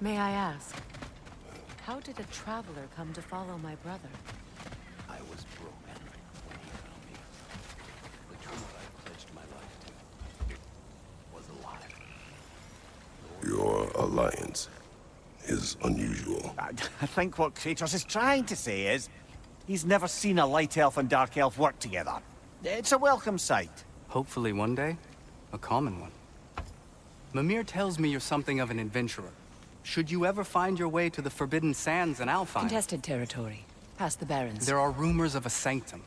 May I ask, how did a traveler come to follow my brother? I was broken when he found me. The truth I pledged my life to, it was a lie. Your alliance is unusual. I think what Kratos is trying to say is, he's never seen a light elf and dark elf work together. It's a welcome sight. Hopefully one day, a common one. Mimir tells me you're something of an adventurer. Should you ever find your way to the Forbidden Sands in Alfheim... Contested territory. Past the Barrens. There are rumors of a sanctum,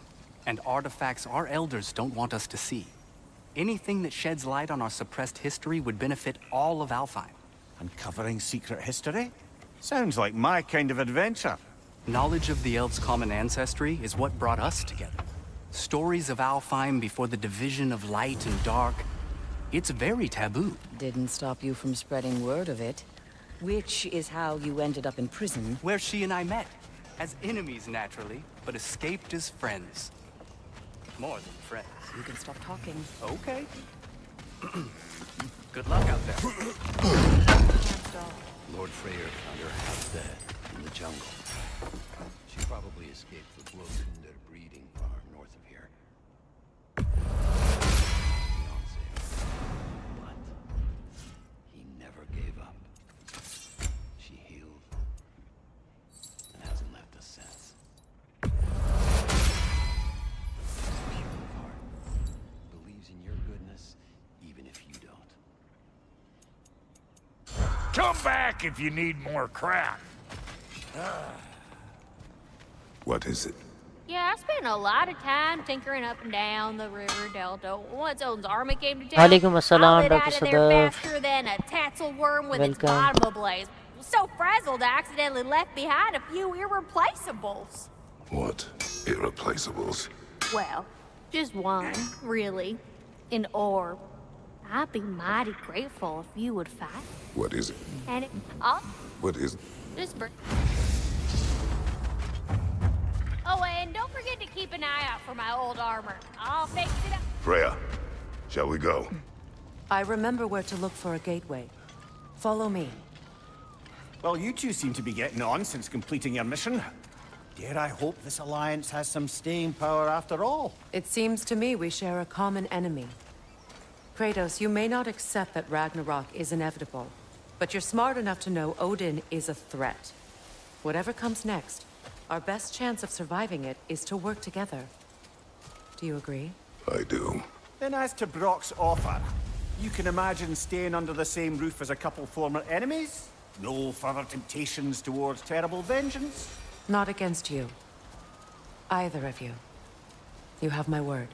and artifacts our elders don't want us to see. Anything that sheds light on our suppressed history would benefit all of Alfheim. Uncovering secret history? Sounds like my kind of adventure. Knowledge of the elves' common ancestry is what brought us together. Stories of Alfheim before the division of light and dark. It's very taboo. Didn't stop you from spreading word of it. Which is how you ended up in prison. Where she and I met. As enemies, naturally, but escaped as friends. More than friends. You can stop talking. Okay. Good luck out there. Lord Freyr found her half dead in the jungle. She probably escaped the Blodkunder breeding farm north of here. Fiancé. But he never gave up. She healed and hasn't left us since. Pure of heart. Believes in your goodness, even if you don't. Come back if you need more crap. What is it? Yeah, I spent a lot of time tinkering up and down the river delta. Once Odin's army came to town, Walaikum assalam, I lit out Dr. of there Sadaf. faster than a tatzel worm with its Welcome. bottom ablaze. So frazzled, I accidentally left behind a few irreplaceables. What irreplaceables? Well, just one, really. An orb. I'd be mighty grateful if you would fight. What is it? And I'll What is it? just bring... Oh, and don't forget to keep an eye out for my old armor. I'll fix it up. Freya, shall we go? I remember where to look for a gateway. Follow me. Well, you two seem to be getting on since completing your mission. Dare I hope this alliance has some staying power after all? It seems to me we share a common enemy. Kratos, you may not accept that Ragnarok is inevitable, but you're smart enough to know Odin is a threat. Whatever comes next, our best chance of surviving it is to work together. Do you agree? I do. Then as to Brock's offer, you can imagine staying under the same roof as a couple former enemies? No further temptations towards terrible vengeance? Not against you. Either of you. You have my word.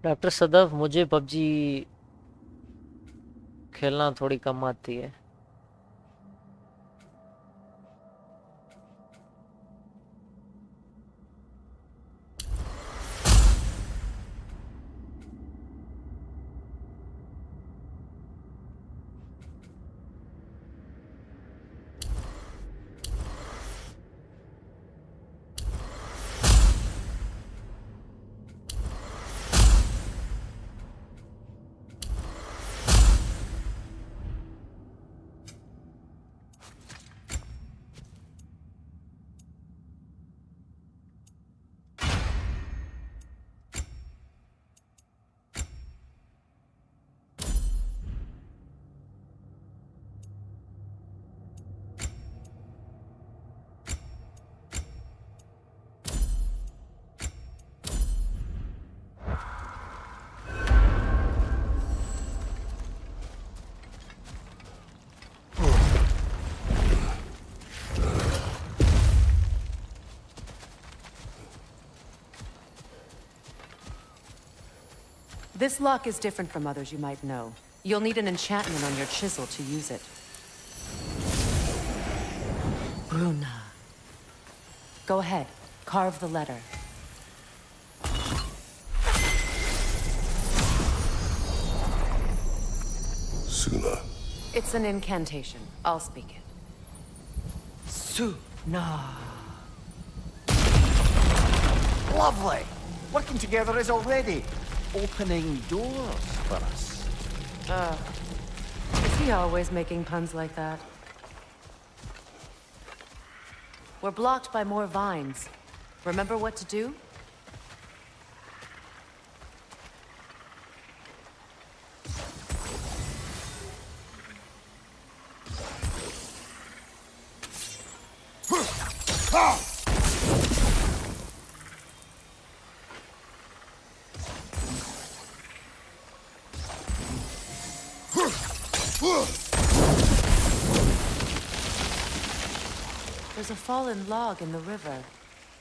Doctor Sadaf, मुझे PUBG खेलना थोड़ी कम आती है. This lock is different from others you might know. You'll need an enchantment on your chisel to use it. Runa. Go ahead. Carve the letter. Suna. It's an incantation. I'll speak it. Suna. Lovely! Working together is already opening doors for us. Is he always making puns like that? We're blocked by more vines. Remember what to do? There's a fallen log in the river.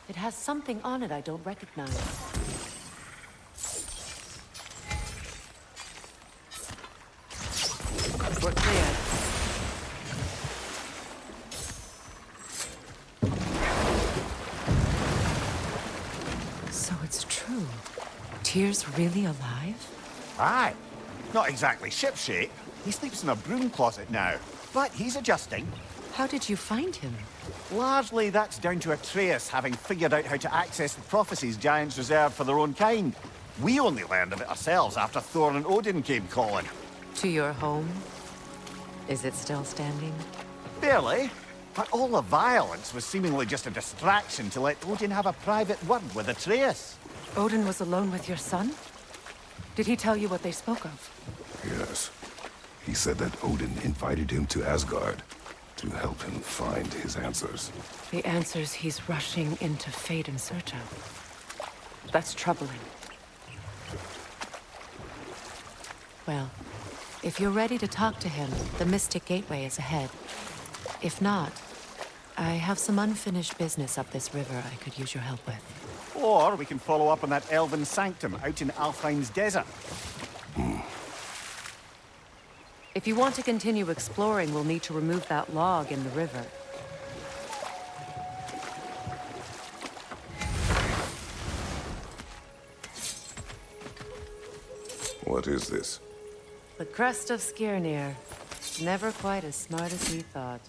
It has something on it I don't recognize. We're clear. So it's true. Tyr's really alive? Aye. Not exactly shipshape. He sleeps in a broom closet now. But he's adjusting. How did you find him? Largely, that's down to Atreus having figured out how to access the prophecies giants reserve for their own kind. We only learned of it ourselves after Thor and Odin came calling. To your home? Is it still standing? Barely. But all the violence was seemingly just a distraction to let Odin have a private word with Atreus. Odin was alone with your son? Did he tell you what they spoke of? Yes. He said that Odin invited him to Asgard to help him find his answers. The answers he's rushing into fate in search of. That's troubling. Well, if you're ready to talk to him, the Mystic Gateway is ahead. If not, I have some unfinished business up this river I could use your help with. Or we can follow up on that elven sanctum out in Alfheim's desert. If you want to continue exploring, we'll need to remove that log in the river. What is this? The crest of Skirnir. Never quite as smart as we thought.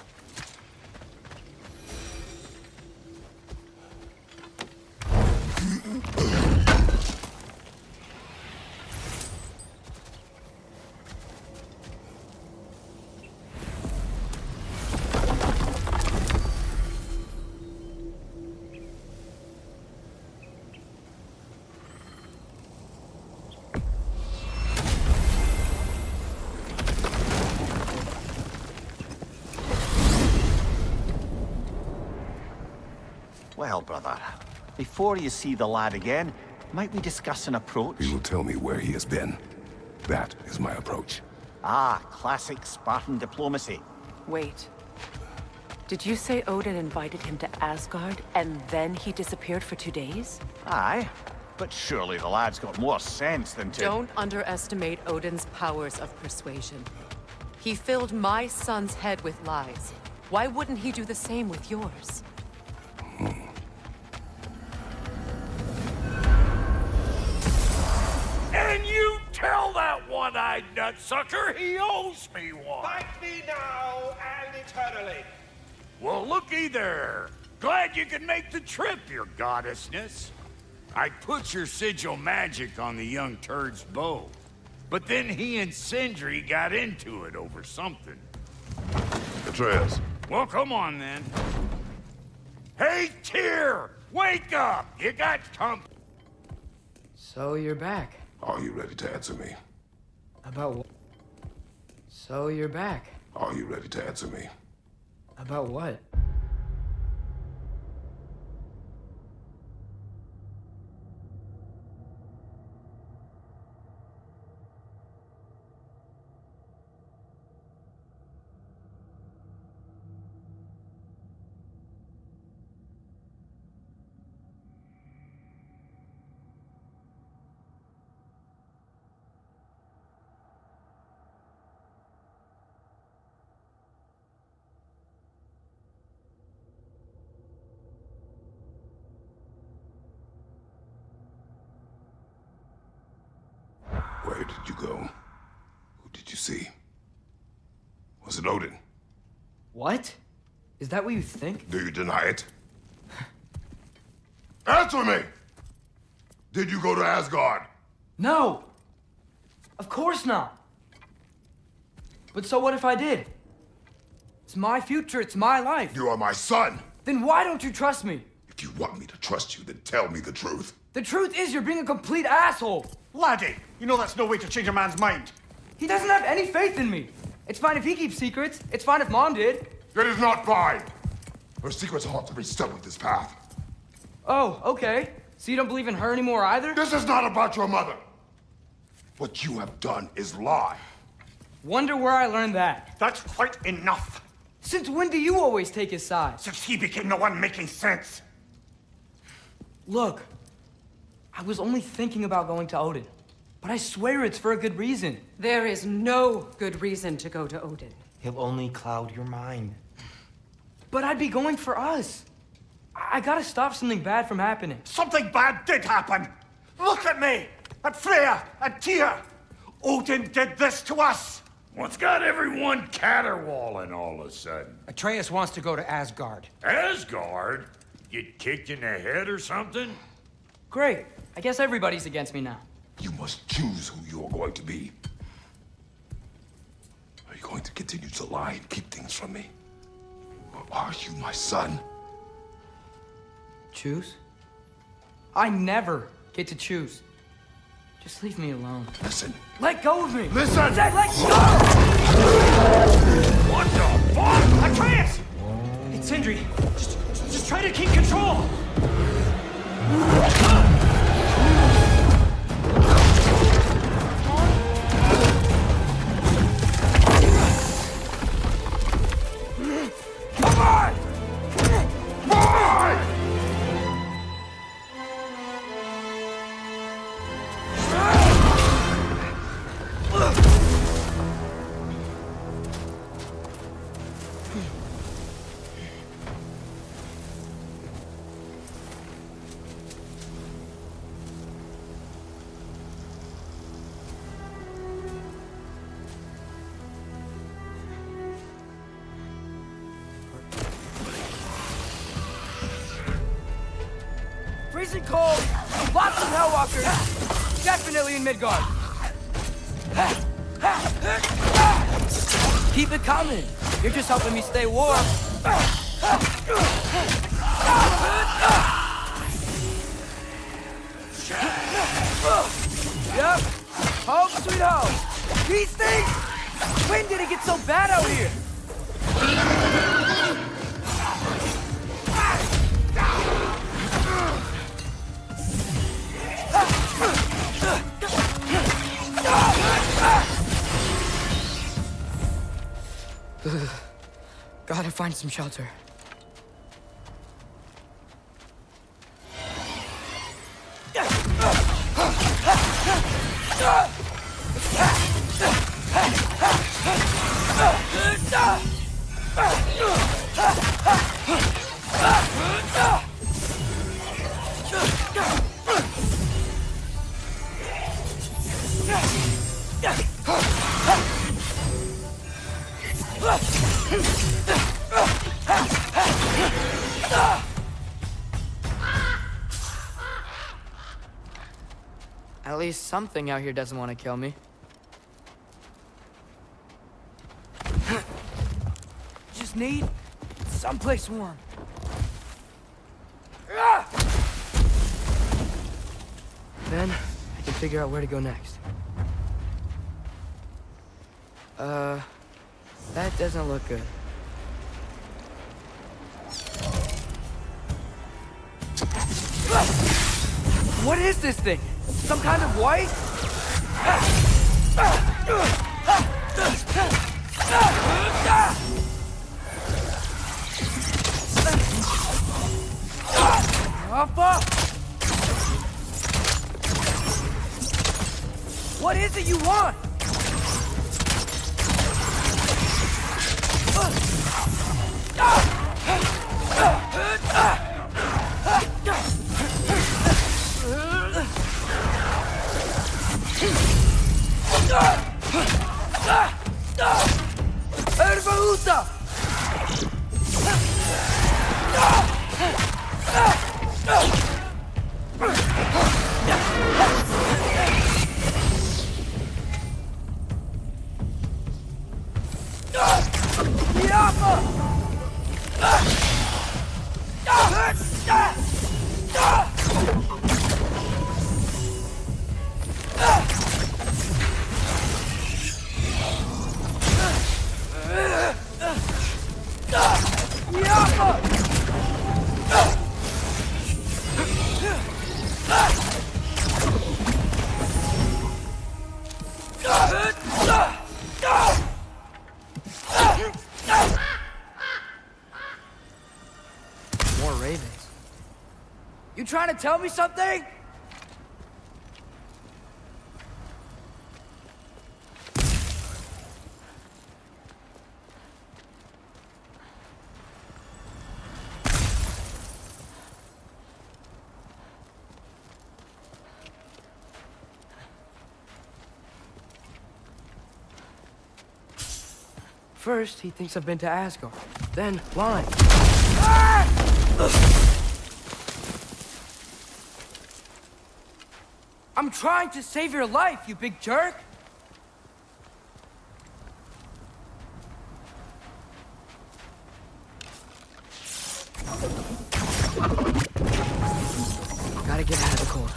Well, brother, before you see the lad again, might we discuss an approach? He will tell me where he has been. That is my approach. Ah, classic Spartan diplomacy. Wait. Did you say Odin invited him to Asgard, and then he disappeared for 2 days? Aye, but surely the lad's got more sense than to... Don't underestimate Odin's powers of persuasion. He filled my son's head with lies. Why wouldn't he do the same with yours? And you tell that one-eyed nutsucker he owes me one. Fight me now and eternally. Well, looky there. Glad you could make the trip, your goddessness. I put your sigil magic on the young turd's bow. But then he and Sindri got into it over something. Atreus. Well, come on then. Hey, Tyr! Wake up! You got company. So you're back. Are you ready to answer me? About what? So you're back. Are you ready to answer me? About what? Where did you go? Who did you see? Was it Odin? What? Is that what you think? Do you deny it? Answer me! Did you go to Asgard? No! Of course not! But so what if I did? It's my future, it's my life. You are my son! Then why don't you trust me? If you want me to trust you, then tell me the truth. The truth is you're being a complete asshole! Laddie, you know that's no way to change a man's mind. He doesn't have any faith in me. It's fine if he keeps secrets. It's fine if Mom did. It is not fine! Her secrets haunt every step of this path. Oh, okay. So you don't believe in her anymore either? This is not about your mother! What you have done is lie. Wonder where I learned that. That's quite enough. Since when do you always take his side? Since he became the one making sense. Look, I was only thinking about going to Odin. But I swear it's for a good reason. There is no good reason to go to Odin. He'll only cloud your mind. But I'd be going for us. I gotta stop something bad from happening. Something bad did happen. Look at me, at Freya, at Tyr. Odin did this to us. What's got everyone caterwauling all of a sudden? Atreus wants to go to Asgard. Asgard? Get kicked in the head or something? Great. I guess everybody's against me now. You must choose who you are going to be. Are you going to continue to lie and keep things from me? Or are you my son? Choose? I never get to choose. Just leave me alone. Listen. Let go of me! Listen! I said let go! What the fuck? Atreus! It's Sindri. Just try to keep control! Come on! Why? Freezing cold! Lots of Hellwalkers! Definitely in Midgard! Keep it coming! You're just helping me stay warm! Yep! Home sweet home! These things! When did it get so bad out here? Gotta find some shelter. At least something out here doesn't want to kill me. Just need someplace warm. Then I can figure out where to go next. That doesn't look good. What is this thing? Some kind of white? Oh, fuck! What is it you want? More ravens. You trying to tell me something? First, he thinks I've been to Asgard. Then, lying. I'm trying to save your life, you big jerk! Gotta get out of the cold.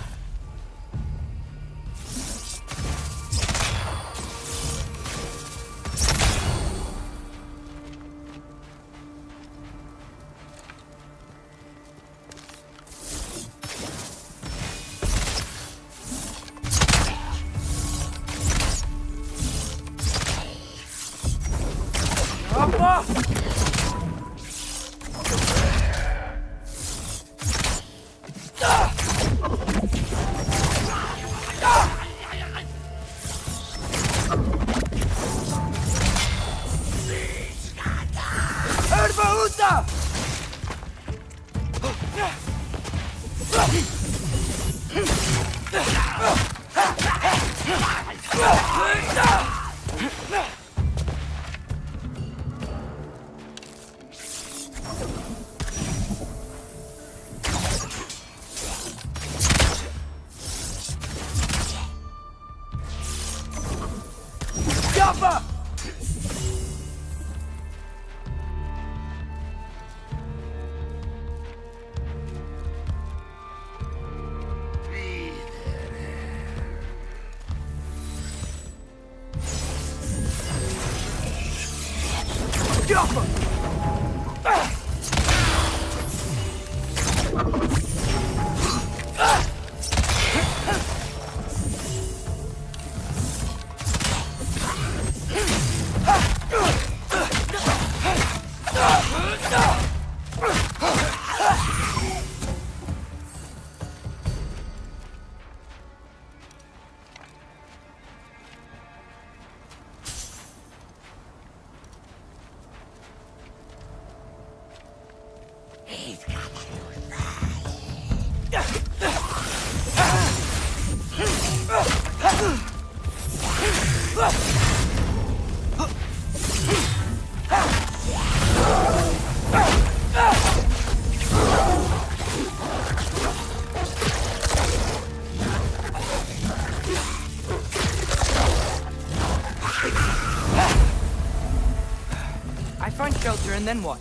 Shelter, and then what?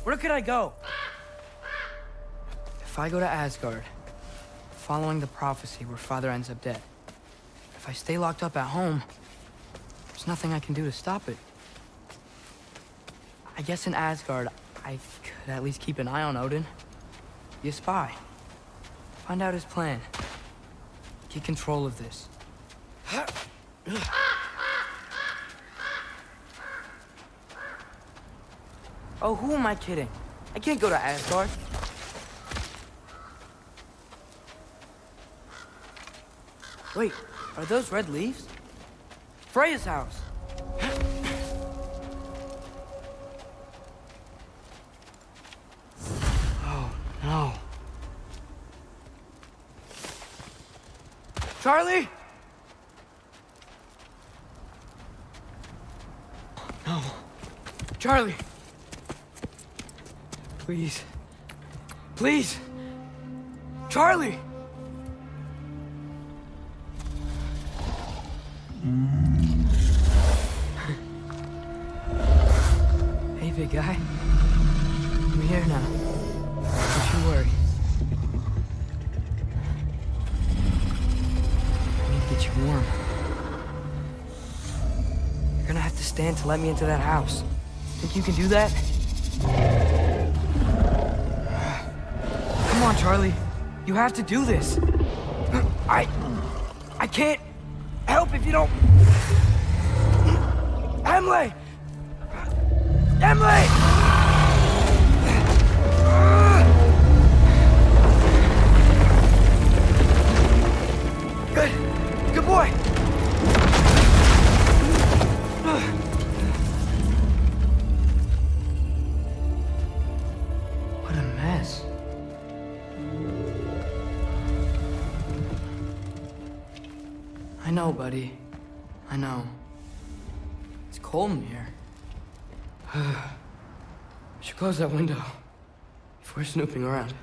Where could I go? If I go to Asgard, following the prophecy where Father ends up dead, if I stay locked up at home, there's nothing I can do to stop it. I guess in Asgard, I could at least keep an eye on Odin. Be a spy. Find out his plan. Get control of this. Oh, who am I kidding? I can't go to Asgard. Wait, are those red leaves? Freya's house. Oh, no. Charlie? Charlie! Please. Please! Charlie! Hey, big guy. I'm here now. Don't you worry. I need to get you warm. You're gonna have to stand to let me into that house. Think you can do that? Come on, Charlie. You have to do this. I can't help if you don't... Emily! Emily! Good. Good boy. What a mess. I know, buddy. I know. It's cold in here. I should close that window before snooping around.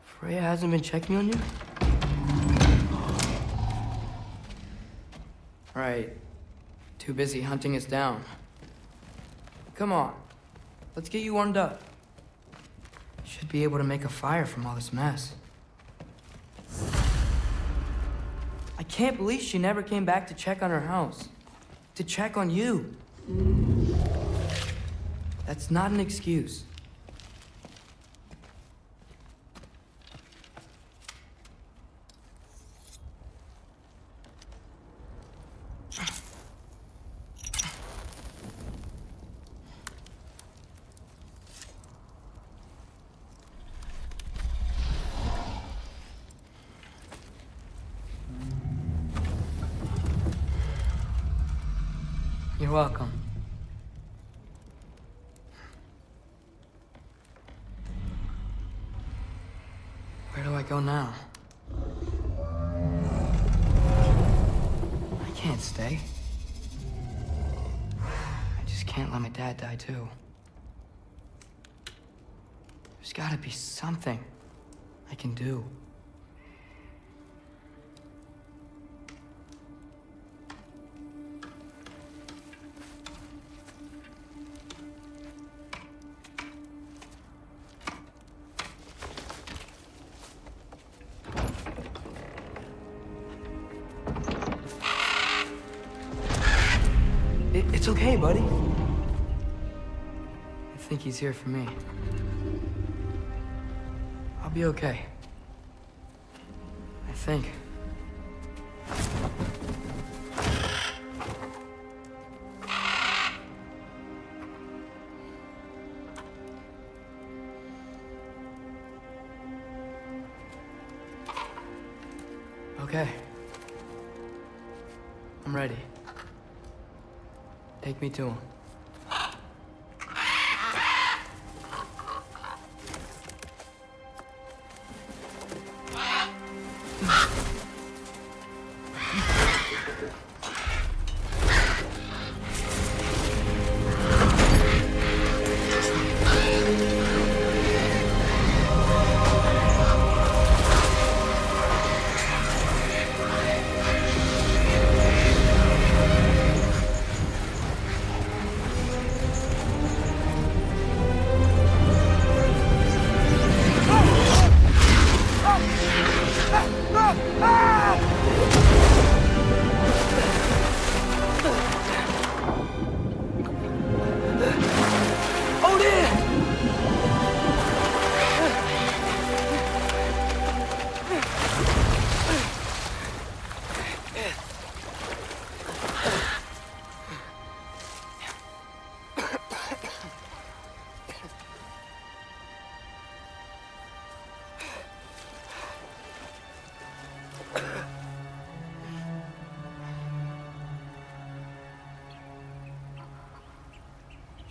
Freya hasn't been checking on you? Right. Too busy hunting us down. Come on. Let's get you warmed up. Should be able to make a fire from all this mess. I can't believe she never came back to check on her house. To check on you. That's not an excuse. You're welcome. Where do I go now? I can't stay. I just can't let my dad die too. There's gotta be something I can do. It's okay, buddy. I think he's here for me. I'll be okay. I think. Okay. I'm ready. Take me to him.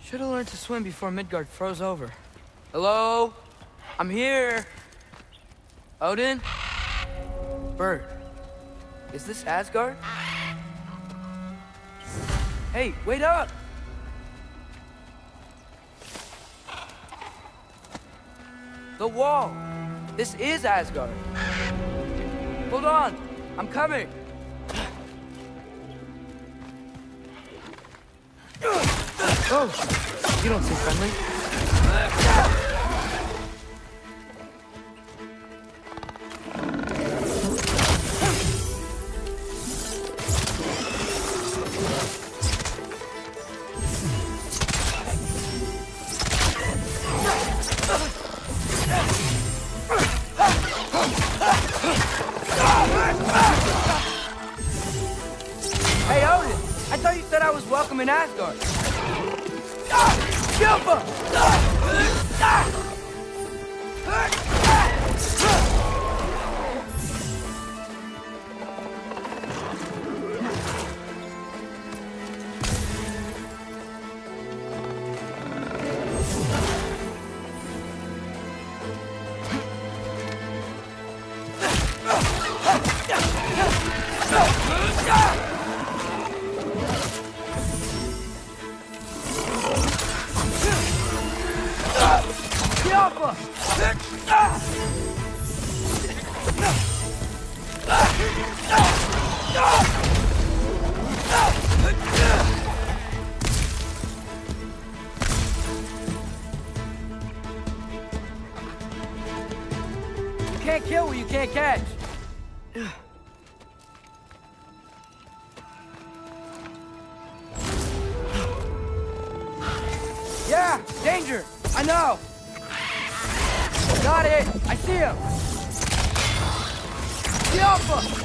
Should have learned to swim before Midgard froze over. Hello? I'm here. Odin? Bird. Is this Asgard? Hey, wait up! The wall! This is Asgard! Hold on! I'm coming! Oh! You don't seem friendly. Hey, Odin! I thought you said I was welcome in Asgard. Silva! You can't kill what you can't catch. Yeah, danger! I know! Got it! I see him! The Alpha!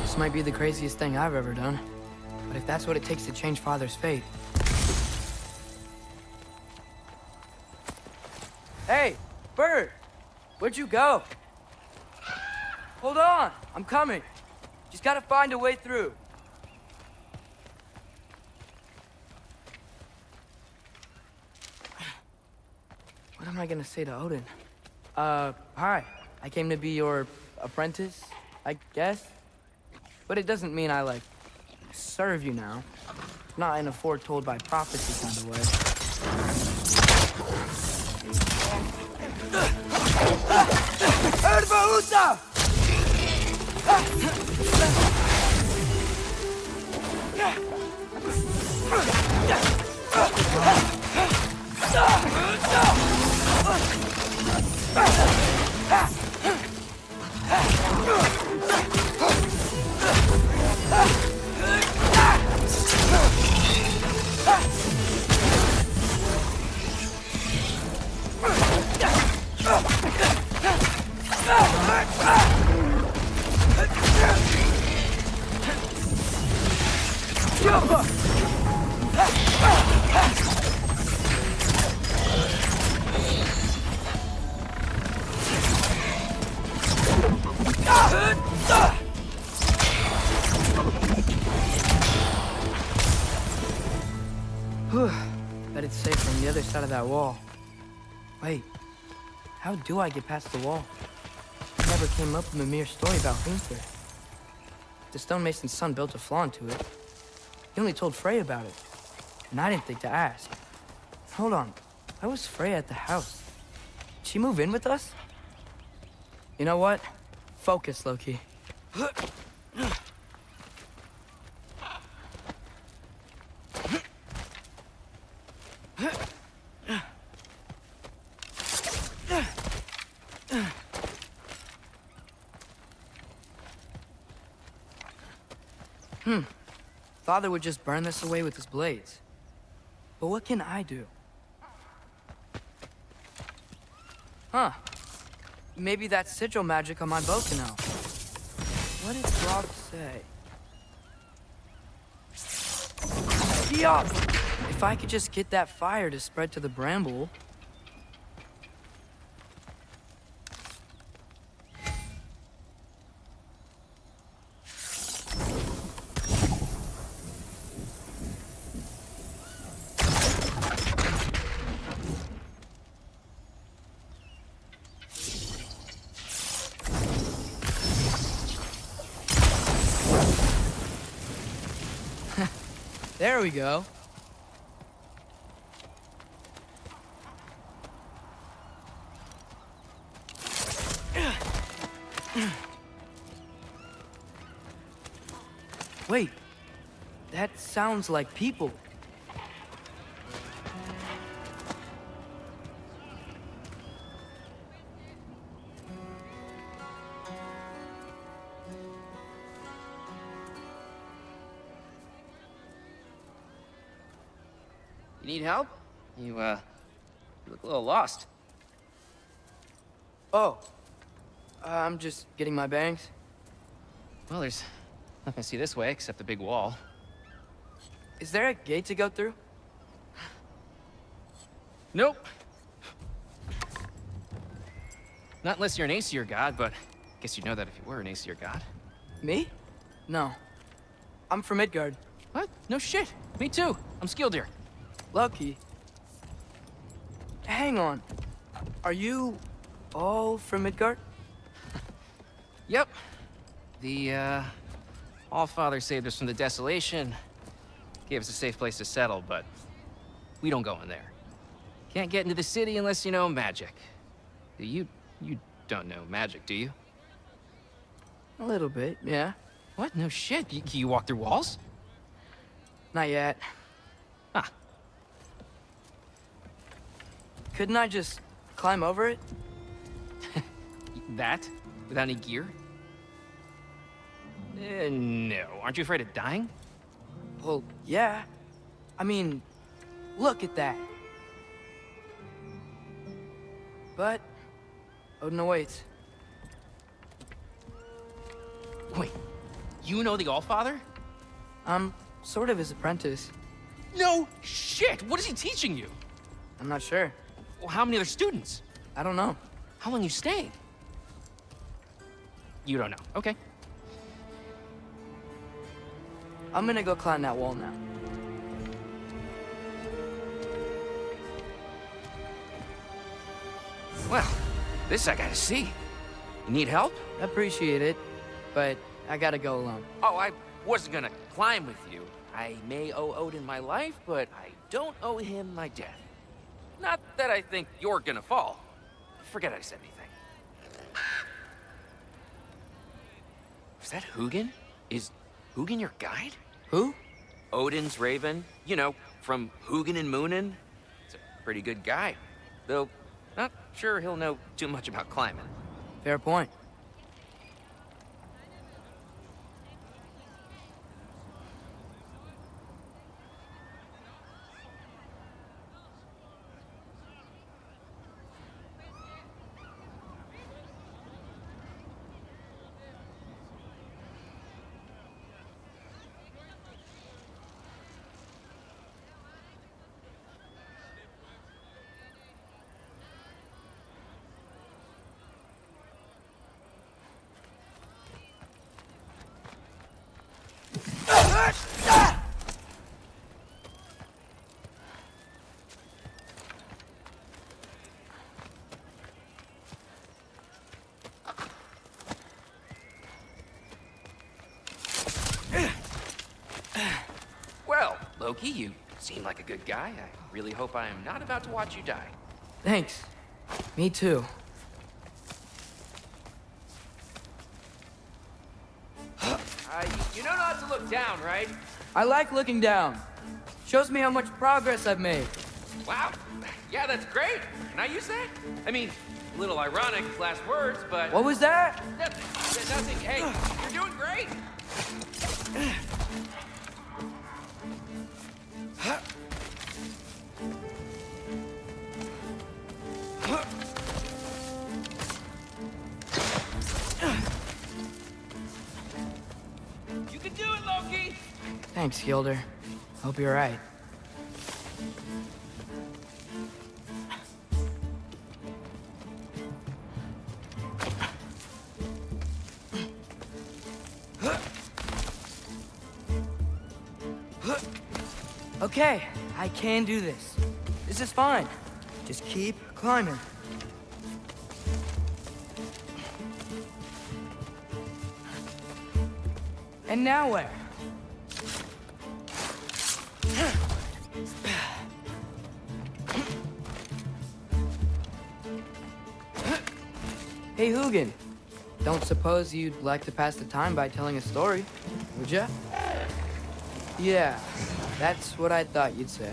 This might be the craziest thing I've ever done. But if that's what it takes to change Father's fate... Hey, Bird! Where'd you go? Hold on! I'm coming! Just gotta find a way through. What am I gonna say to Odin? Hi. I came to be your apprentice, I guess? But it doesn't mean I, like, serve you now. Not in a foretold by prophecy kind of way. Erba Bet it's safe on the other side of that wall. Wait, how do I get past the wall? It never came up in the mere story about Gunther. The stonemason's son built a flaw into it. He only told Frey about it, and I didn't think to ask. Hold on, why was Frey at the house? Did she move in with us? You know what? Focus, Loki. Father would just burn this away with his blades. But what can I do? Huh. Maybe that sigil magic on my bow can help. What did Rob say? Yup! If I could just get that fire to spread to the bramble... There we go. Wait, that sounds like people. You need help? You look a little lost. Oh, I'm just getting my bearings. Well, there's nothing to see this way except the big wall. Is there a gate to go through? Nope. Not unless you're an Aesir god, but I guess you'd know that if you were an Aesir god. Me? No. I'm from Midgard. What? No shit. Me too. I'm Skildir. Lucky. Hang on. Are you all from Midgard? Yep. The, Allfather saved us from the desolation. Gave us a safe place to settle, but we don't go in there. Can't get into the city unless you know magic. You don't know magic, do you? A little bit, yeah. What? No shit. You walk through walls? Not yet. Huh. Couldn't I just climb over it? That? Without any gear? No. Aren't you afraid of dying? Well, yeah. I mean, look at that. But Odin awaits. Wait, you know the Allfather? I'm sort of his apprentice. No shit! What is he teaching you? I'm not sure. Well, how many other students? I don't know. How long you stayed? You don't know. Okay. I'm gonna go climb that wall now. Well, this I gotta see. You need help? Appreciate it, but I gotta go alone. Oh, I wasn't gonna climb with you. I may owe Odin my life, but I don't owe him my death. Not that I think you're gonna fall. Forget I said anything. Is that Hugin? Is Hugin your guide? Who? Odin's raven. You know, from Hugin and Moonin. He's a pretty good guy. Though, not sure he'll know too much about climbing. Fair point. Well, Loki, you seem like a good guy. I really hope I am not about to watch you die. Thanks. Me too. to look down, right? I like looking down. Shows me how much progress I've made. Wow. Yeah, that's great. Can I use that? I mean, a little ironic, last words, but... What was that? Nothing. Hey, you're doing great. You can do it, Loki! Thanks, Gilder. Hope you're right. Okay, I can do this. This is fine. Just keep climbing. And now where? Hey, Hugin. Don't suppose you'd like to pass the time by telling a story, would ya? Yeah, that's what I thought you'd say.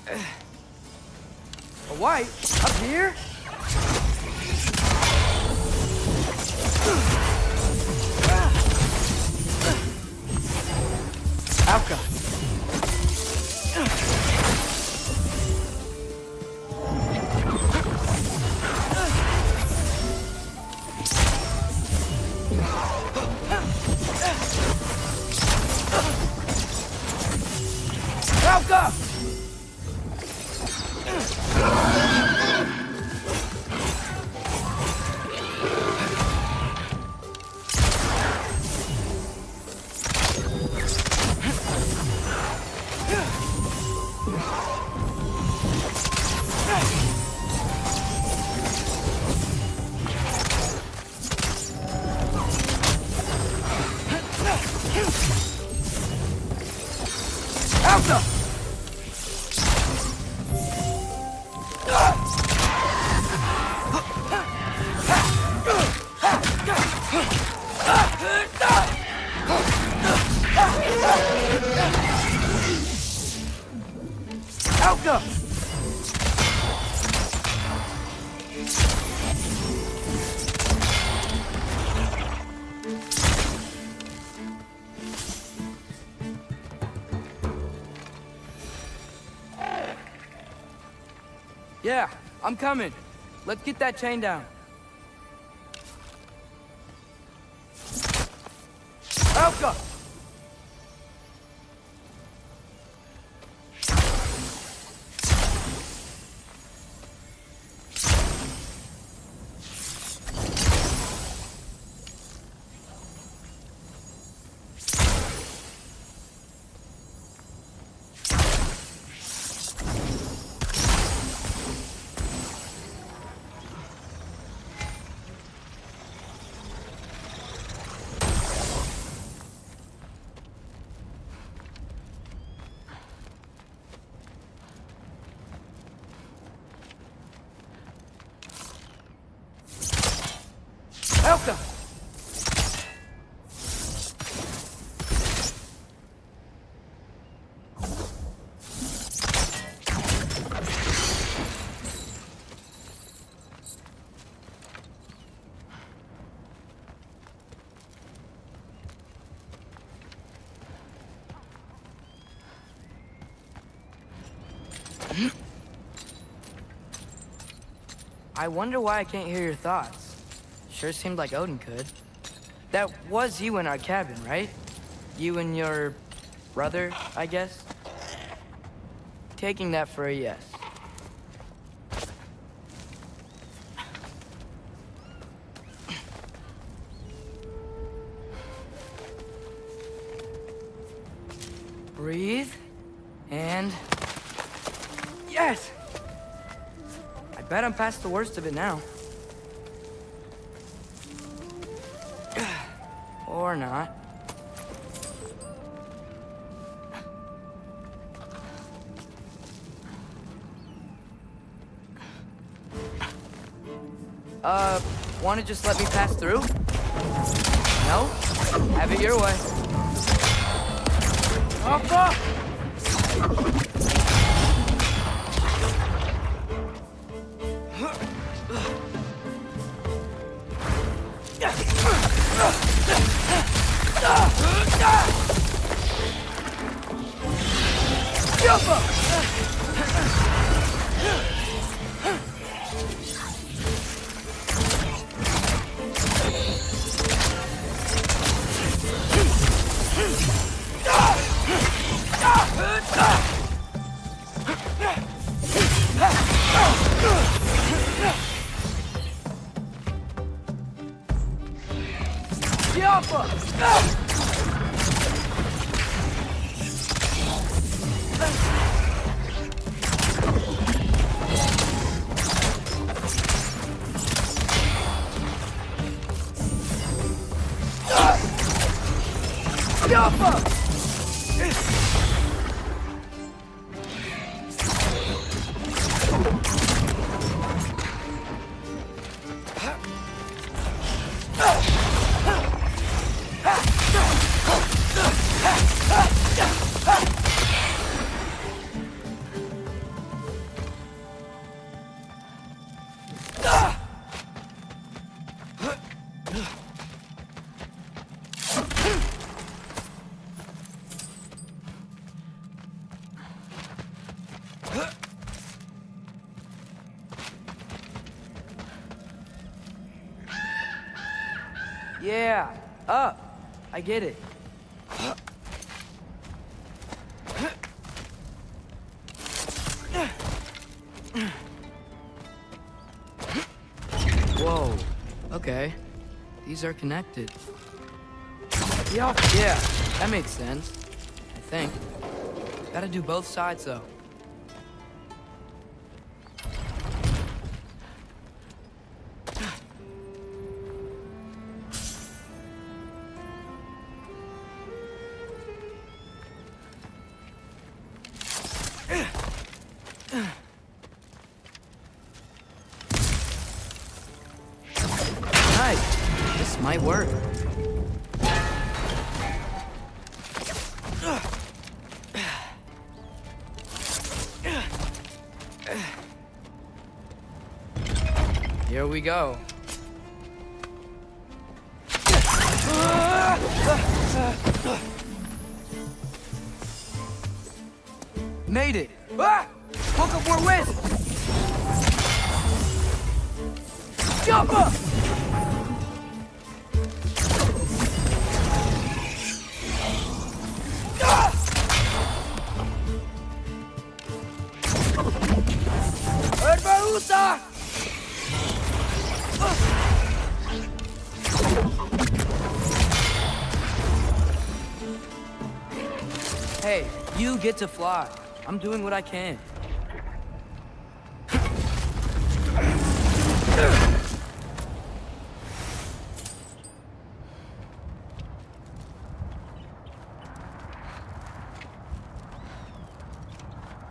A white? Up here? Alka. Alka! Alka! Alka! Yeah, I'm coming. Let's get that chain down. Alka! Alka! I wonder why I can't hear your thoughts. Sure seemed like Odin could. That was you in our cabin, right? You and your brother, I guess? Taking that for a yes. Breathe, and... Yes! I bet I'm past the worst of it now. Or not. Wanna just let me pass through? No? Have it your way. Yeah, up. I get it. Whoa. Okay. These are connected. Yeah, that makes sense. I think. Gotta do both sides, though. Nice. This might work. Here we go. Made it! Ah! Woke up more west! Jump up! Herbarusa! Hey, you get to fly. I'm doing what I can.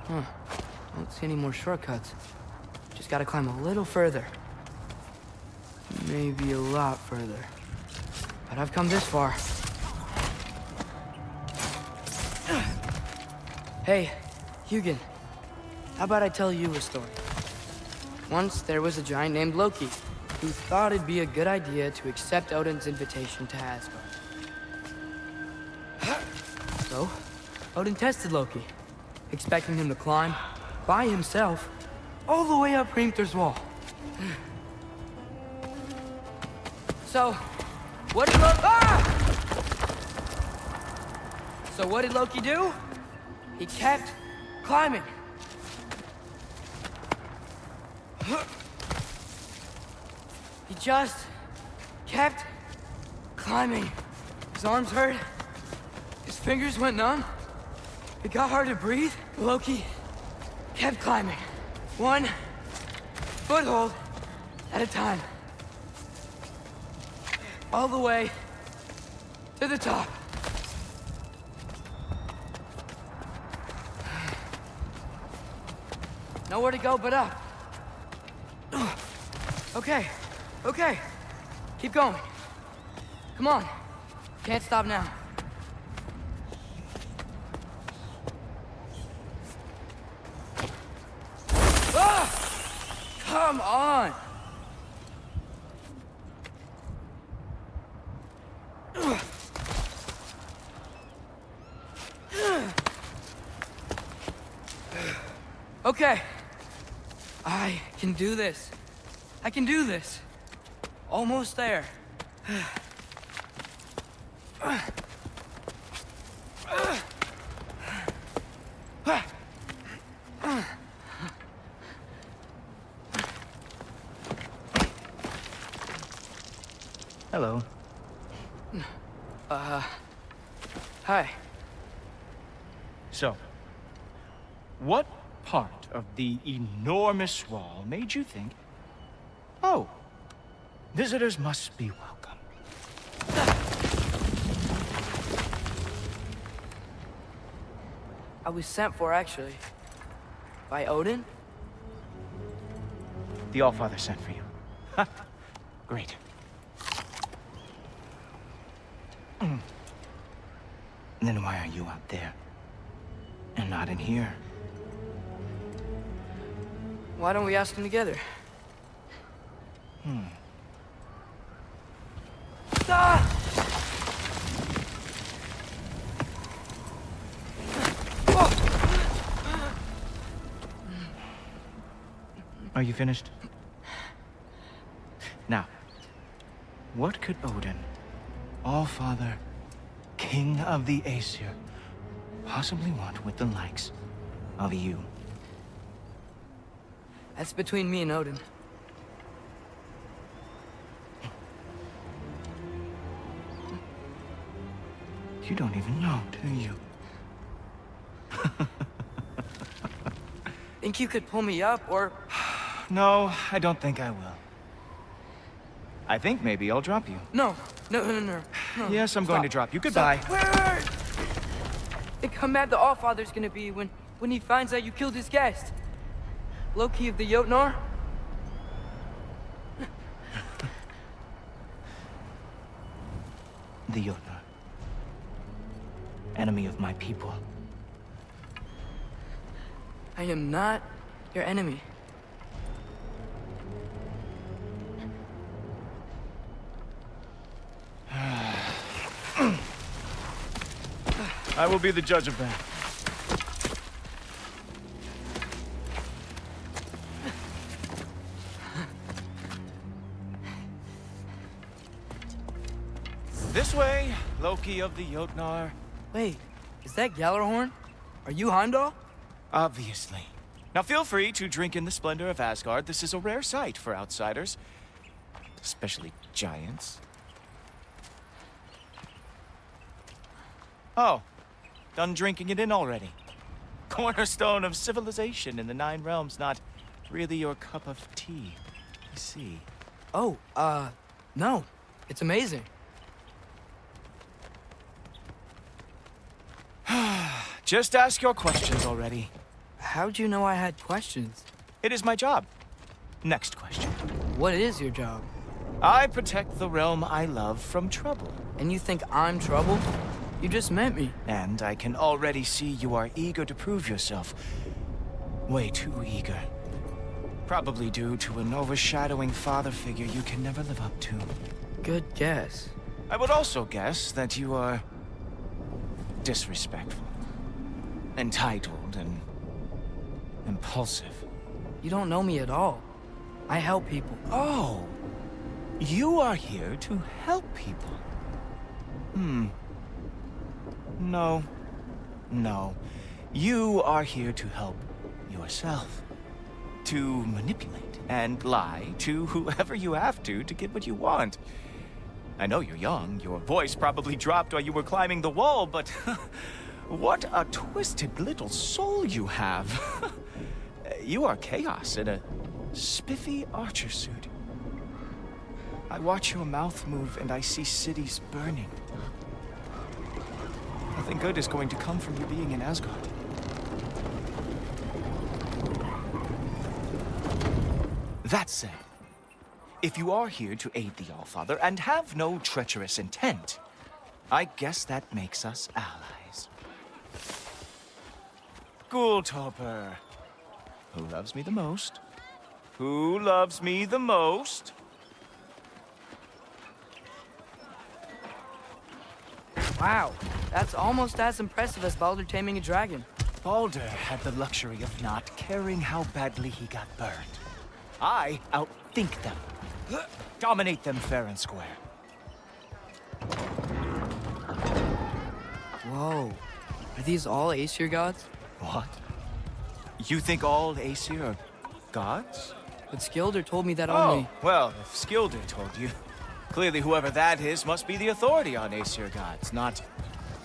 Huh. Don't see any more shortcuts. Just gotta climb a little further. Maybe a lot further. But I've come this far. Hey, Hugin. How about I tell you a story? Once there was a giant named Loki who thought it'd be a good idea to accept Odin's invitation to Asgard. So, Odin tested Loki, expecting him to climb by himself all the way up Hrimthur's wall. So, what did Loki do? He kept climbing. He just kept climbing. His arms hurt. His fingers went numb. It got hard to breathe. Loki kept climbing. One foothold at a time. All the way to the top. Nowhere to go but up. Okay. Keep going. Come on. Can't stop now. Come on! Okay. I can do this. I can do this. Almost there. Hello. Hi. So, what part of the enormous wall made you think, oh, visitors must be welcome? I was sent for, actually. By Odin? The Allfather sent for you. Ha! Great. Then why are you out there? And not in here? Why don't we ask him together? Ah! Are you finished? Now, what could Odin, Allfather, King of the Aesir, possibly want with the likes of you? That's between me and Odin. You don't even know, do you? Think you could pull me up, or... No, I don't think I will. I think maybe I'll drop you. No. Yes, I'm going to drop you. Goodbye. Stop. Wait. Think how mad the Allfather's gonna be when he finds out you killed his guest. Loki of the Jotnar? The Jotnar. Enemy of my people. I am not your enemy. I will be the judge of that. This way, Loki of the Jotnar. Wait, is that Gjallarhorn? Are you Heimdall? Obviously. Now feel free to drink in the splendor of Asgard. This is a rare sight for outsiders. Especially giants. Oh, done drinking it in already. Cornerstone of civilization in the Nine Realms, not really your cup of tea, you see. Oh, no. It's amazing. Just ask your questions already. How'd you know I had questions? It is my job. Next question. What is your job? I protect the realm I love from trouble. And you think I'm trouble? You just met me. And I can already see you are eager to prove yourself. Way too eager. Probably due to an overshadowing father figure you can never live up to. Good guess. I would also guess that you are disrespectful, entitled, and impulsive. You don't know me at all. I help people. Oh, you are here to help people. No. You are here to help yourself. To manipulate and lie to whoever you have to get what you want. I know you're young. Your voice probably dropped while you were climbing the wall, but what a twisted little soul you have. You are chaos in a spiffy archer suit. I watch your mouth move and I see cities burning. Nothing good is going to come from you being in Asgard. That said, if you are here to aid the Allfather and have no treacherous intent, I guess that makes us allies. Ghoultoper, who loves me the most, Who loves me the most? Wow, that's almost as impressive as Baldur taming a dragon. Baldur had the luxury of not caring how badly he got burned. I outthink them. Dominate them fair and square. Whoa. Are these all Aesir gods? What? You think all Aesir are gods? But Skilder told me that only... Oh, well, if Skilder told you, clearly whoever that is must be the authority on Aesir gods, not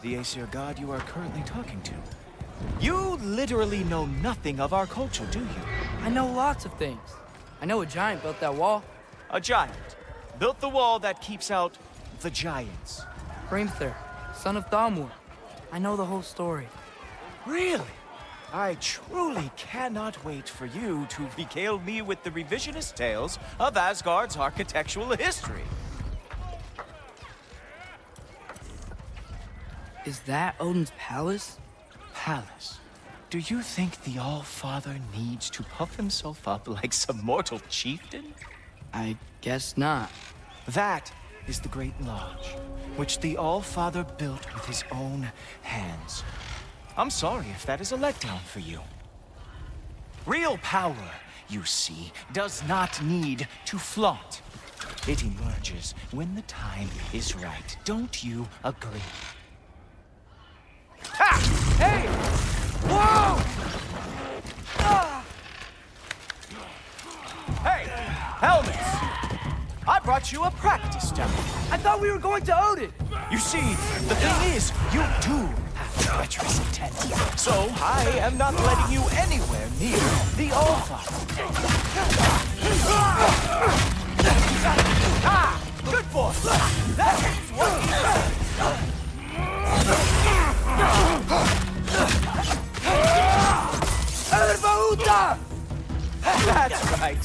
the Aesir god you are currently talking to. You literally know nothing of our culture, do you? I know lots of things. I know a giant built that wall. A giant built the wall that keeps out the giants. Hrimthur, son of Thamur. I know the whole story. Really? I truly cannot wait for you to regale me with the revisionist tales of Asgard's architectural history. Is that Odin's palace? Palace? Do you think the All-Father needs to puff himself up like some mortal chieftain? I guess not. That is the Great Lodge, which the All-Father built with his own hands. I'm sorry if that is a letdown for you. Real power, you see, does not need to flaunt. It emerges when the time is right. Don't you agree? Ha! Hey! Whoa! Ah! Hey! Helmets! I brought you a practice demo. I thought we were going to Odin! You see, the thing is, you do have treacherous intent. So I am not letting you anywhere near the All-Father. Ah! Good boy! That's what he said! That's right.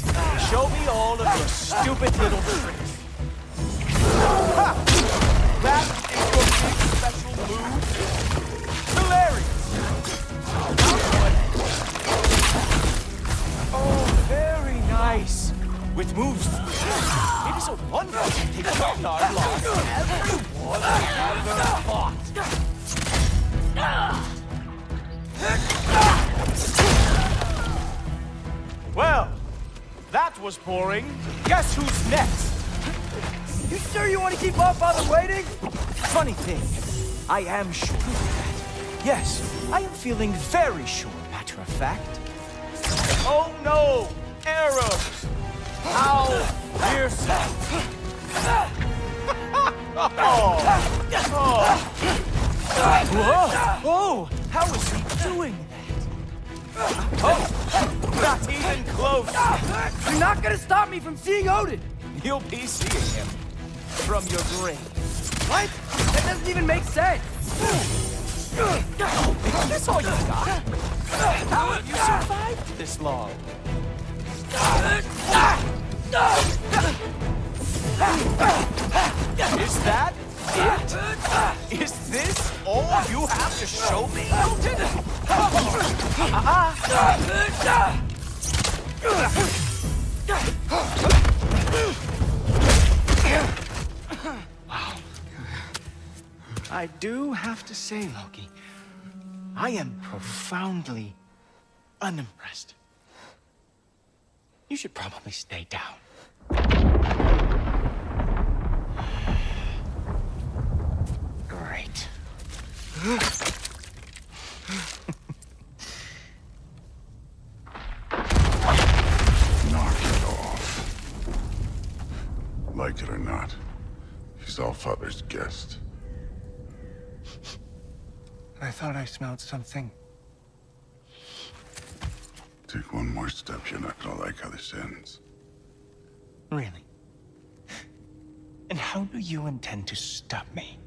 Show me all of your stupid little tricks. Ha! That is your big special move? Hilarious! Oh, very nice. With moves, it is a wonder they could not lost everyone ever fought. Well, that was boring. Guess who's next? You sure you want to keep our father waiting? Funny thing, I am sure of that. Yes, I am feeling very sure, matter of fact. Oh no! Arrows! How fearsome! Oh, how is he doing that? Oh, not even close! You're not gonna stop me from seeing Odin! You'll be seeing him from your grave. What? That doesn't even make sense! Is this all you got? How have you survived this long? Is that it? Is this all you have to show me, Elton? Wow. I do have to say, Loki, I am profoundly unimpressed. You should probably stay down. Great. Knock it off. Like it or not, he's Allfather's guest. I thought I smelled something. Take one more step, you're not gonna like how this ends. Really? And how do you intend to stop me?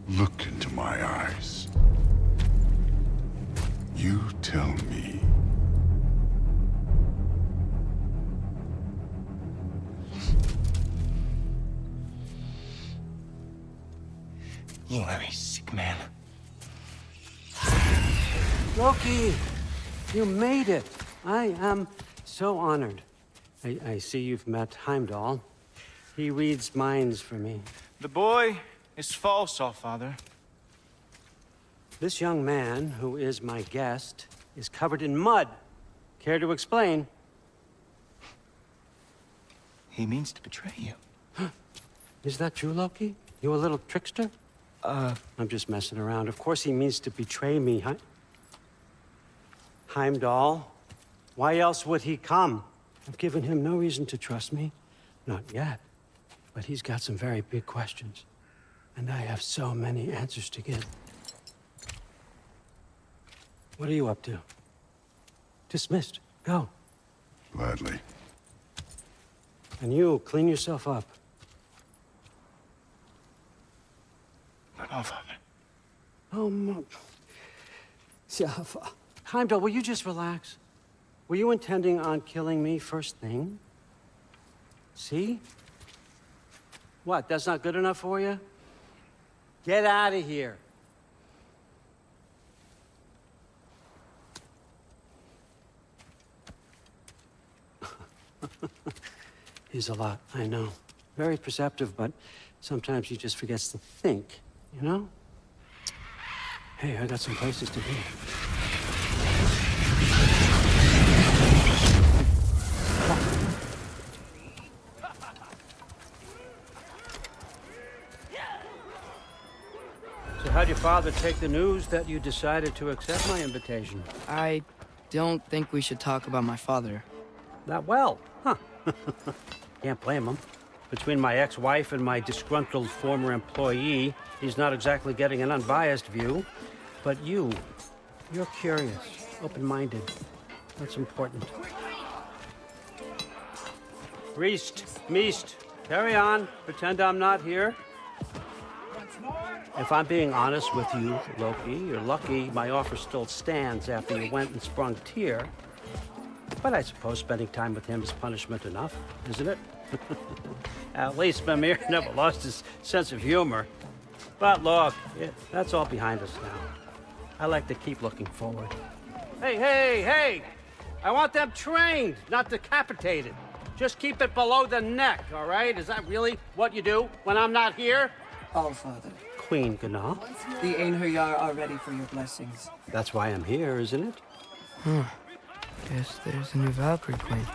Look into my eyes. You tell me. You are a sick man. Loki, you made it. I am so honored. I see you've met Heimdall. He reads minds for me. The boy is false, Allfather. This young man, who is my guest, is covered in mud. Care to explain? He means to betray you. Is that true, Loki? You a little trickster? I'm just messing around. Of course he means to betray me, Heimdall. Why else would he come? I've given him no reason to trust me. Not yet. But he's got some very big questions. And I have so many answers to give. What are you up to? Dismissed. Go. Gladly. And you, clean yourself up. But Allfather. Oh, no. Heimdall, will you just relax? Were you intending on killing me first thing? See? What, that's not good enough for you? Get out of here. He's a lot, I know. Very perceptive, but sometimes he just forgets to think, you know? Hey, I got some places to be. So how'd your father take the news that you decided to accept my invitation? I don't think we should talk about my father. Not well, huh? Can't blame him. Between my ex-wife and my disgruntled former employee, he's not exactly getting an unbiased view. But you're curious, open-minded. That's important. Meest, carry on. Pretend I'm not here. If I'm being honest with you, Loki, you're lucky my offer still stands after you went and sprung Tyr. But I suppose spending time with him is punishment enough, isn't it? At least Mimir never lost his sense of humor. But look, that's all behind us now. I like to keep looking forward. Hey! I want them trained, not decapitated. Just keep it below the neck, all right? Is that really what you do when I'm not here? Allfather. Queen Gná. The Einherjar are ready for your blessings. That's why I'm here, isn't it? Guess there's a new Valkyrie Queen.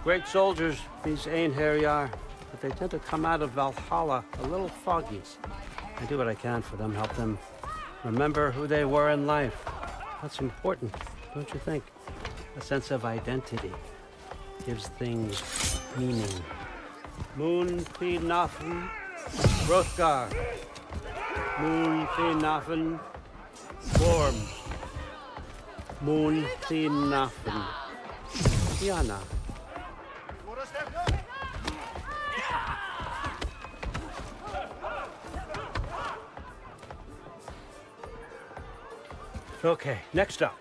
Great soldiers, these Einherjar, but they tend to come out of Valhalla a little foggy. I do what I can for them, help them remember who they were in life. That's important, don't you think? A sense of identity gives things meaning. Moon Nafen, Hrothgar. Moon Nafen, Gorm. Moon Nafen, Diana. Okay, next up.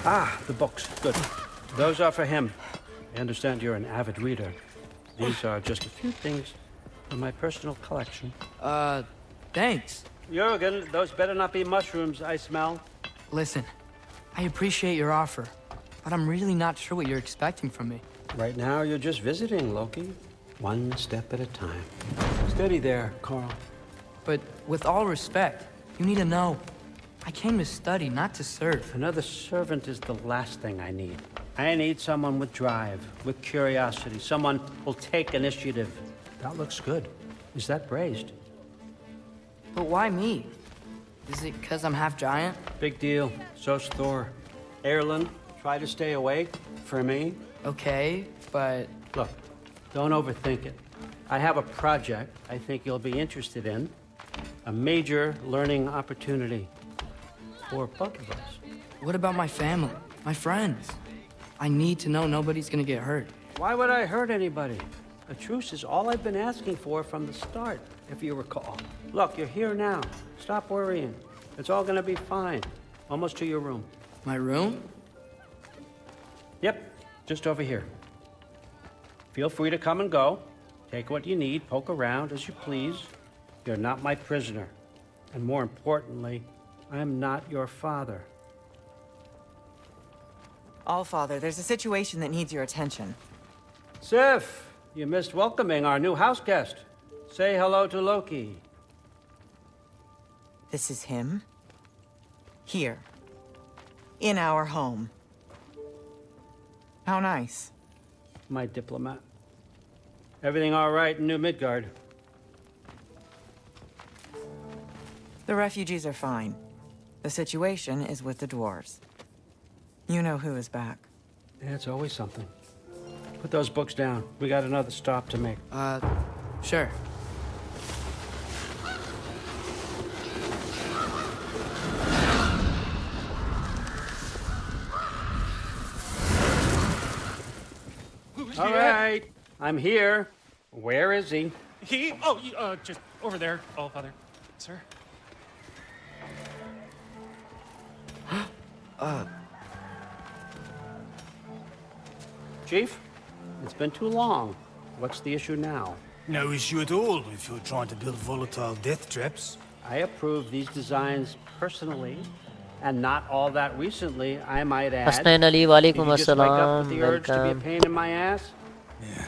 Ah, the books. Good. Those are for him. I understand you're an avid reader. These are just a few things from my personal collection. Thanks. Jurgen, those better not be mushrooms I smell. Listen, I appreciate your offer, but I'm really not sure what you're expecting from me. Right now, you're just visiting, Loki. One step at a time. Steady there, Carl. But with all respect, you need to know. I came to study, not to serve. Another servant is the last thing I need. I need someone with drive, with curiosity, someone who'll take initiative. That looks good. Is that braised? But why me? Is it because I'm half giant? Big deal. So's Thor. Erlen, try to stay awake for me. Okay, but... Look, don't overthink it. I have a project I think you'll be interested in. A major learning opportunity. For both of us. What about my family? My friends? I need to know nobody's gonna get hurt. Why would I hurt anybody? A truce is all I've been asking for from the start, if you recall. Look, you're here now. Stop worrying. It's all gonna be fine. Almost to your room. My room? Yep, just over here. Feel free to come and go. Take what you need, poke around as you please. You're not my prisoner. And more importantly, I'm not your father. Allfather, there's a situation that needs your attention. Sif, you missed welcoming our new house guest. Say hello to Loki. This is him? Here. In our home. How nice. My diplomat. Everything all right in New Midgard? The refugees are fine. The situation is with the dwarves. You know who is back. Yeah, it's always something. Put those books down. We got another stop to make. Sure. All right, I'm here. Where is he? Just over there, Allfather. Sir? Chief, it's been too long. What's the issue now? No issue at all if you're trying to build volatile death traps. I approve these designs personally, and not all that recently, I might add. Hasnain Ali, walaikum Did you just wake up with assalam. the urge to be a Welcome. pain in my ass? Yeah.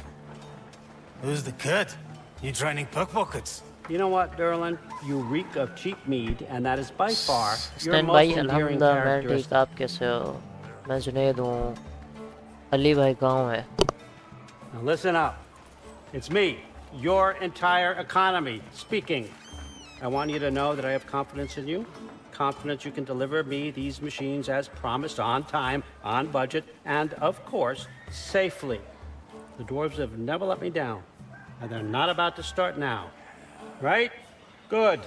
Who's the cut? You training pickpockets? You know what, Derlin? You reek of cheap mead, and that is by far your Hasnain most भाई endearing अल्हम्दुलिल्लाह मैं characteristic. ठीक, आप कैसे हो? मैं जुनैद हूँ. अली भाई गाँव है. Now listen up. It's me, your entire economy, speaking. I want you to know that I have confidence in you. Confidence you can deliver me these machines as promised, on time, on budget, and of course, safely. The dwarves have never let me down, and they're not about to start now. Right? Good.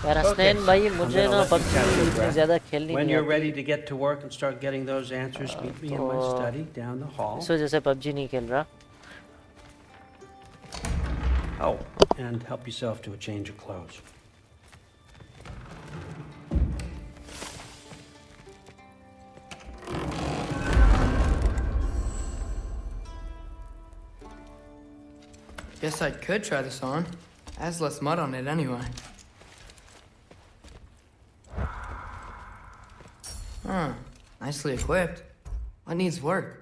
यार हसनैन भाई मुझे ना PUBG इतनी ज़्यादा खेलनी When नहीं you're आती. ready to get to work and start getting those answers, meet me in my तो study down the hall. इस वजह से पबजी नहीं खेल रहा. Oh, and help yourself to a change of clothes. Guess I could try this on. Has less mud on it anyway. Huh. Nicely equipped. What needs work?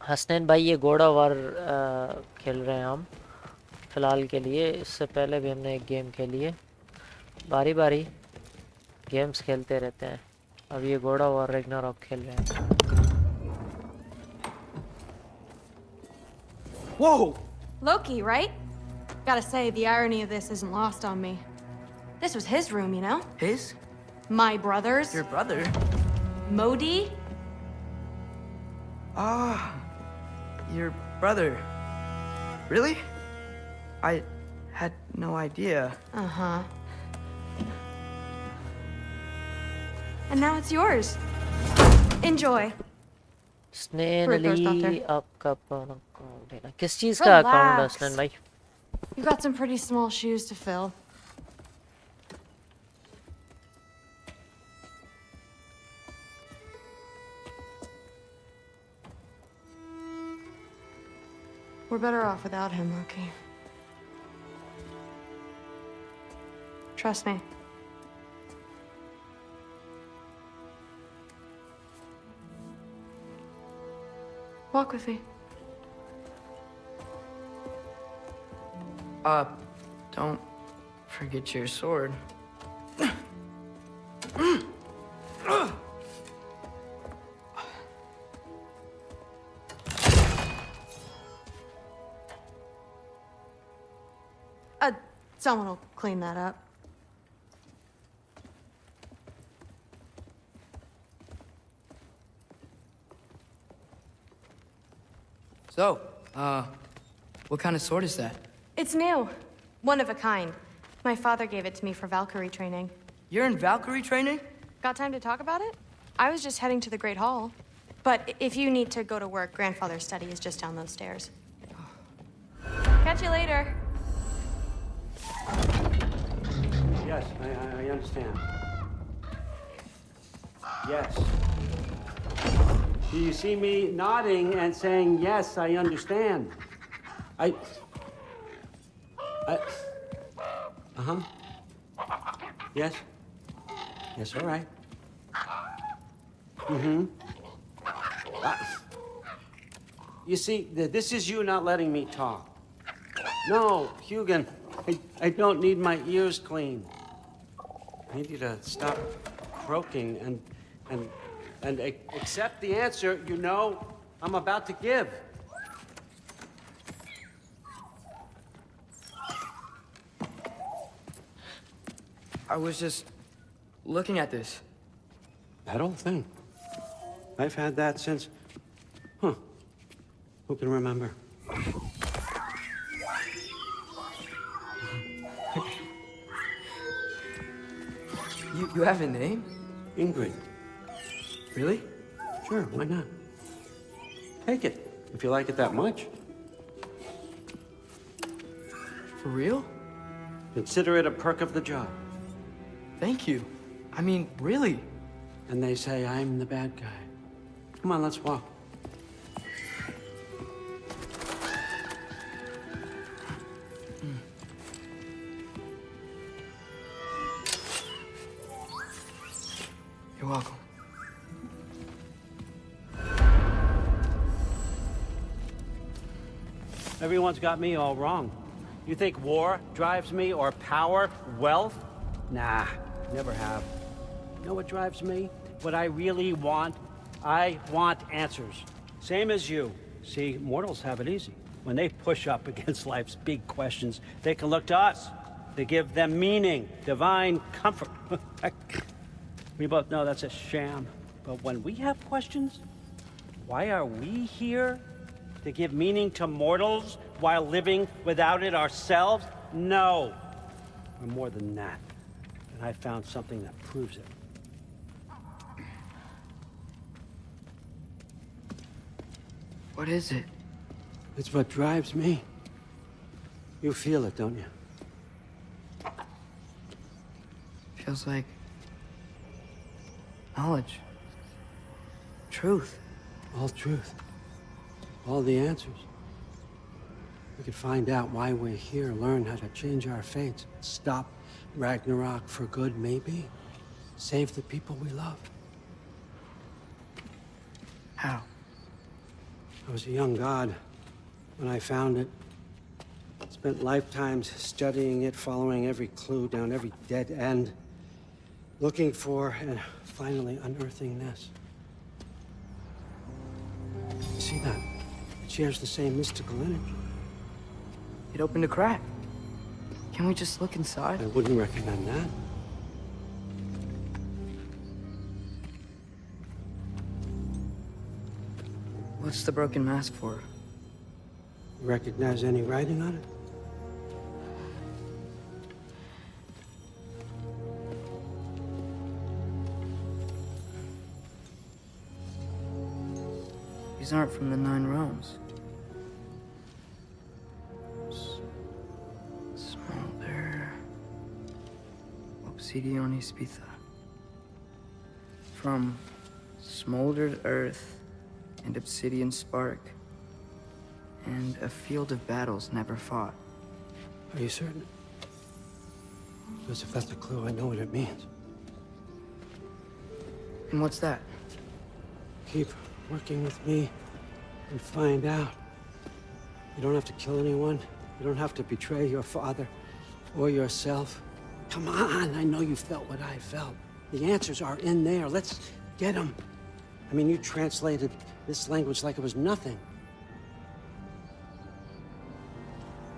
Hasnain भाई ये घोड़ा वार खेल रहे हैं हम फ़िलहाल के लिए. इससे पहले भी हमने एक गेम खेली है. बारी बारी गेम्स खेलते रहते हैं. अब ये घोड़ा वार रैग्नारॉक खेल रहे हैं. Whoa! Loki, right? Gotta say, the irony of this isn't lost on me. This was his room, you know? His? My brother's. Your brother? Modi? Ah, your brother. Really? I had no idea. Uh-huh. And now it's yours. Enjoy. Hasnain Where it goes, Ali Doctor. आपका अपना account है ना. किस चीज़ का account है Relax. Hasnain भाई? You've got some pretty small shoes to fill. We're better off without him, Loki. Trust me. Walk with me. Don't forget your sword. Someone will clean that up. So, what kind of sword is that? It's new. One of a kind. My father gave it to me for Valkyrie training. You're in Valkyrie training? Got time to talk about it? I was just heading to the Great Hall. But if you need to go to work, Grandfather's study is just down those stairs. Catch you later. Yes, I understand. Yes. Do you see me nodding and saying, yes, I understand? Uh-huh. Yes. Yes, all right. Mm-hmm. You see, this is you not letting me talk. No, Hugin, I don't need my ears cleaned. I need you to stop croaking and accept the answer you know I'm about to give. I was just looking at this. That old thing. I've had that since... Huh. Who can remember? You have a name? Ingrid. Really? Sure, why not? Take it, if you like it that much. For real? Consider it a perk of the job. Thank you. I mean, really. And they say I'm the bad guy. Come on, let's walk. You're welcome. Everyone's got me all wrong. You think war drives me, or power, wealth? Nah, never have. You know what drives me? What I really want? I want answers. Same as you. See, mortals have it easy. When they push up against life's big questions, they can look to us. They give them meaning, divine comfort. We both know that's a sham. But when we have questions, why are we here? To give meaning to mortals while living without it ourselves? No. We're more than that. And I found something that proves it. What is it? It's what drives me. You feel it, don't you? Feels like knowledge. Truth. All truth. All the answers. We could find out why we're here, learn how to change our fates, stop Ragnarok for good, maybe. Save the people we love. How? I was a young god when I found it. Spent lifetimes studying it, following every clue down every dead end, looking for and finally unearthing this. You see that? It shares the same mystical energy. It opened a crack. Can we just look inside? I wouldn't recommend that. What's the broken mask for? You recognize any writing on it? These aren't from the Nine Realms. Smolder. Obsidion Ispitha. From smoldered earth and obsidian spark, and a field of battles never fought. Are you certain? Because if that's a clue, I know what it means. And what's that? Keep working with me and find out. You don't have to kill anyone. You don't have to betray your father or yourself. Come on, I know you felt what I felt. The answers are in there. Let's get them. I mean, you translated this language like it was nothing.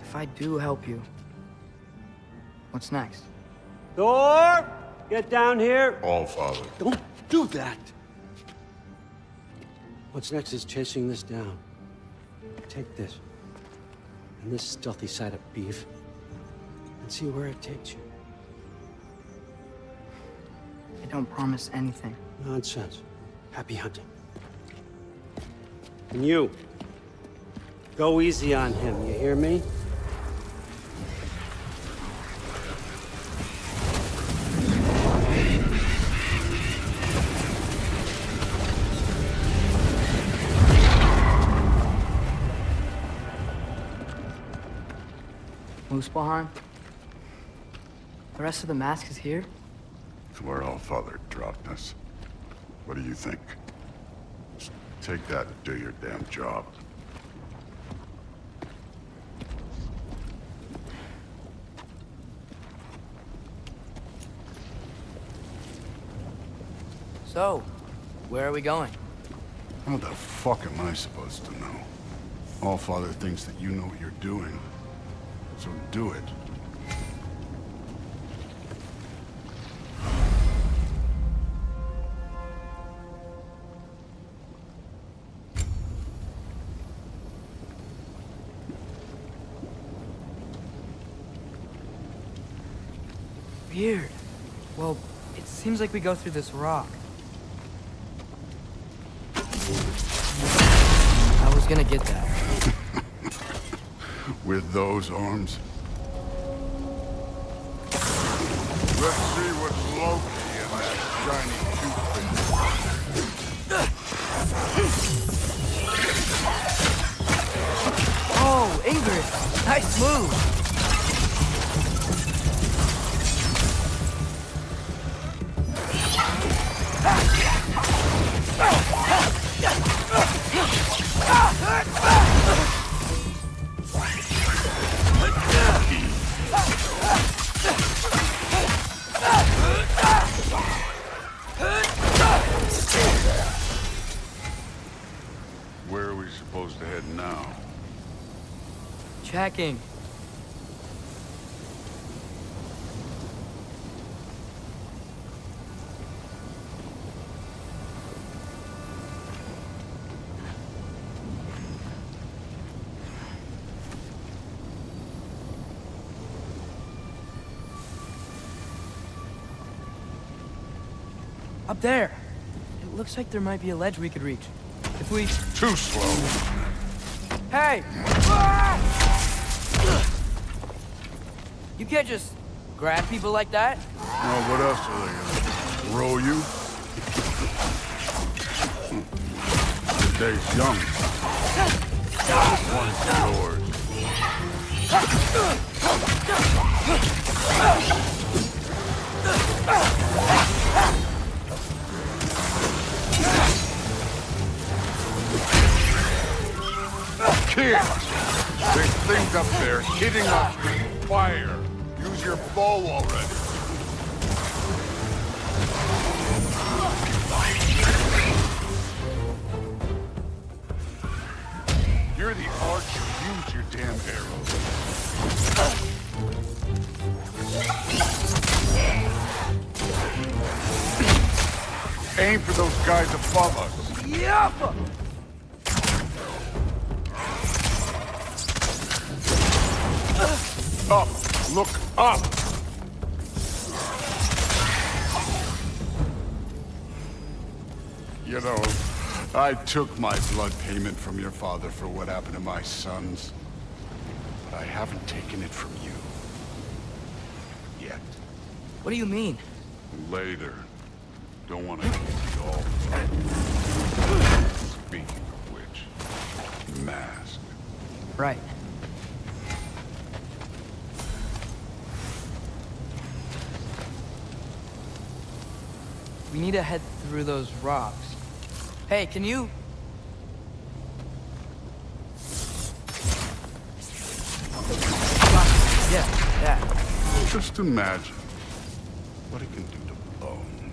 If I do help you, What's next? Thor! Get down here! All Father. Don't do that! What's next is chasing this down. Take this. And this stealthy side of beef. And see where it takes you. I don't promise anything. Nonsense. Happy hunting. And you. Go easy on him, you hear me? Muspelheim? The rest of the mask is here? It's where All Father dropped us. What do you think? Just take that and do your damn job. So, where are we going? How the fuck am I supposed to know? All Father thinks that you know what you're doing. So do it. Weird. Well, it seems like we go through this rock. I was gonna get that. With those arms? Let's see what's Loki in that shiny toothpick. Oh, Ingrid! Nice move! Where are we supposed to head now? Checking. Up there. It looks like there might be a ledge we could reach. If we... Too slow. Hey! You can't just grab people like that. Well, what else are they gonna roll you? The day's young. This one's Kids! There's things up there hitting us with fire. Use your bow already. You're the archer. Use your damn arrows. Aim for those guys above us. Yep! Up! Look up! You know, I took my blood payment from your father for what happened to my sons. But I haven't taken it from you. Yet. What do you mean? Later. Don't want to get it all. Speaking of which, mask. Right. We need to head through those rocks. Hey, can you... Yeah, that. Just imagine what it can do to bone.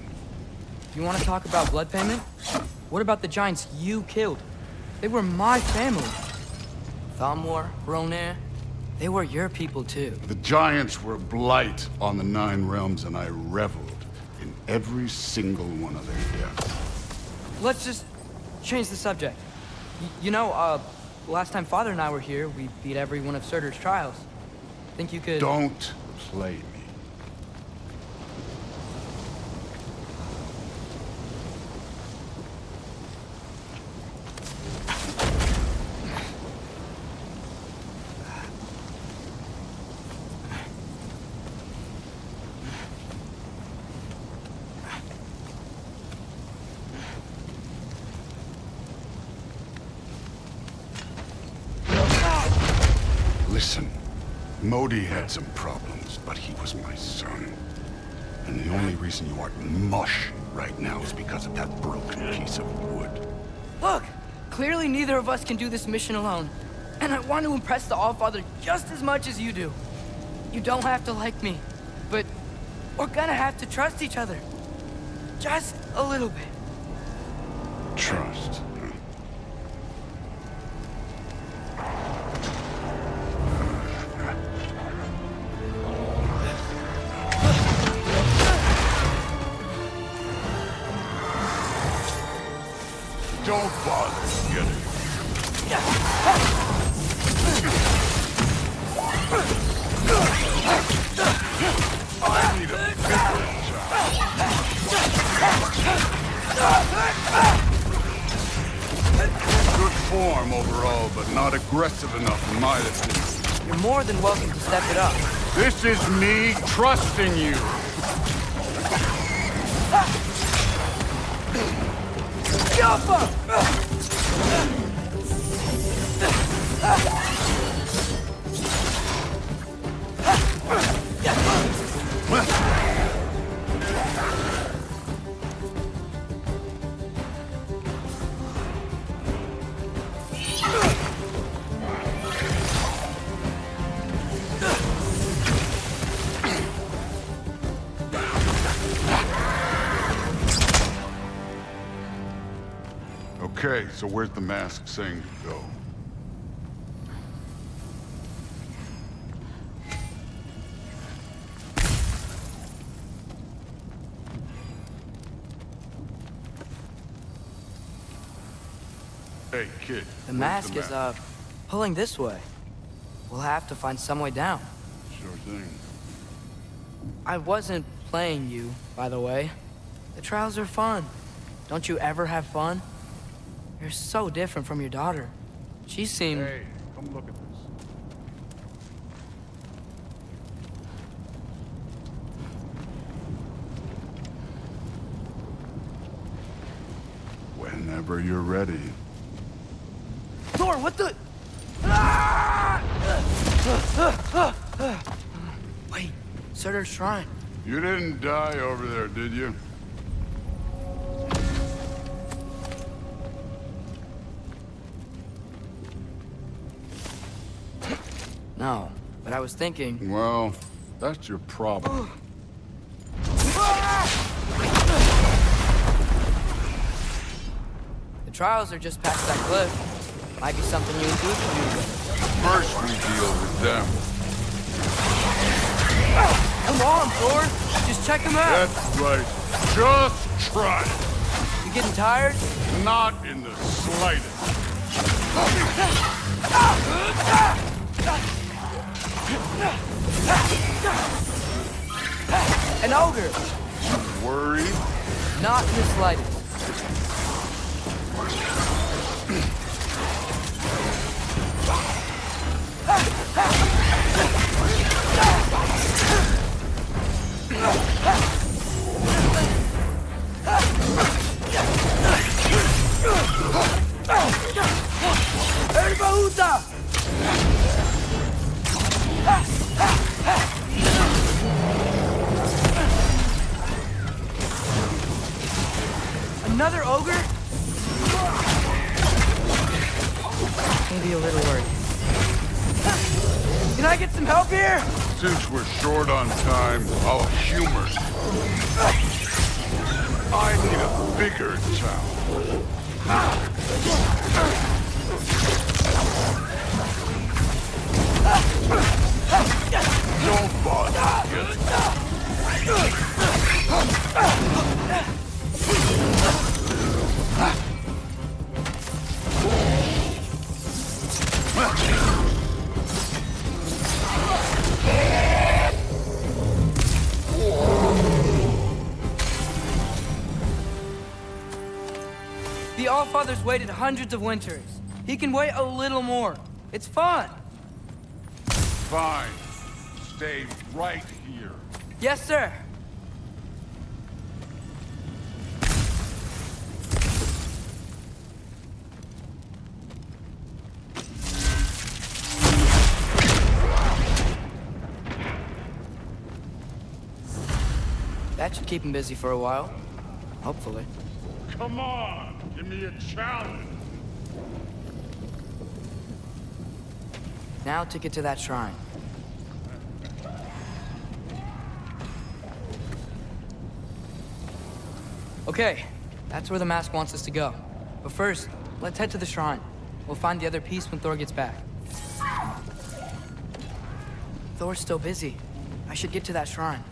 You want to talk about blood payment? What about the giants you killed? They were my family. Thamur, Ronir, They were your people too. The giants were a blight on the 9 realms, and I reveled in every single one of their deaths. Let's just change the subject. You know, last time Father and I were here, we beat every one of Surtur's trials. Think you could... Don't play me. Listen, Modi had some problems, but he was my son. And the only reason you aren't mush right now is because of that broken piece of wood. Look! Clearly neither of us can do this mission alone. And I want to impress the Allfather just as much as you do. You don't have to like me, but we're gonna have to trust each other. Just a little bit. Trust. Don't bother getting I need a bigger Good form overall, but not aggressive enough in my opinion. You're more than welcome to step it up. This is me trusting you. Okay, so where's the mask saying to go? Hey, kid. The mask is, pulling this way. We'll have to find some way down. Sure thing. I wasn't playing you, by the way. The trials are fun. Don't you ever have fun? You're so different from your daughter. She seemed... Hey, come look at this. Whenever you're ready. Thor, what the... Wait, Surtur's shrine. You didn't die over there, did you? No, but I was thinking... Well, that's your problem. The trials are just past that cliff. Might be something you and Duke can do. First we deal with them. Come on, Thor! Just check them out! That's right. Just try it. You getting tired? Not in the slightest. An ogre! Worried? Not in the slightest. Herbahuta! Another ogre? Maybe a little worried. Can I get some help here? Since we're short on time, I'll humor you. I need a bigger towel. Don't bother, The Allfather's waited hundreds of winters. He can wait a little more. It's fun. Fine. Stay right here. Yes, sir. That should keep him busy for a while. Hopefully. Come on, give me a challenge. Now to get to that shrine. Okay, that's where the mask wants us to go. But first, let's head to the shrine. We'll find the other piece when Thor gets back. Thor's still busy. I should get to that shrine.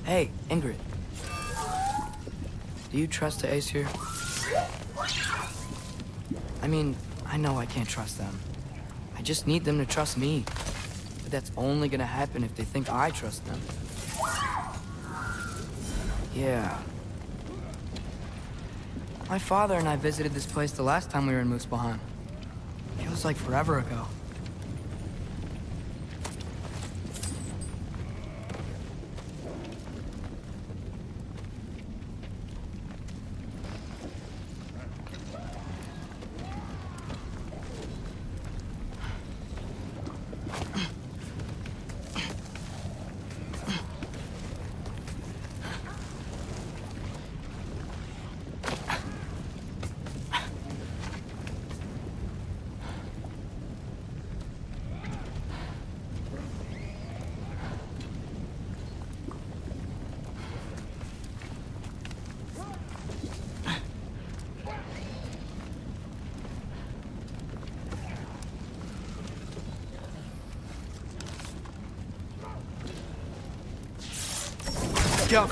Hey, Ingrid. Do you trust the Ace here? I mean, I know I can't trust them. I just need them to trust me. But that's only gonna happen if they think I trust them. Yeah. My father and I visited this place the last time we were in Muspelheim. Feels like forever ago. Go.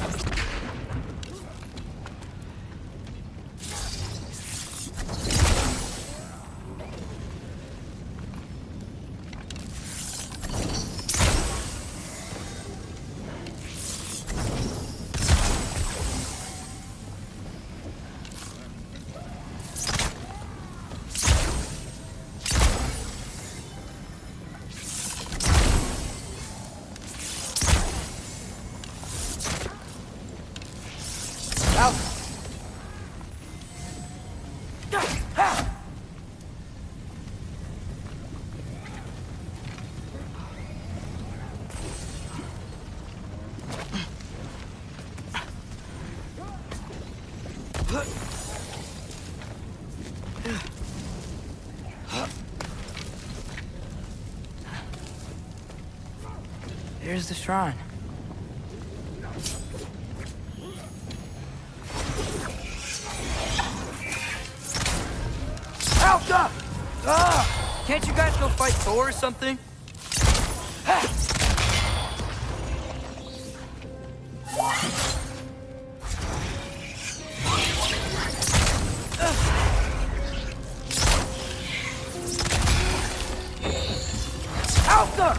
There's the shrine. Alka! Ah! Can't you guys go fight Thor or something? Alka!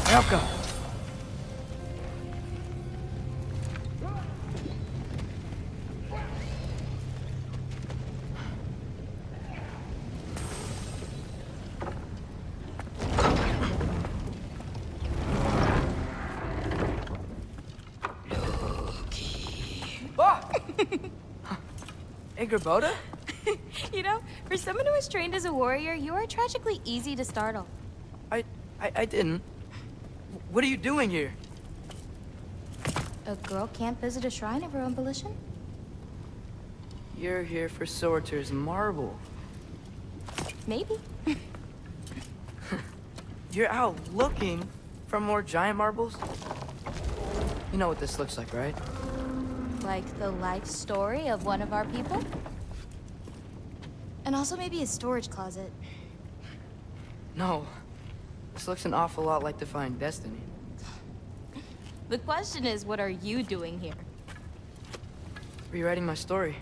Alka! Boda? You know, for someone who was trained as a warrior, you are tragically easy to startle. I didn't. What are you doing here? A girl can't visit a shrine of her own volition? You're here for Sorter's marble. Maybe. You're out looking for more giant marbles? You know what this looks like, right? Like the life story of one of our people? And also maybe a storage closet. No. This looks an awful lot like Defying Destiny. The question is, what are you doing here? Rewriting my story.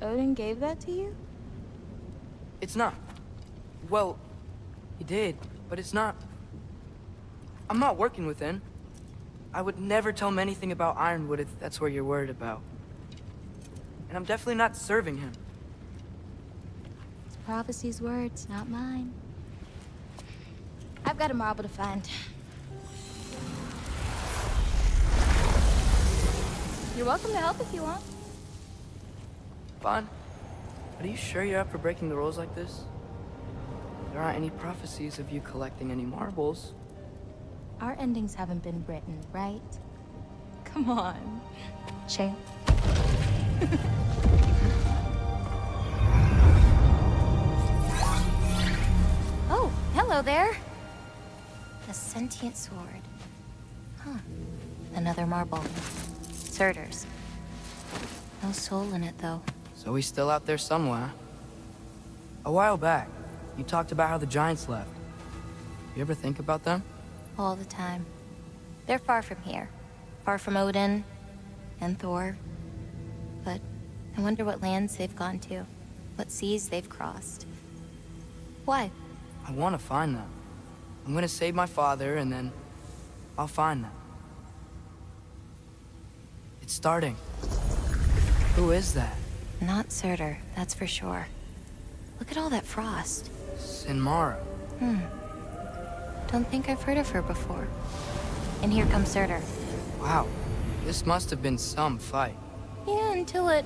Odin gave that to you? It's not. Well, he did, but it's not. I'm not working with him. I would never tell him anything about Ironwood if that's what you're worried about. And I'm definitely not serving him. It's prophecy's words, not mine. I've got a marble to find. You're welcome to help if you want. Bon, are you sure you're up for breaking the rules like this? There aren't any prophecies of you collecting any marbles. Our endings haven't been written, right? Come on, champ. Oh, hello there. A sentient sword. Huh. Another marble. Surtur's. No soul in it, though. So he's still out there somewhere. A while back, you talked about how the giants left. You ever think about them? All the time. They're far from here. Far from Odin and Thor. But I wonder what lands they've gone to. What seas they've crossed. Why? I want to find them. I'm gonna save my father, and then I'll find them. It's starting. Who is that? Not Surtur, that's for sure. Look at all that frost. Sinmara. Don't think I've heard of her before. And here comes Surtur. Wow. This must have been some fight. Yeah, until it...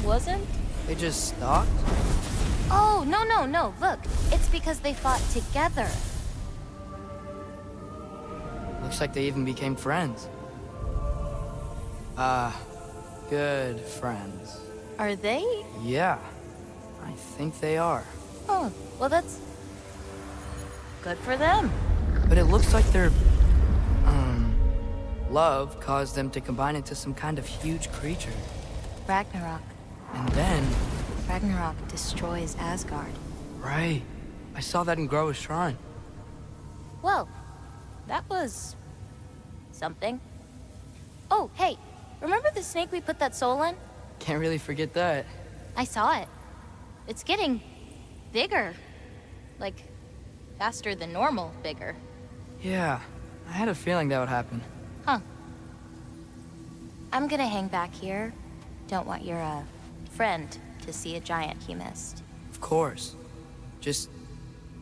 wasn't? They just stalked? Oh, no. Look, it's because they fought together. Looks like they even became friends. Good friends. Are they? Yeah, I think they are. Oh, well that's... good for them. But it looks like their, love caused them to combine into some kind of huge creature. Ragnarok. And then... Ragnarok destroys Asgard. Right. I saw that in Groa's shrine. Well, that was... something. Oh, hey, remember the snake we put that soul in? Can't really forget that. I saw it. It's getting bigger. Like, faster than normal bigger. Yeah, I had a feeling that would happen. Huh. I'm gonna hang back here. Don't want your, friend to see a giant he missed. Of course. Just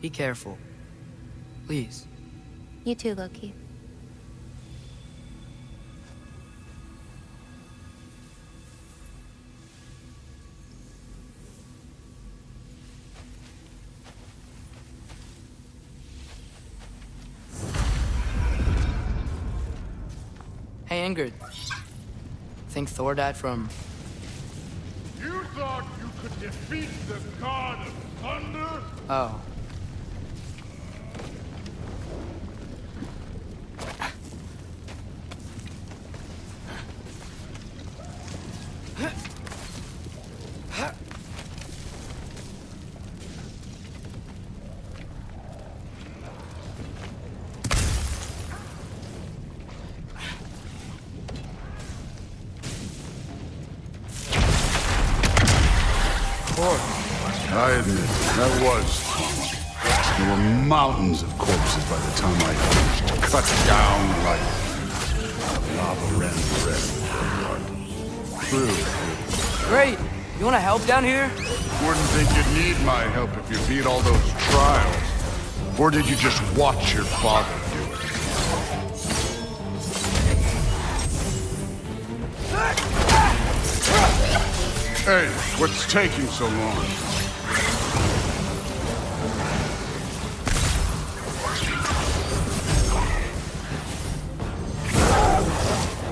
be careful. Please. You too, Loki. Hey, Ingrid. Think Thor died from... You thought you could defeat the god of thunder? Oh. I admit, that was fun. There were mountains of corpses by the time I finished. Cut down like lava ran red. True. Great! You wanna help down here? Wouldn't think you'd need my help if you beat all those trials. Or did you just watch your father do it? Hey, what's taking so long?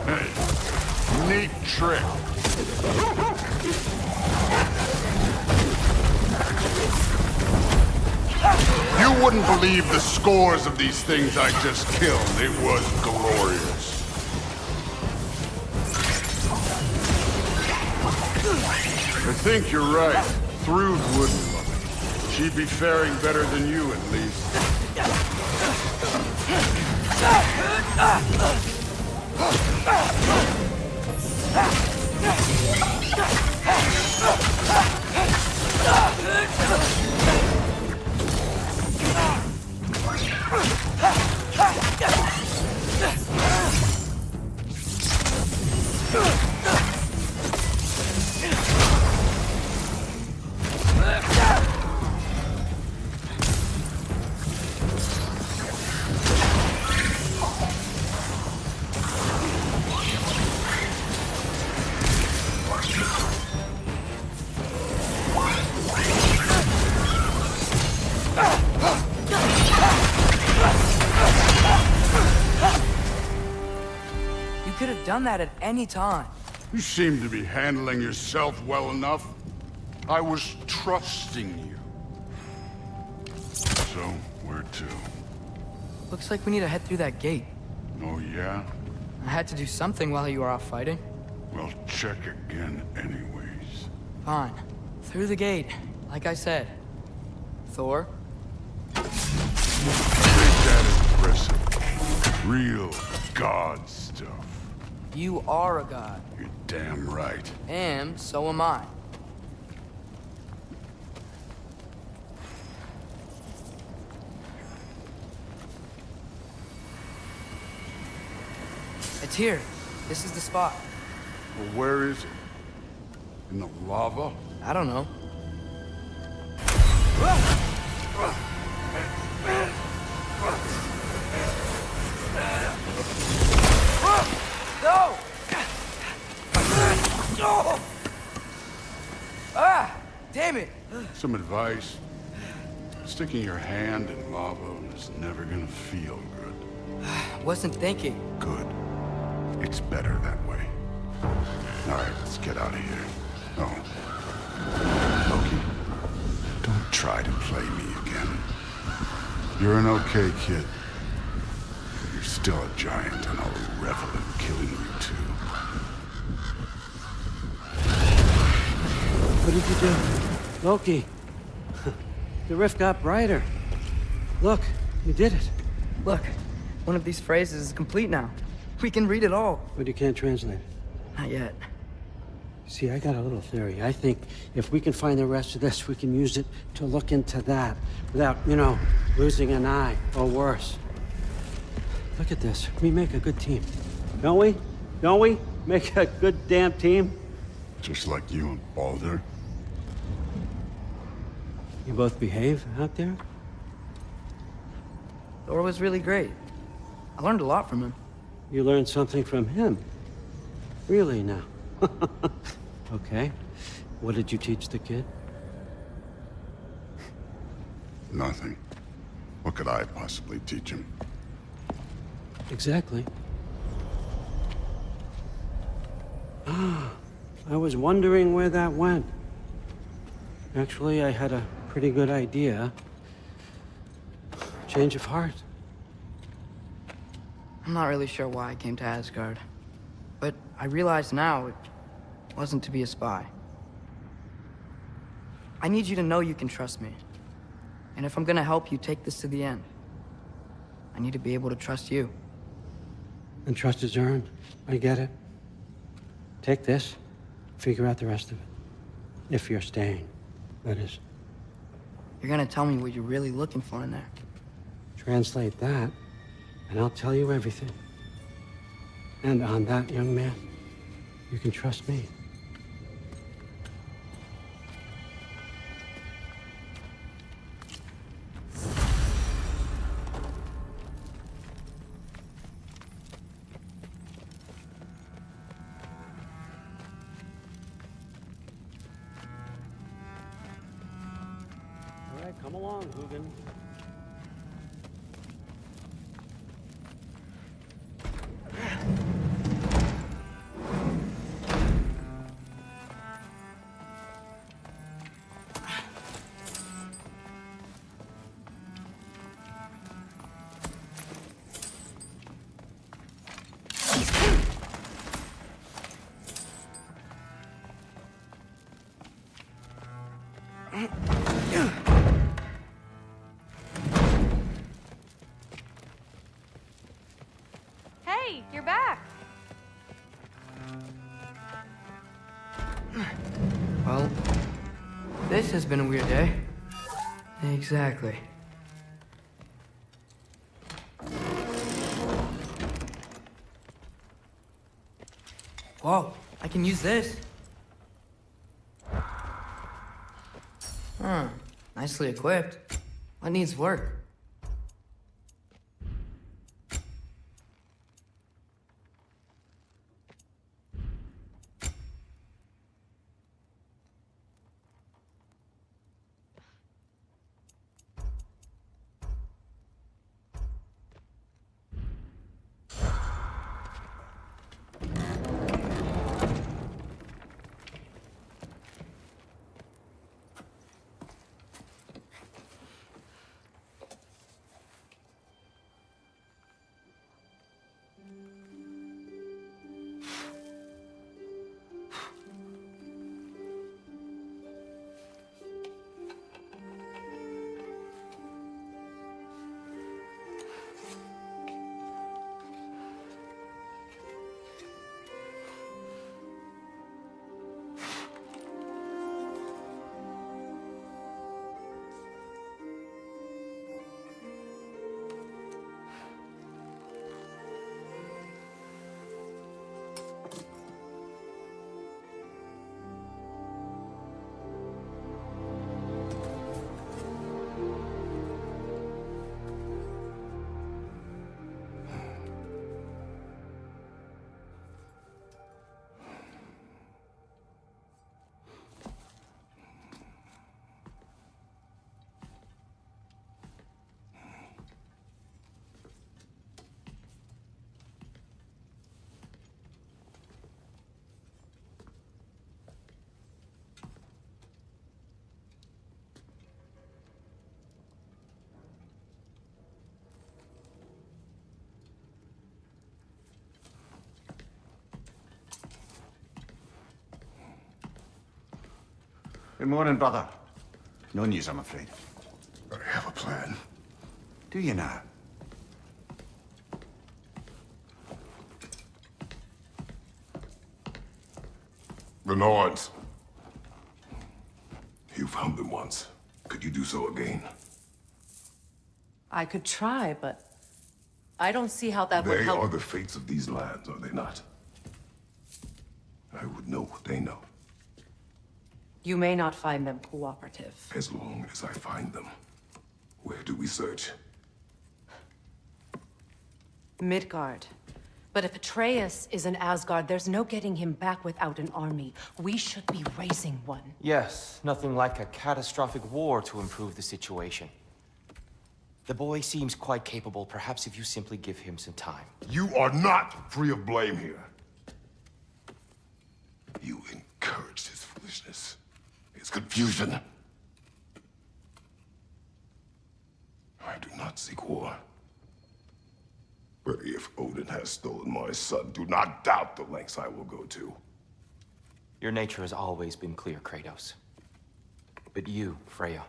Hey, neat trick. wouldn't believe the scores of these things I just killed. It was glorious. I think you're right. Thrud wouldn't love it. She'd be faring better than you, at least. You could have done that at any time. You seem to be handling yourself well enough. I was trusting you. So, where to? Looks like we need to head through that gate. Oh, yeah? I had to do something while you were off fighting. Well, check again anyways. Fine. Through the gate, like I said. Thor? Ain't that impressive? Real god stuff. You are a god. You're damn right. And so am I. It's here. This is the spot. Well, where is it? In the lava? I don't know. No! Ah! Damn it! Some advice. Sticking your hand in lava is never gonna feel good. Wasn't thinking. Good. It's better that way. All right, let's get out of here. Oh. Loki, don't try to play me again. You're an okay kid. But you're still a giant, and I'll revel in killing you too. What did you do? Loki. The rift got brighter. Look, you did it. Look, one of these phrases is complete now. We can read it all. But you can't translate it. Not yet. See, I got a little theory. I think if we can find the rest of this, we can use it to look into that without, you know, losing an eye or worse. Look at this. We make a good team. Don't we? Don't we? Make a good damn team? Just like you and Baldur. You both behave out there? Thor was really great. I learned a lot from him. You learned something from him? Really now? Okay. What did you teach the kid? Nothing. What could I possibly teach him? Exactly. Ah, I was wondering where that went. Actually, I had a pretty good idea. Change of heart. I'm not really sure why I came to Asgard. But I realize now it wasn't to be a spy. I need you to know you can trust me. And if I'm gonna help you take this to the end, I need to be able to trust you. And trust is earned. I get it. Take this, figure out the rest of it. If you're staying, that is. You're gonna tell me what you're really looking for in there. Translate that, and I'll tell you everything. And on that, young man, you can trust me. All right, come along, Hugin. Hey, you're back. Well, this has been a weird day. Exactly. Whoa, I can use this. Huh, nicely equipped. What needs work? Good morning, brother. No news, I'm afraid. I have a plan. Do you now? The Norns. You found them once. Could you do so again? I could try, but I don't see how that would They help. are the fates of these lands, are they not? I would know what they know. You may not find them cooperative. As long as I find them. Where do we search? Midgard. But if Atreus is in Asgard, there's no getting him back without an army. We should be raising one. Yes, nothing like a catastrophic war to improve the situation. The boy seems quite capable. Perhaps if you simply give him some time. You are not free of blame here. You encouraged his foolishness. His confusion. I do not seek war. But if Odin has stolen my son, do not doubt the lengths I will go to. Your nature has always been clear, Kratos. But you, Freya.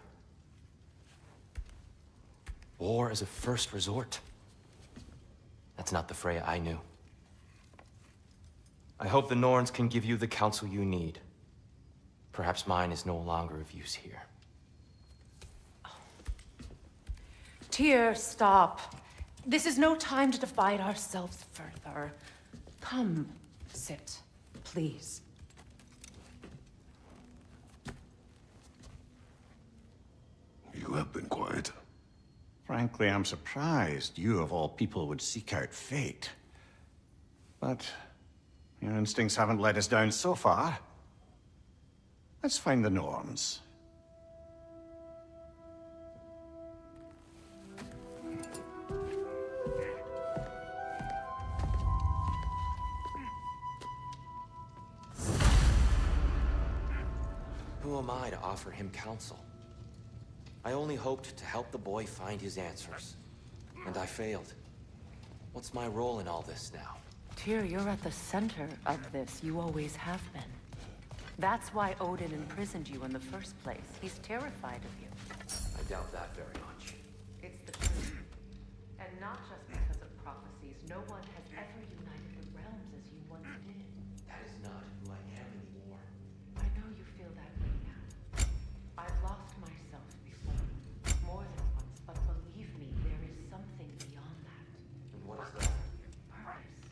War is a first resort. That's not the Freya I knew. I hope the Norns can give you the counsel you need. Perhaps mine is no longer of use here. Tyr, stop. This is no time to divide ourselves further. Come, sit, please. You have been quiet. Frankly, I'm surprised you, of all people, would seek out fate. But your instincts haven't let us down so far. Let's find the Norns. Who am I to offer him counsel? I only hoped to help the boy find his answers. And I failed. What's my role in all this now? Tyr, you're at the center of this. You always have been. That's why Odin imprisoned you in the first place. He's terrified of you. I doubt that very much. It's the truth. And not just because of prophecies no one has ever united the realms as you once did. That is not who I am anymore. I know you feel that way now. I've lost myself before, more than once, but believe me, there is something beyond that. And what is that? Purpose.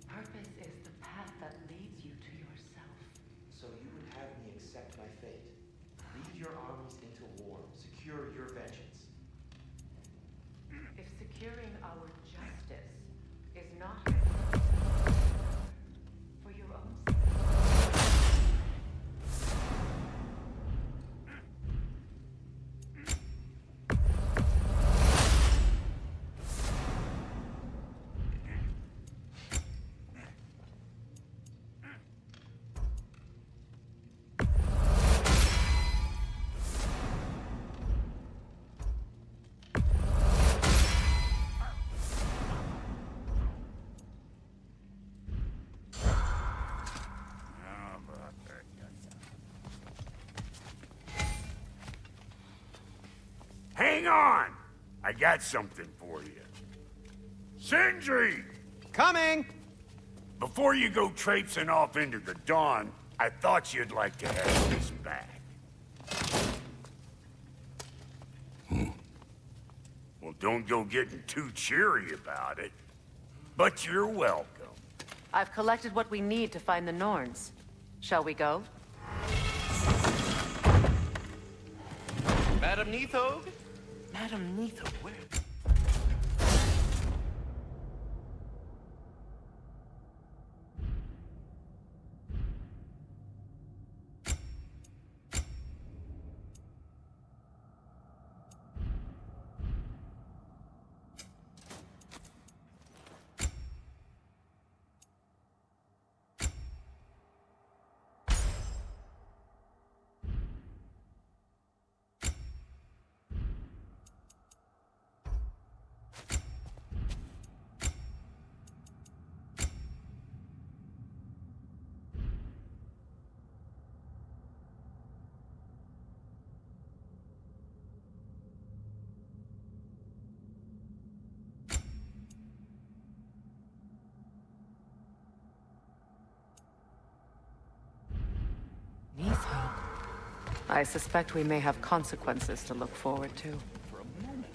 Purpose is the path that leads you to yourself. So you would have me accept my fate. Lead your armies into war. Secure your vengeance. If securing our justice is not for your own sake. Hang on! I got something for you. Sindri! Coming! Before you go traipsing off into the dawn, I thought you'd like to have this back. Well, don't go getting too cheery about it. But you're welcome. I've collected what we need to find the Norns. Shall we go? Madam Neathog? Madam Neathog, where? I suspect we may have consequences to look forward to. For a moment.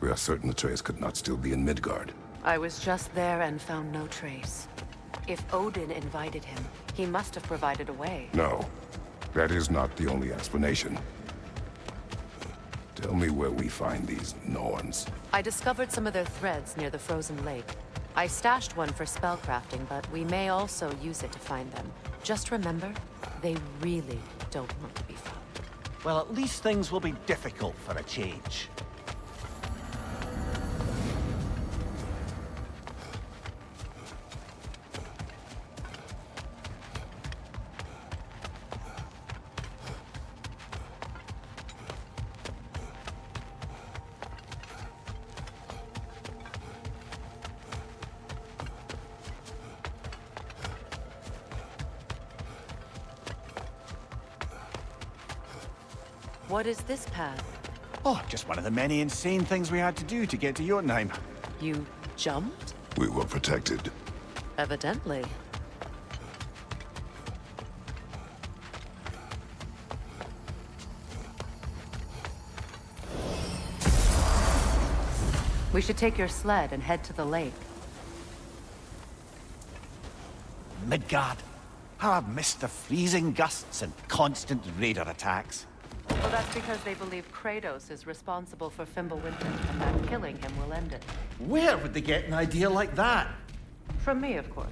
We are certain the trace could not still be in Midgard. I was just there and found no trace. If Odin invited him, he must have provided a way. No, that is not the only explanation. Tell me where we find these Norns. I discovered some of their threads near the frozen lake. I stashed one for spellcrafting, but we may also use it to find them. Just remember, they really don't want to be found. Well, at least things will be difficult for a change. What is this path? Oh, just one of the many insane things we had to do to get to Jotunheim. You jumped? We were protected. Evidently. We should take your sled and head to the lake. Midgard. How I've missed the freezing gusts and constant raider attacks. Well, that's because they believe Kratos is responsible for Fimbulwinter, and that killing him will end it. Where would they get an idea like that? From me, of course.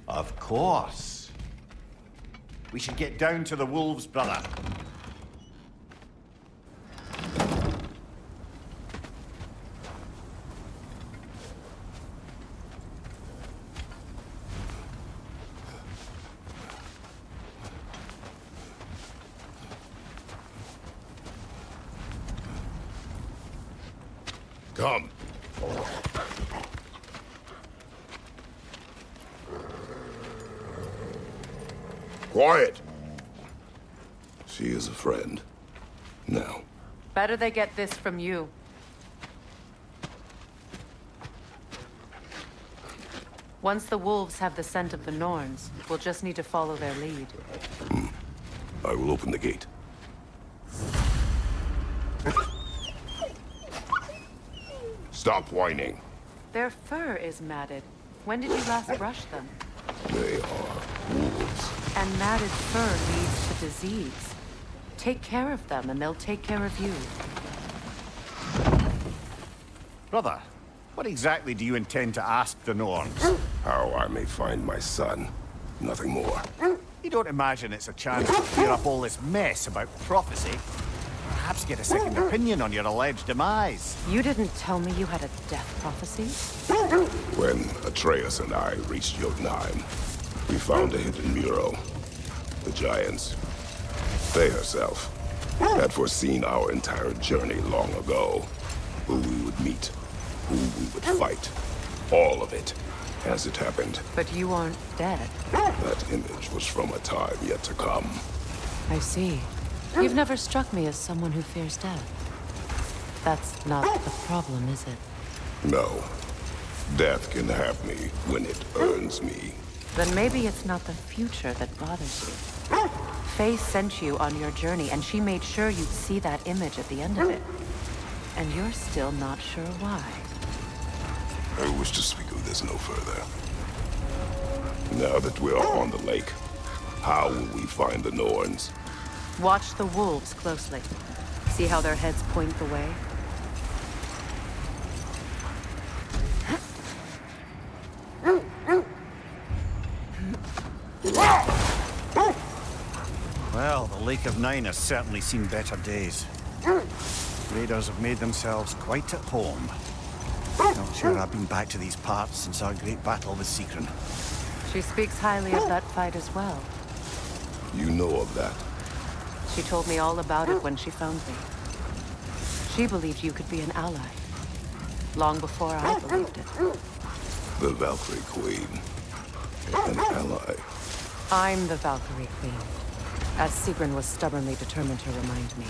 Of course. We should get down to the wolves, brother. Come. Quiet. She is a friend. Now. Better they get this from you. Once the wolves have the scent of the Norns, we'll just need to follow their lead. I will open the gate. Stop whining. Their fur is matted. When did you last brush them? They are wolves. And matted fur leads to disease. Take care of them, and they'll take care of you. Brother, what exactly do you intend to ask the Norns? How I may find my son. Nothing more. You don't imagine it's a chance to clear up all this mess about prophecy? Perhaps get a second opinion on your alleged demise. You didn't tell me you had a death prophecy? When Atreus and I reached Jotunheim, we found a hidden mural. The Giants, they herself, had foreseen our entire journey long ago. Who we would meet, who we would fight. All of it, as it happened. But you aren't dead. That image was from a time yet to come. I see. You've never struck me as someone who fears death. That's not the problem, is it? No. Death can have me when it earns me. Then maybe it's not the future that bothers you. Faye sent you on your journey, and she made sure you'd see that image at the end of it. And you're still not sure why. I wish to speak of this no further. Now that we are on the lake, how will we find the Norns? Watch the wolves closely. See how their heads point the way? Well, the Lake of Nine has certainly seen better days. Raiders have made themselves quite at home. Not sure I've been back to these parts since our great battle with Secren. She speaks highly of that fight as well. You know of that? She told me all about it when she found me. She believed you could be an ally. Long before I believed it. The Valkyrie Queen. An ally. I'm the Valkyrie Queen. As Secren was stubbornly determined to remind me.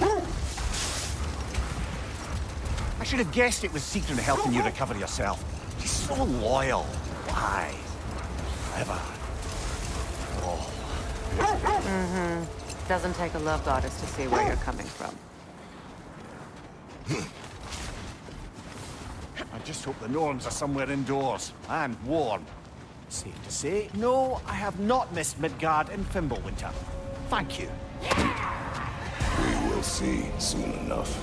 I should have guessed it was Secren helping you recover yourself. She's so loyal. Why? Ever. Oh. Mm-hmm. Doesn't take a love goddess to see where you're coming from. I just hope the Norns are somewhere indoors and warm. Safe to say, no, I have not missed Midgard in Fimbulwinter. Thank you. We will see soon enough.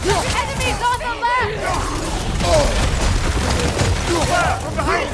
Enemies on the left! From behind!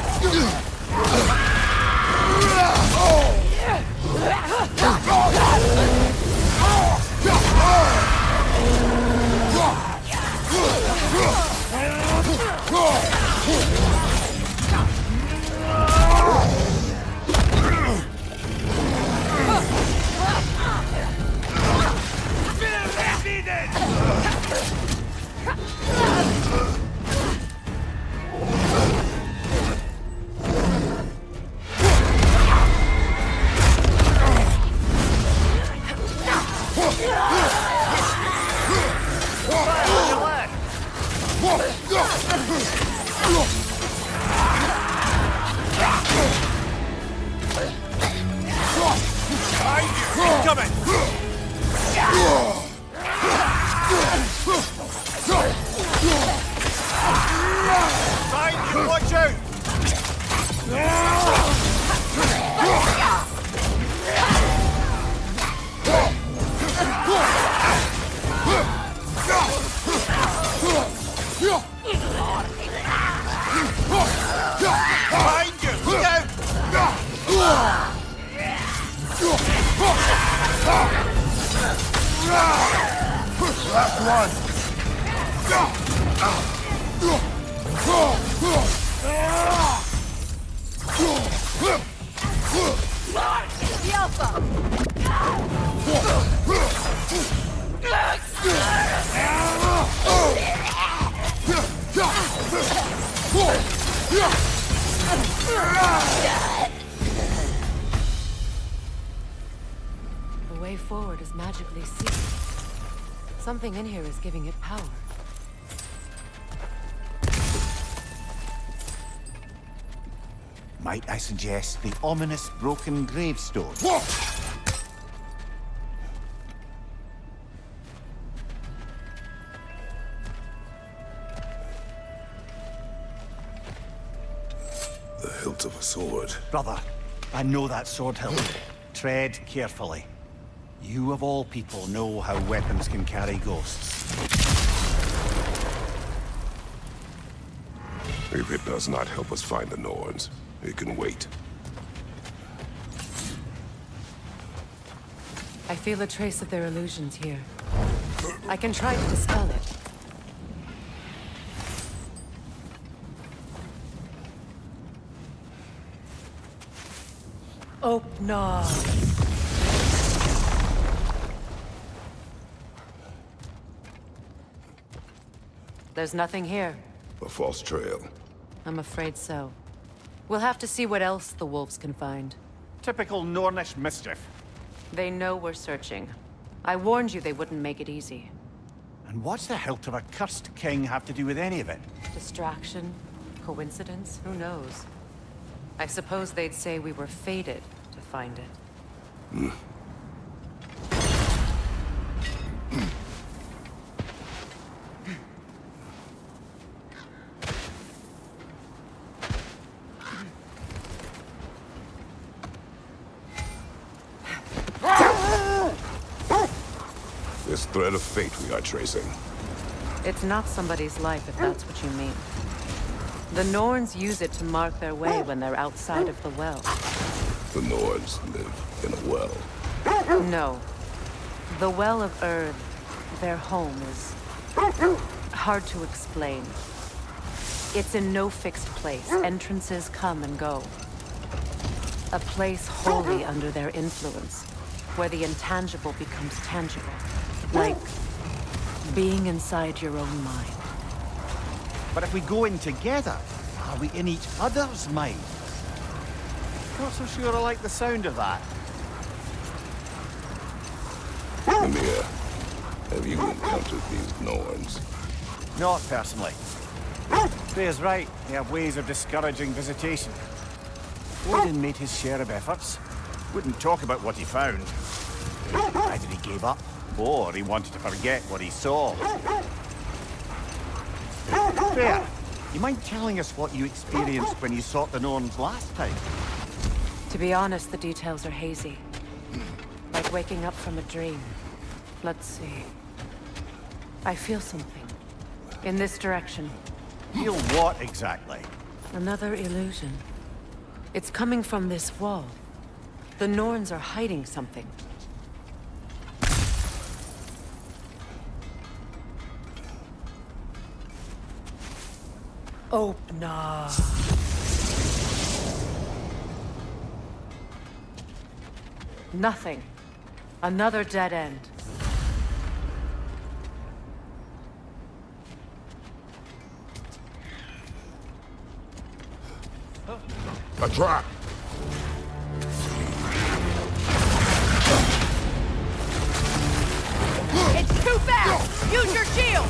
Last one. The Alpha! The way forward is magically sealed. Something in here is giving it power. Might I suggest the ominous broken gravestone? The hilt of a sword. Brother, I know that sword hilt. Tread carefully. You of all people know how weapons can carry ghosts. If it does not help us find the Norns, it can wait. I feel a trace of their illusions here. I can try to dispel it. Opna. There's nothing here. A false trail. I'm afraid so. We'll have to see what else the wolves can find. Typical Nornish mischief. They know we're searching. I warned you they wouldn't make it easy. And what's the hilt of a cursed king have to do with any of it? Distraction? Coincidence? Who knows? I suppose they'd say we were fated to find it. This thread of fate we are tracing. It's not somebody's life, if that's what you mean. The Norns use it to mark their way when they're outside of the well. The Norns live in a well. No. The Well of Earth, their home, is hard to explain. It's in no fixed place. Entrances come and go. A place wholly under their influence, where the intangible becomes tangible. Like being inside your own mind. But if we go in together, are we in each other's mind? Not so sure I like the sound of that. Mimir, have you encountered these Norns? Not personally. Freya's right. They have ways of discouraging visitation. Odin made his share of efforts. Wouldn't talk about what he found. Either he gave up, or he wanted to forget what he saw. Freya, you mind telling us what you experienced when you sought the Norns last time? To be honest, the details are hazy. Like waking up from a dream. Let's see. I feel something. In this direction. Feel what exactly? Another illusion. It's coming from this wall. The Norns are hiding something. Opna. Nothing. Another dead end. A trap! It's too fast! Use your shield!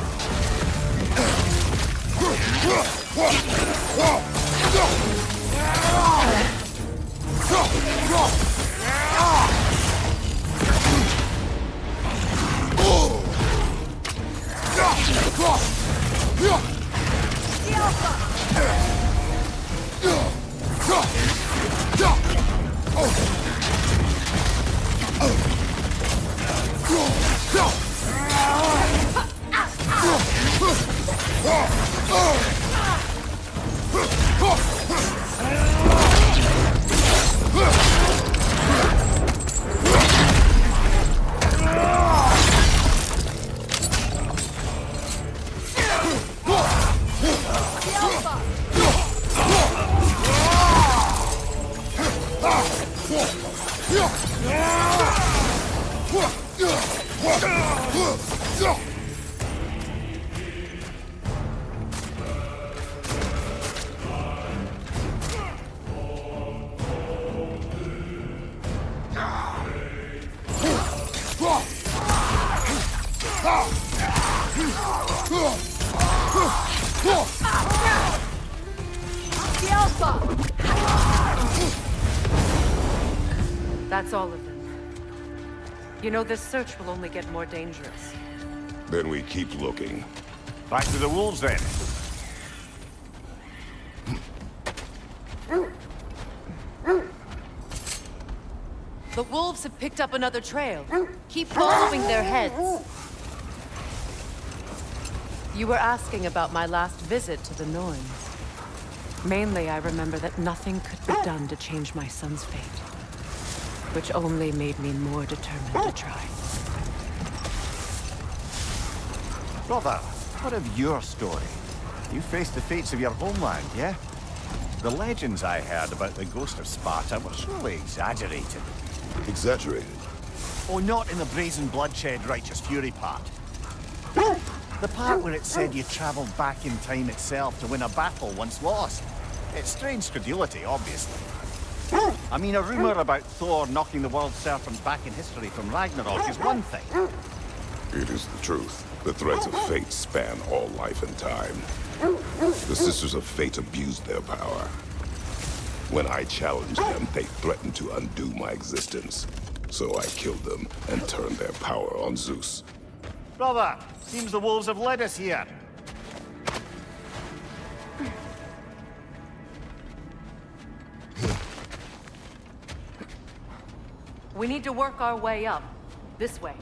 The Alpha! The Alpha! That's all of them. You know, this search will only get more dangerous. Then we keep looking. Back to the wolves, then. The wolves have picked up another trail. Keep following their heads. You were asking about my last visit to the Norns. Mainly, I remember that nothing could be done to change my son's fate, which only made me more determined to try. Brother, what of your story? You faced the fates of your homeland, yeah? The legends I heard about the ghost of Sparta were surely exaggerated. Exaggerated? Oh, not in the brazen bloodshed righteous fury part. The part where it said you travelled back in time itself to win a battle once lost. It's strange credulity, obviously. I mean, a rumour about Thor knocking the world serpent back in history from Ragnarok is one thing. It is the truth. The threads of fate span all life and time. The Sisters of Fate abused their power. When I challenged them, they threatened to undo my existence. So I killed them and turned their power on Zeus. Brother, seems the wolves have led us here. We need to work our way up. This way.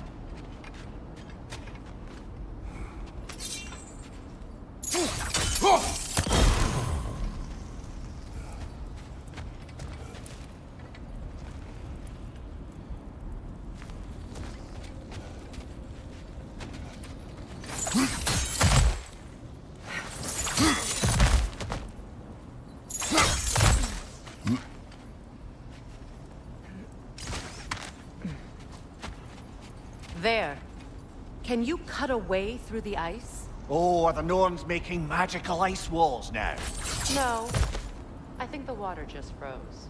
There. Can you cut a way through the ice? Oh, are the Norns making magical ice walls now? No. I think the water just froze.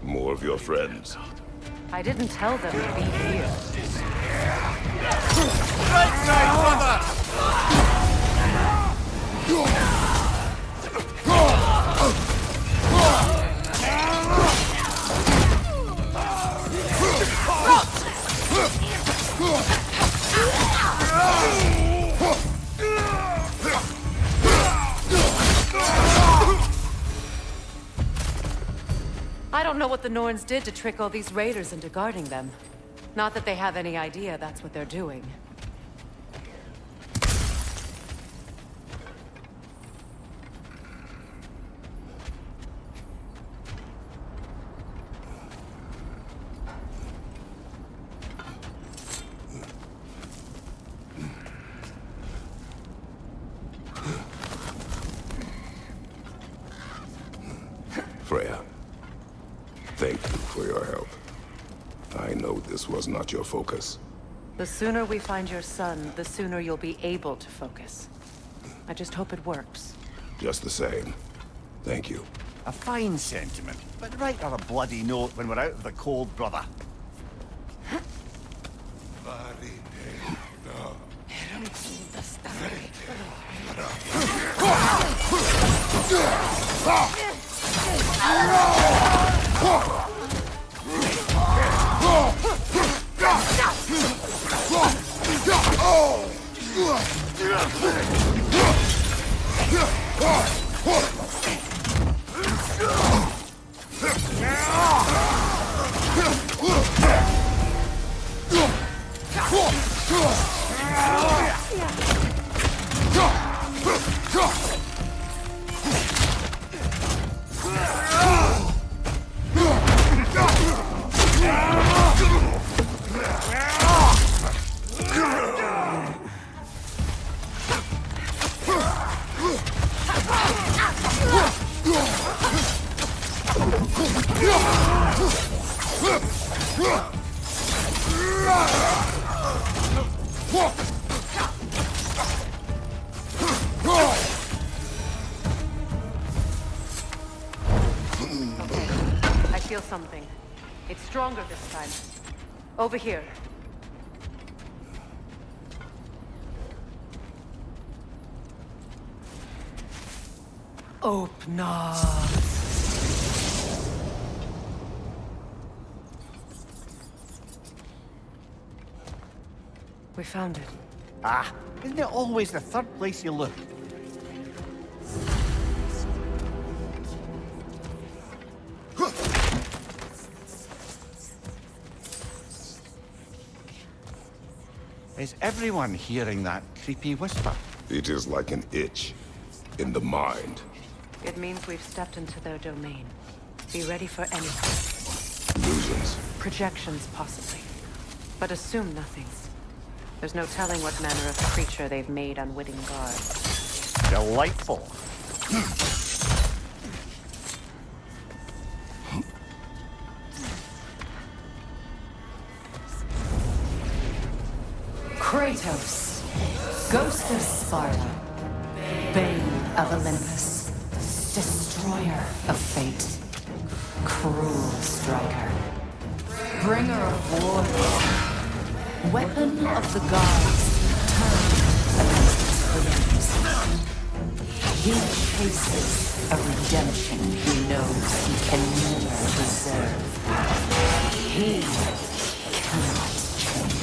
More of your friends. I didn't tell them to be here. Right side, brother! I don't know what the Norns did to trick all these raiders into guarding them. Not that they have any idea that's what they're doing. Freya, thank you for your help. I know this was not your focus. The sooner we find your son, the sooner you'll be able to focus. I just hope it works. Just the same. Thank you. A fine sentiment, but write her a bloody note when we're out of the cold, brother. I feel something. It's stronger this time. Over here. Open up. We found it. Ah, isn't it always the third place you look? Is everyone hearing that creepy whisper? It is like an itch in the mind. It means we've stepped into their domain. Be ready for anything. Illusions. Projections, possibly. But assume nothing. There's no telling what manner of creature they've made unwitting guard. Delightful. Kratos, Ghost of Sparta, Bane of Olympus, Destroyer of Fate, Cruel Striker, Bringer of War, Weapon of the Gods, turned against its foes. He chases a redemption he knows he can never deserve. He cannot change.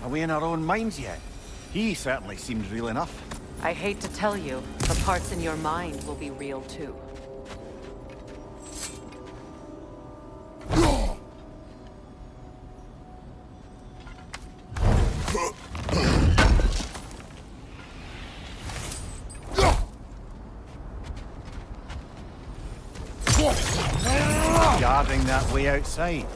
Are we in our own minds yet? He certainly seems real enough. I hate to tell you, the parts in your mind will be real too. Guarding that way outside.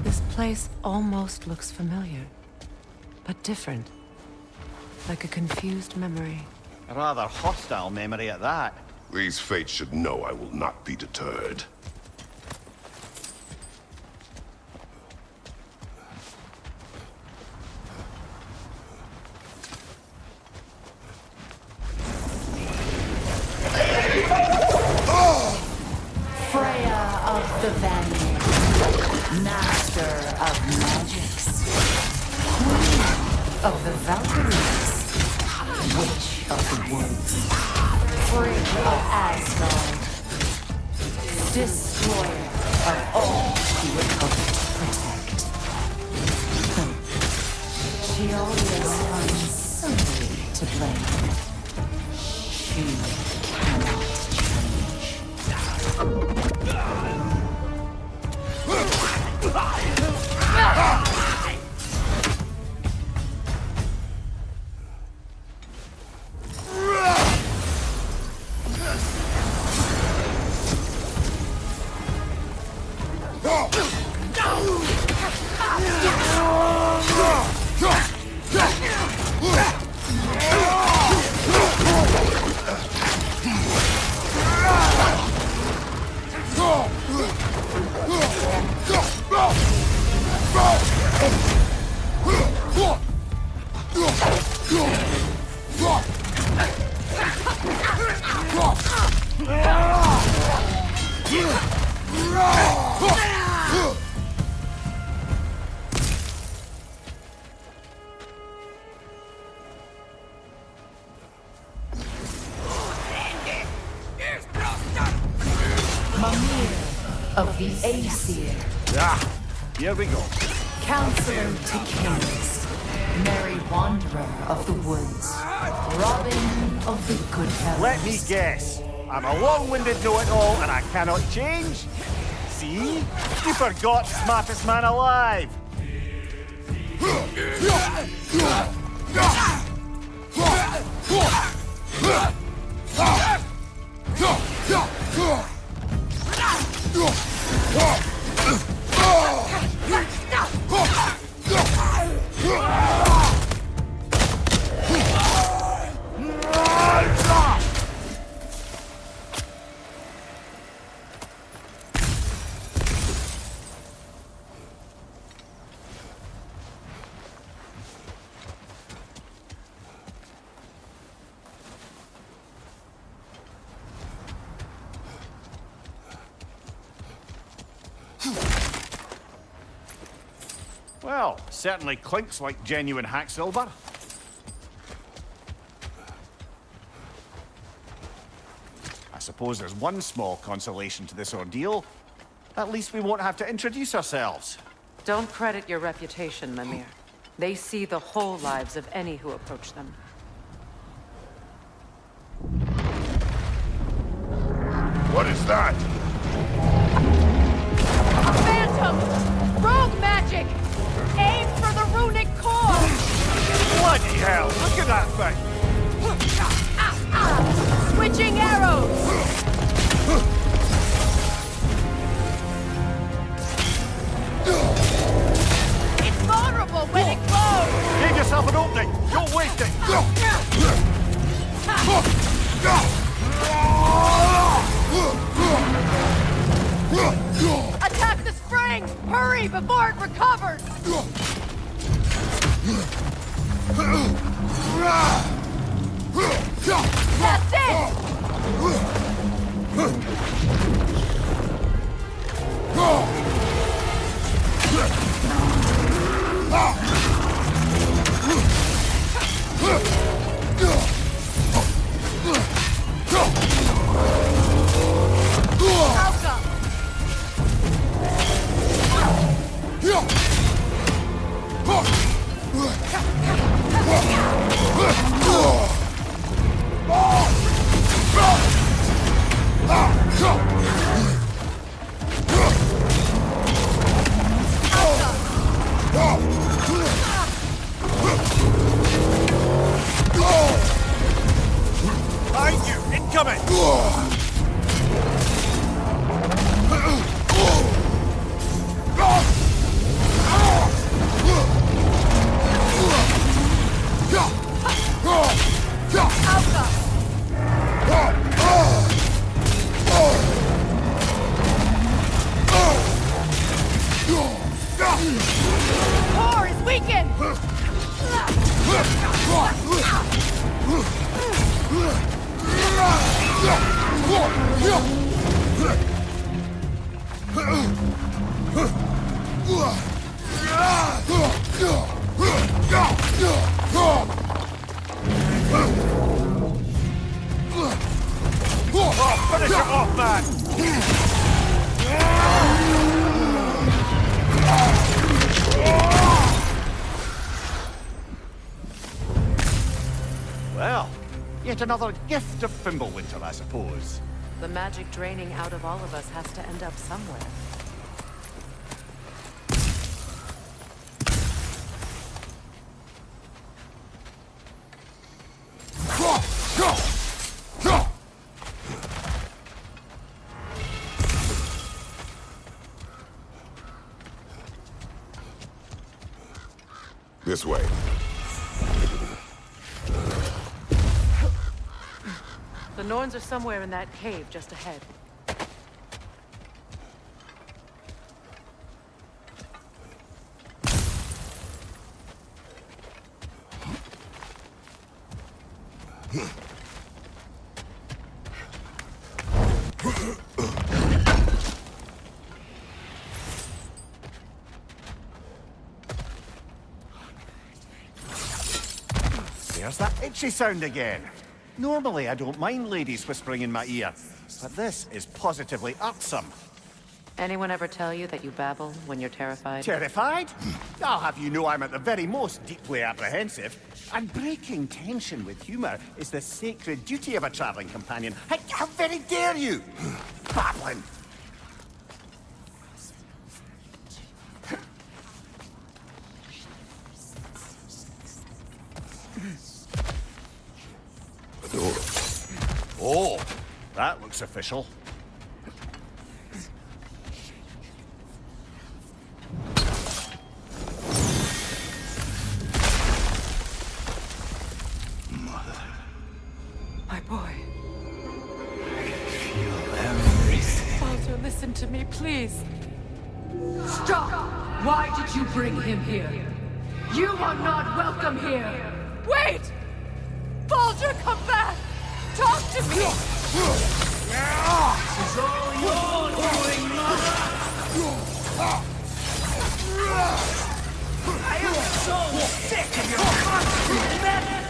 This place almost looks familiar, but different. Like a confused memory. A rather hostile memory at that. These fates should know I will not be deterred. Freya of the Vanguard, Master of Magics, Queen of the Valkyries, Witch of the Woods, Frigg of Asgard, Destroyer of all she would hope to protect. She always finds somebody to blame. She cannot Change. of the Aesir. Ah, here we go. Counselor to kings. Merry wanderer of the woods. Robin of the Goodfellas. Let me guess. I'm a long-winded know-it-all and I cannot change? See? You forgot smartest man alive. Well, certainly clinks like genuine hack silver. I suppose there's one small consolation to this ordeal. At least we won't have to introduce ourselves. Don't credit your reputation, Mimir. They see the whole lives of any who approach them. What is that? Phantom! Rogue magic! Aim for the runic core! Bloody hell! Look at that thing! Switching arrows! It's vulnerable when it glows! Give yourself an opening! Don't waste it! Attack the spring! Hurry before it recovers! That's it! Behind you! Incoming! Core is weakened! Oh, finish it off, man! Well, yet another gift of Fimbulwinter, I suppose. The magic draining out of all of us has to end up somewhere. This way. The Norns are somewhere in that cave just ahead. There's that itchy sound again. Normally, I don't mind ladies whispering in my ear, but this is positively irksome. Anyone ever tell you that you babble when you're terrified? Terrified? I'll have you know I'm at the very most deeply apprehensive. And breaking tension with humor is the sacred duty of a traveling companion. How very dare you! Babbling! Oh, that looks official. My boy. Feel everything. Walter, listen to me, please. Stop! Why did you bring him here? You are not welcome here! Wait! Baldur, come back! Talk to me! This is all your doing, Mother! I am so sick of your constant madness!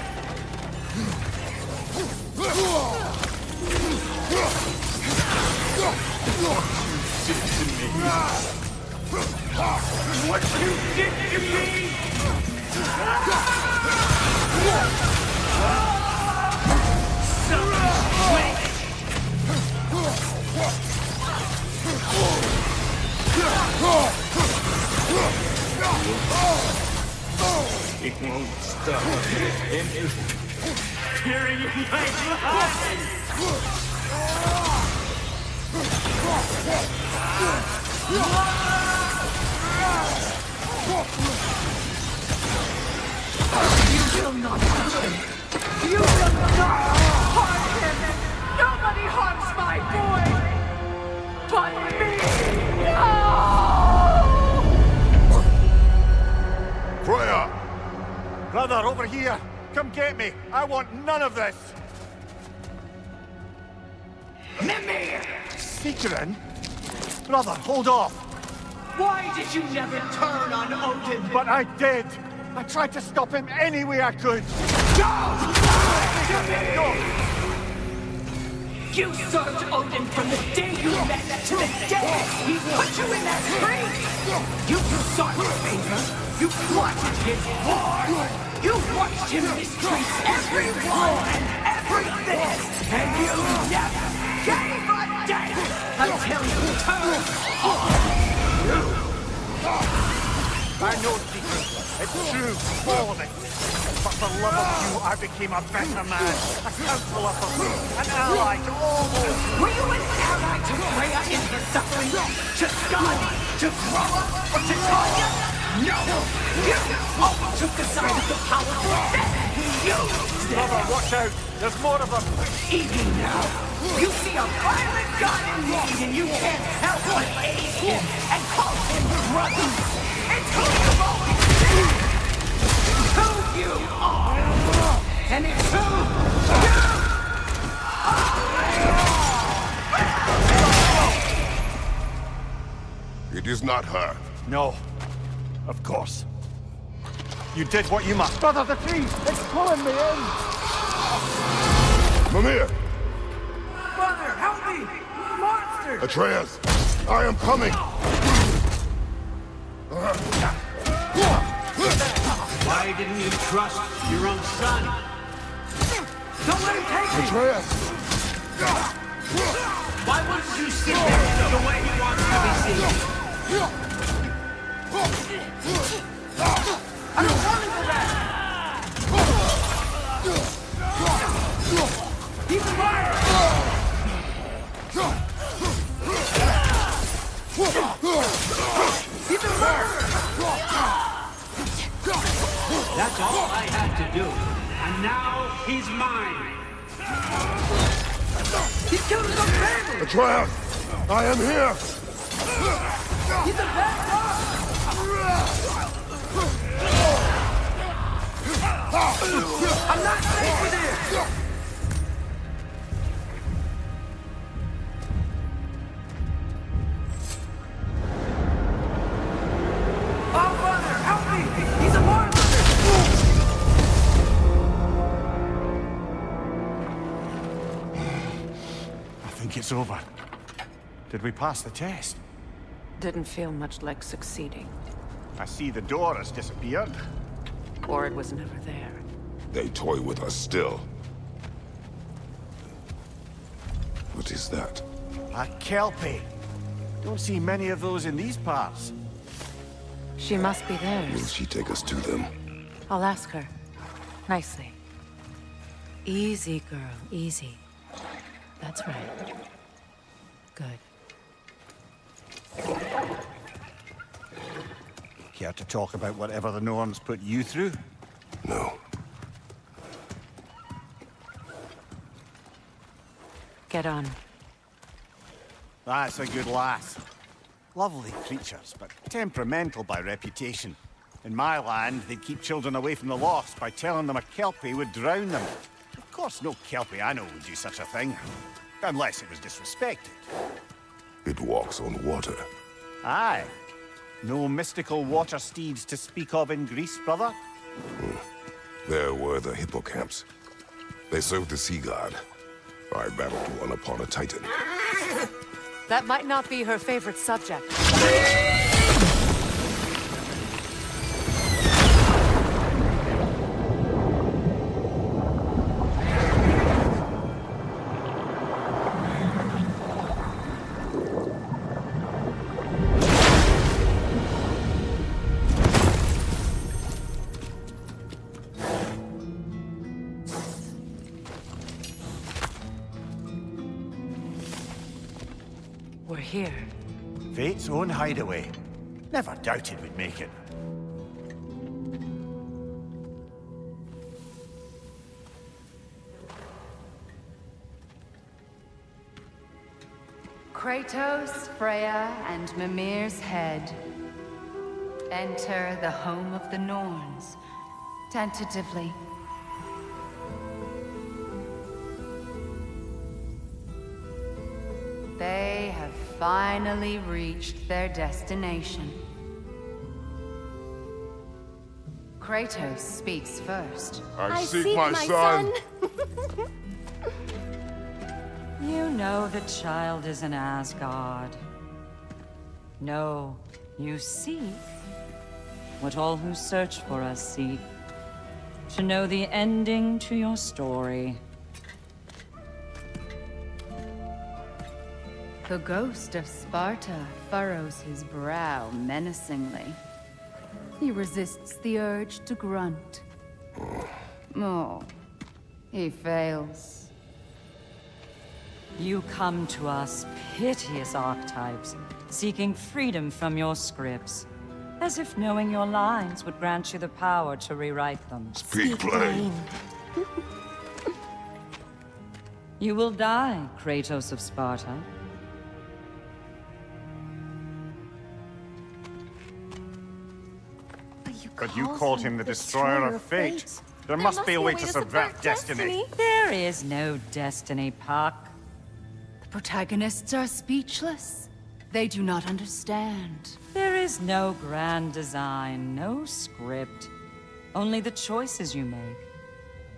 What you did to me! It won't stop. Interfering in my You will not touch him! You will not harm him! Nobody harms my boy! But me! No! Freya! Brother, over here! Come get me! I want none of this! Mimir! Sigrun? Brother, hold off! Why did you never turn on Odin? But I did! I tried to stop him any way I could! Don't lie to me! You served Odin from the day you met to the day he put you in that tree! You sought his favor! You plotted his war! You watched him mistreat every wall and everything! And you never gave a damn until you turned on you! I know secrets. It's true, all of it. But for love of you, I became a better man, a counselor for me, an ally to all those. Were you an ally to Freya in her suffering? To Scott? To Groa? Or to Tanya? No! You always took the side of the powerful. You! Brother, watch out! There's more of them! Even now, you see a violent god in need and you can't help but aid him and call him brother! It's who you've always been! It's who you are! And it's who you It is not her. No. Of course. You did what you must. Brother, the tree! It's pulling me in! Mimir! Brother, help me! Monster! Atreus! I am coming! Why didn't you trust your own son? Don't let him take me! Atreus! Why wouldn't you see him the way he wants to be seen? I'm coming for that! He's a liar! He's a murderer! That's all I had to do. And now he's mine. He killed his own family! Atreus! I am here! He's a bad dog! I'm not safe with him! Oh, brother, help me! He's a monster! I think it's over. Did we pass the test? Didn't feel much like succeeding. I see the door has disappeared. Or it was never there. They toy with us still. What is that? A Kelpie. Don't see many of those in these parts. She must be Will theirs. she take us to them? I'll ask her. Nicely. Easy, girl. Easy. That's right. Good. Care to talk about whatever the Norns put you through? No. Get on. That's a good lass. Lovely creatures, but temperamental by reputation. In my land, they'd keep children away from the lost by telling them a Kelpie would drown them. Of course, no Kelpie I know would do such a thing. Unless it was disrespected. It walks on water. Aye. No mystical water steeds to speak of in Greece, brother? There were the hippocamps. They served the sea god. I battled one upon a titan. That might not be her favorite subject. We're here. Fate's own hideaway. Never doubted we'd make it. Kratos, Freya, and Mimir's head. Enter the home of the Norns. Tentatively. They have finally reached their destination. Kratos speaks first. I seek my son. You know the child is in Asgard. No, you seek what all who search for us seek. To know the ending to your story. The ghost of Sparta furrows his brow menacingly. He resists the urge to grunt. Oh, he fails. You come to us, piteous archetypes, seeking freedom from your scripts. As if knowing your lines would grant you the power to rewrite them. Speak plain. You will die, Kratos of Sparta. But you called him the Destroyer of Fate. There must be a way to subvert destiny. There is no destiny, Puck. The protagonists are speechless. They do not understand. There is no grand design, no script. Only the choices you make.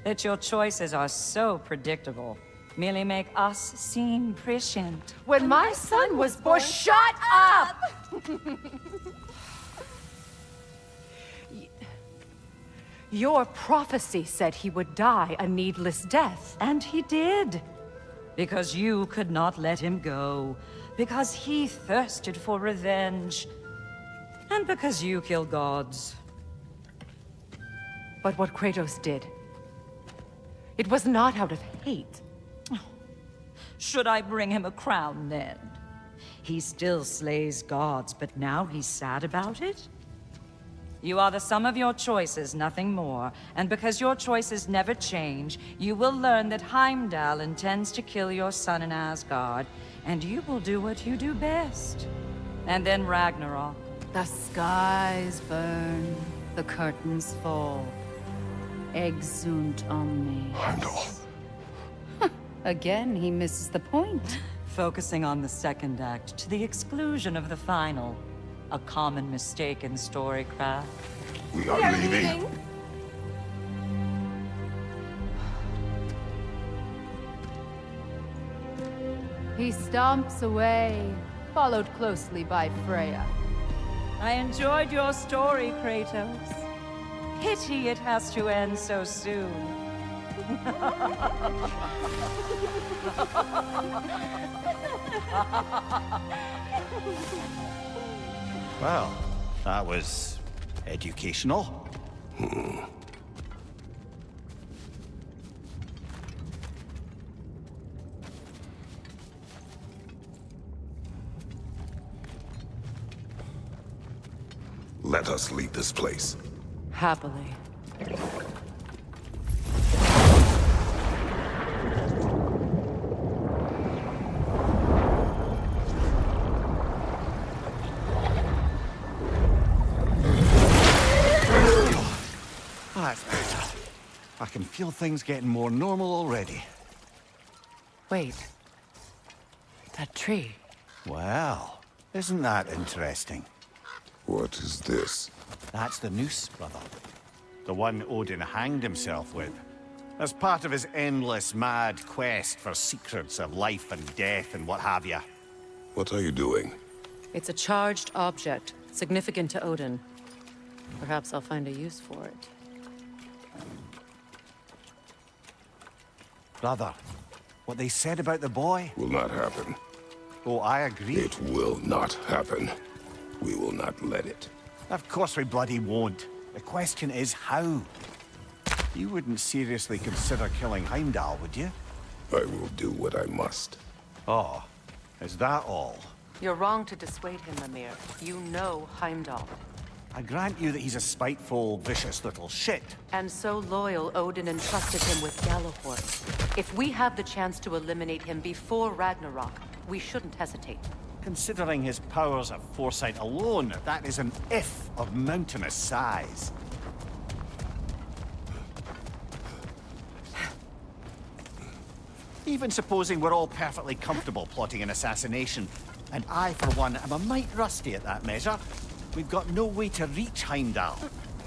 That your choices are so predictable merely make us seem prescient. When my son was born, shut up! Your prophecy said he would die a needless death. And he did. Because you could not let him go. Because he thirsted for revenge. And because you kill gods. But what Kratos did, it was not out of hate. Should I bring him a crown then? He still slays gods, but now he's sad about it? You are the sum of your choices, nothing more. And because your choices never change, you will learn that Heimdall intends to kill your son in Asgard, and you will do what you do best. And then Ragnarok. The skies burn, the curtains fall. Exunt omnes. Heimdall. Again, he misses the point. Focusing on the second act to the exclusion of the final. A common mistake in storycraft. We are leaving. He stomps away, followed closely by Freya. I enjoyed your story, Kratos. Pity it has to end so soon. Well, that was educational. Let us leave this place. Happily. That's better. I can feel things getting more normal already. Wait. That tree. Well, isn't that interesting? What is this? That's the noose, brother. The one Odin hanged himself with. As part of his endless, mad quest for secrets of life and death and what have you. What are you doing? It's a charged object, significant to Odin. Perhaps I'll find a use for it. Brother, what they said about the boy? Will not happen. Oh, I agree. It will not happen. We will not let it. Of course we bloody won't. The question is how? You wouldn't seriously consider killing Heimdall, would you? I will do what I must. Oh, is that all? You're wrong to dissuade him, Mimir. You know Heimdall. I grant you that he's a spiteful, vicious little shit. And so loyal, Odin entrusted him with Gjallarhorn. If we have the chance to eliminate him before Ragnarok, we shouldn't hesitate. Considering his powers of foresight alone, that is an if of mountainous size. Even supposing we're all perfectly comfortable plotting an assassination, and I, for one, am a mite rusty at that measure, we've got no way to reach Heimdall,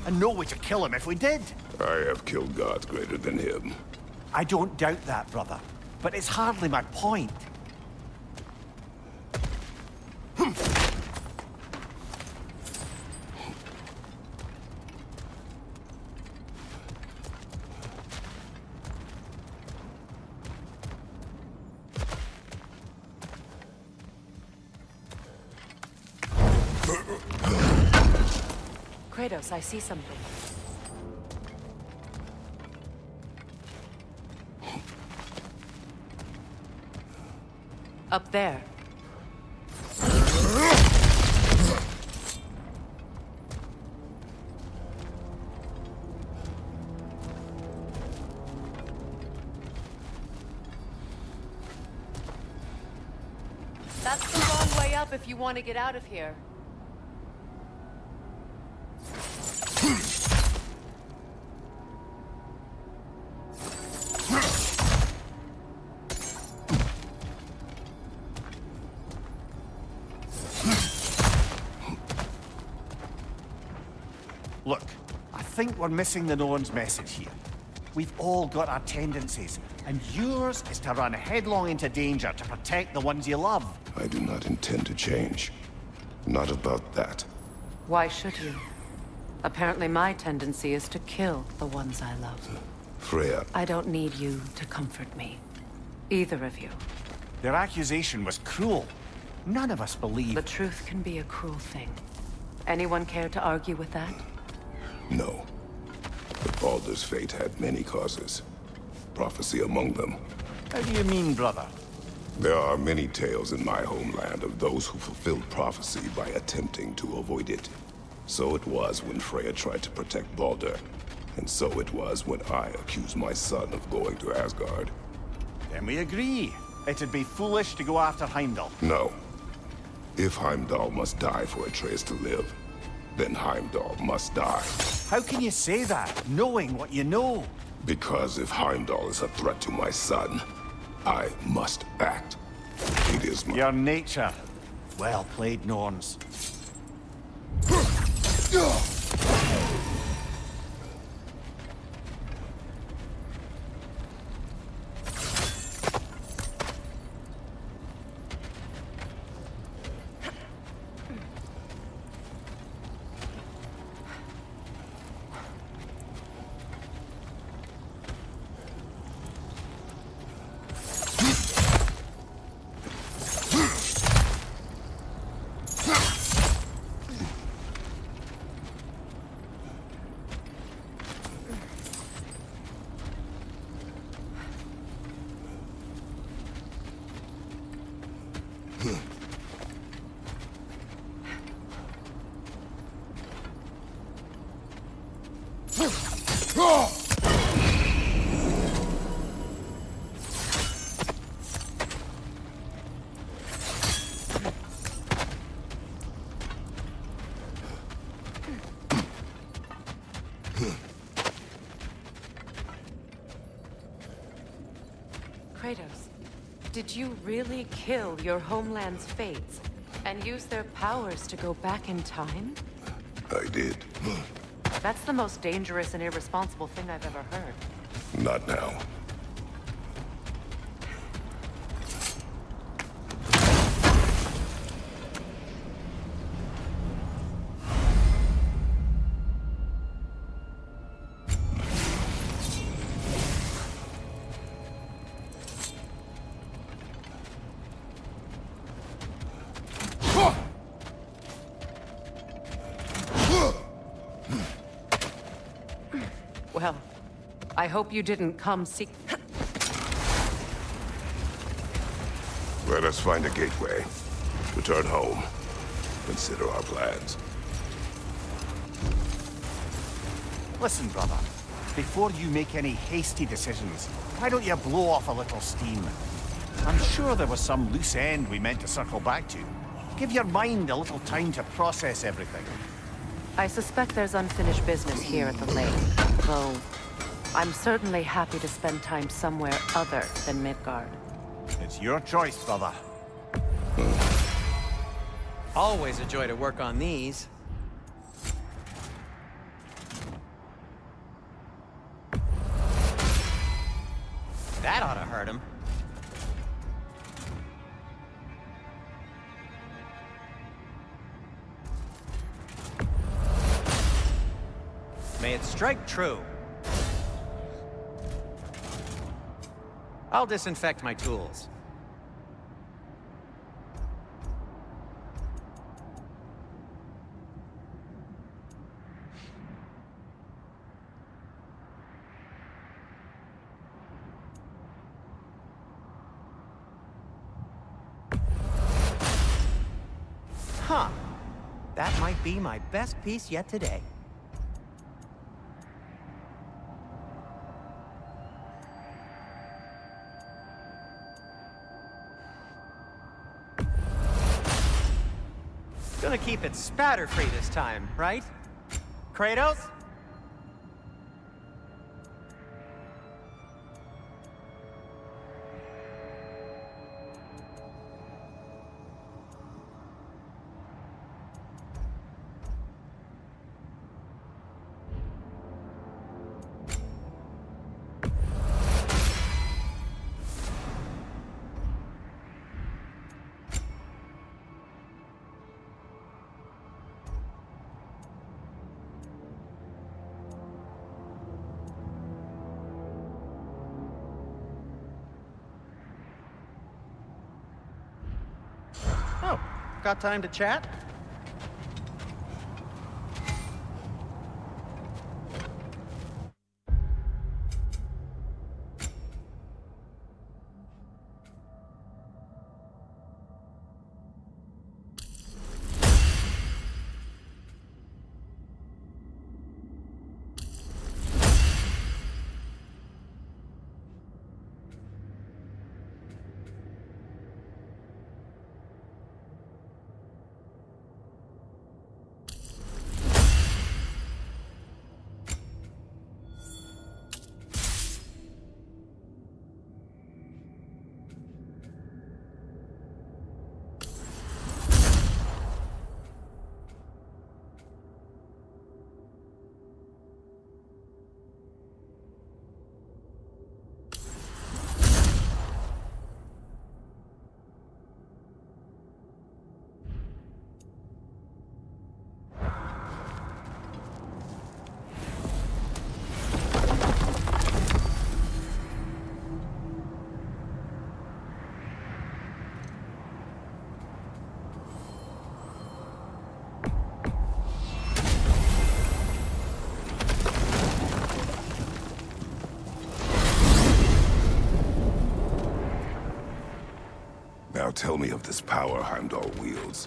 and no way to kill him if we did. I have killed gods greater than him. I don't doubt that, brother, but it's hardly my point. Kratos, I see something. Up there. That's the wrong way up if you want to get out of here. Look, I think we're missing the Norn's message here. We've all got our tendencies, and yours is to run headlong into danger to protect the ones you love. I do not intend to change. Not about that. Why should you? Apparently my tendency is to kill the ones I love. Freya. I don't need you to comfort me. Either of you. Their accusation was cruel. None of us believe... The truth can be a cruel thing. Anyone care to argue with that? No. But Baldur's fate had many causes. Prophecy among them. How do you mean, brother? There are many tales in my homeland of those who fulfilled prophecy by attempting to avoid it. So it was when Freya tried to protect Baldur. And so it was when I accused my son of going to Asgard. Then we agree. It'd be foolish to go after Heimdall. No. If Heimdall must die for Atreus to live, then Heimdall must die. How can you say that, knowing what you know? Because if Heimdall is a threat to my son, I must act. It is my... Your nature. Well played, Norns. Kratos, did you really kill your homeland's fates and use their powers to go back in time? I did. That's the most dangerous and irresponsible thing I've ever heard. Not now. Well, I hope you didn't come seek... Let us find a gateway. Return home. Consider our plans. Listen, brother. Before you make any hasty decisions, why don't you blow off a little steam? I'm sure there was some loose end we meant to circle back to. Give your mind a little time to process everything. I suspect there's unfinished business here at the lake, though I'm certainly happy to spend time somewhere other than Midgard. It's your choice, brother. Always a joy to work on these. That ought to hurt him. May it strike true. I'll disinfect my tools. Huh. That might be my best piece yet today. Gonna keep it spatter-free this time, right? Kratos? Oh, got time to chat? Now tell me of this power Heimdall wields.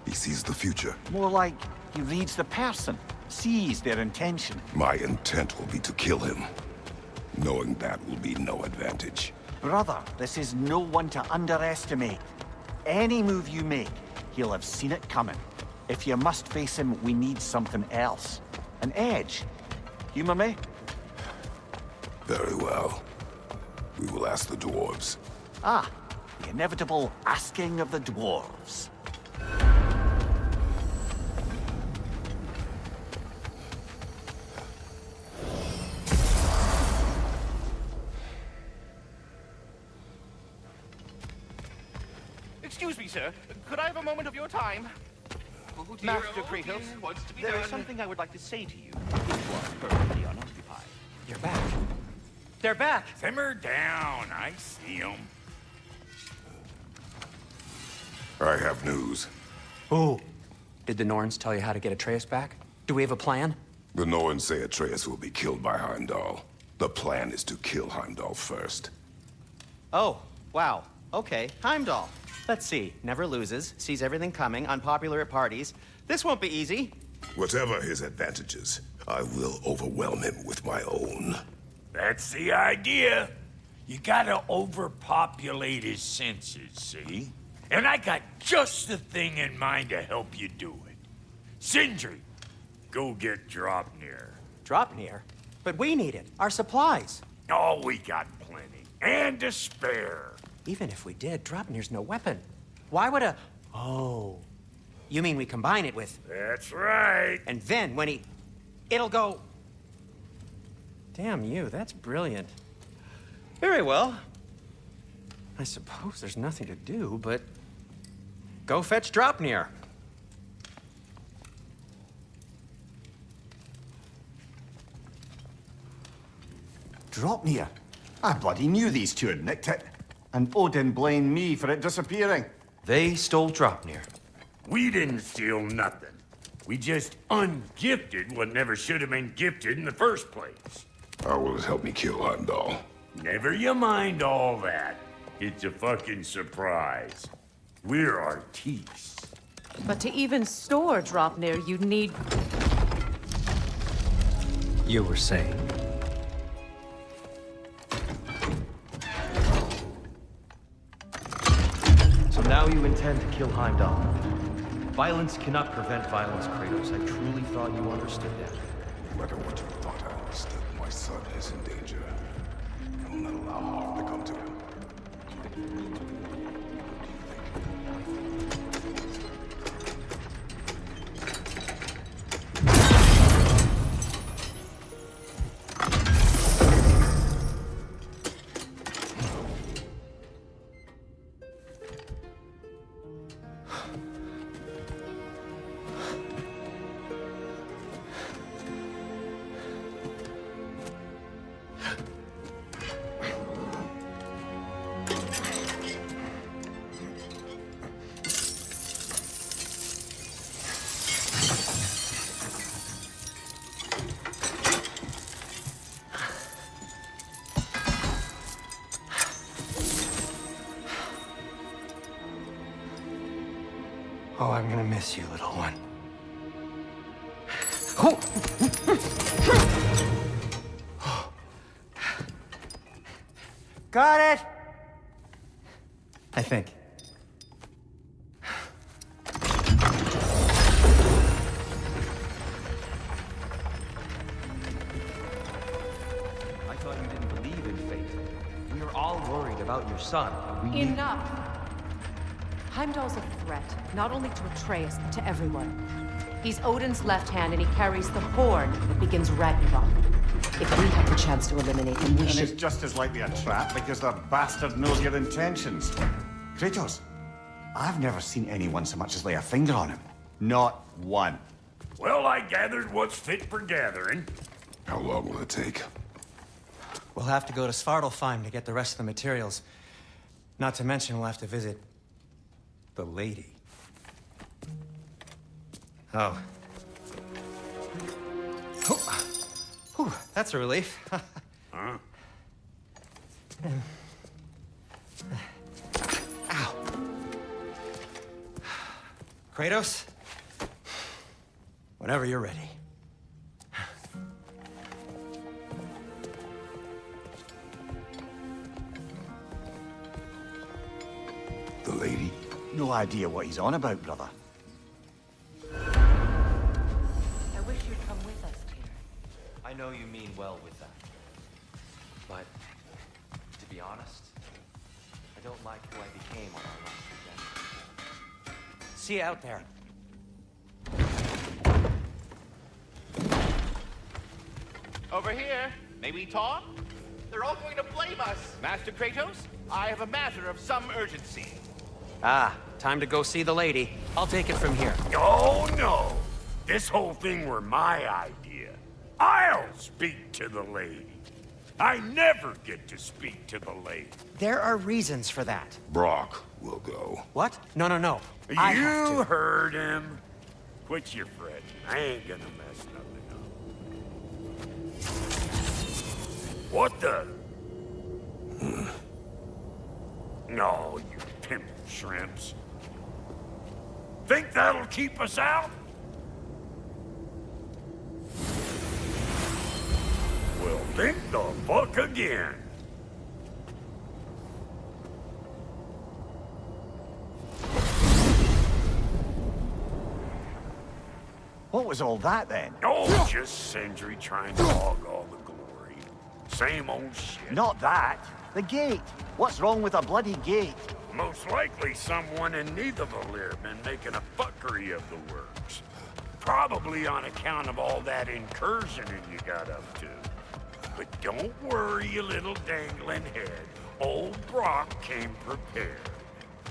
He sees the future. More like he reads the person, sees their intention. My intent will be to kill him. Knowing that will be no advantage. Brother, this is no one to underestimate. Any move you make, he'll have seen it coming. If you must face him, we need something else. An edge. Humor me? Very well. We will will ask the dwarves. Ah, the inevitable asking of the dwarves. Excuse me, sir. Could I have a moment of your time? Master Kratos, there is something I would like to say to you, if you are perfectly unoccupied. You're back. They're back! Simmer down. I see them. I have news. Oh. Did the Norns tell you how to get Atreus back? Do we have a plan? The Norns say Atreus will be killed by Heimdall. The plan is to kill Heimdall first. Oh, wow. Okay, Heimdall. Let's see. Never loses, sees everything coming, unpopular at parties. This won't be easy. Whatever his advantages, I will overwhelm him with my own. That's the idea. You gotta overpopulate his senses, see? And I got just the thing in mind to help you do it. Sindri, go get Draupnir. Draupnir? But we need it. Our supplies. Oh, we got plenty. And to spare. Even if we did, Draupnir's no weapon. Why would a... Oh. You mean we combine it with... That's right. And then when he... It'll go... Damn you, that's brilliant. Very well. I suppose there's nothing to do, but... Go fetch Draupnir. Draupnir? I bloody knew these two had nicked it. And Odin blamed me for it disappearing. They stole Draupnir. We didn't steal nothing. We just ungifted what never should have been gifted in the first place. How will it help me kill Heimdall? Never you mind all that. It's a fucking surprise. We're artistes. But to even store Draupnir, you'd need... You were saying. So now you intend to kill Heimdall. Violence cannot prevent violence, Kratos. I truly thought you understood that. No matter what you thought I understood, my son is in danger. I will not allow harm to come to him. Oh, I'm gonna miss you, little one. Got it! I think. I thought you didn't believe in fate. We are all worried about your son. We need... Enough! Heimdall's a threat, not only to Atreus, but to everyone. He's Odin's left hand, and he carries the horn that begins Ragnarok. If we have the chance to eliminate him, we And should... it's just as likely a trap because the bastard knows your intentions. Kratos, I've never seen anyone so much as lay a finger on him. Not one. Well, I gathered what's fit for gathering. How long will it take? We'll have to go to Svartalfheim to get the rest of the materials. Not to mention we'll have to visit... the lady. Oh. Whew, that's a relief. Huh? Ow. Kratos? Whenever you're ready. The lady? No idea what he's on about, brother. I wish you'd come with us, Peter. I know you mean well with that. But, to be be honest, I don't like who I became on our last adventure. See you out there. Over here. May we talk? They're all going to blame us. Master Kratos, I have a matter of some urgency. Ah, time to go see the lady. I'll take it from here. Oh, no. This whole thing were my idea. I'll speak to the lady. I never get to speak to the lady. There are reasons for that. Brock will go. What? No, no, no. I have You to. heard him. Quit your fretting. I ain't gonna mess nothing up. What the? No, you pimp shrimps. Think that'll keep us out? Well, think the fuck again. What was all that then? Oh, just Sindri trying to hog all the glory. Same old shit. Not that. The gate. What's wrong with a bloody gate? Most likely someone in Nidavellir been making a fuckery of the works. Probably on account of all that incursioning you got up to. But don't worry, you little dangling head. Old Brock came prepared.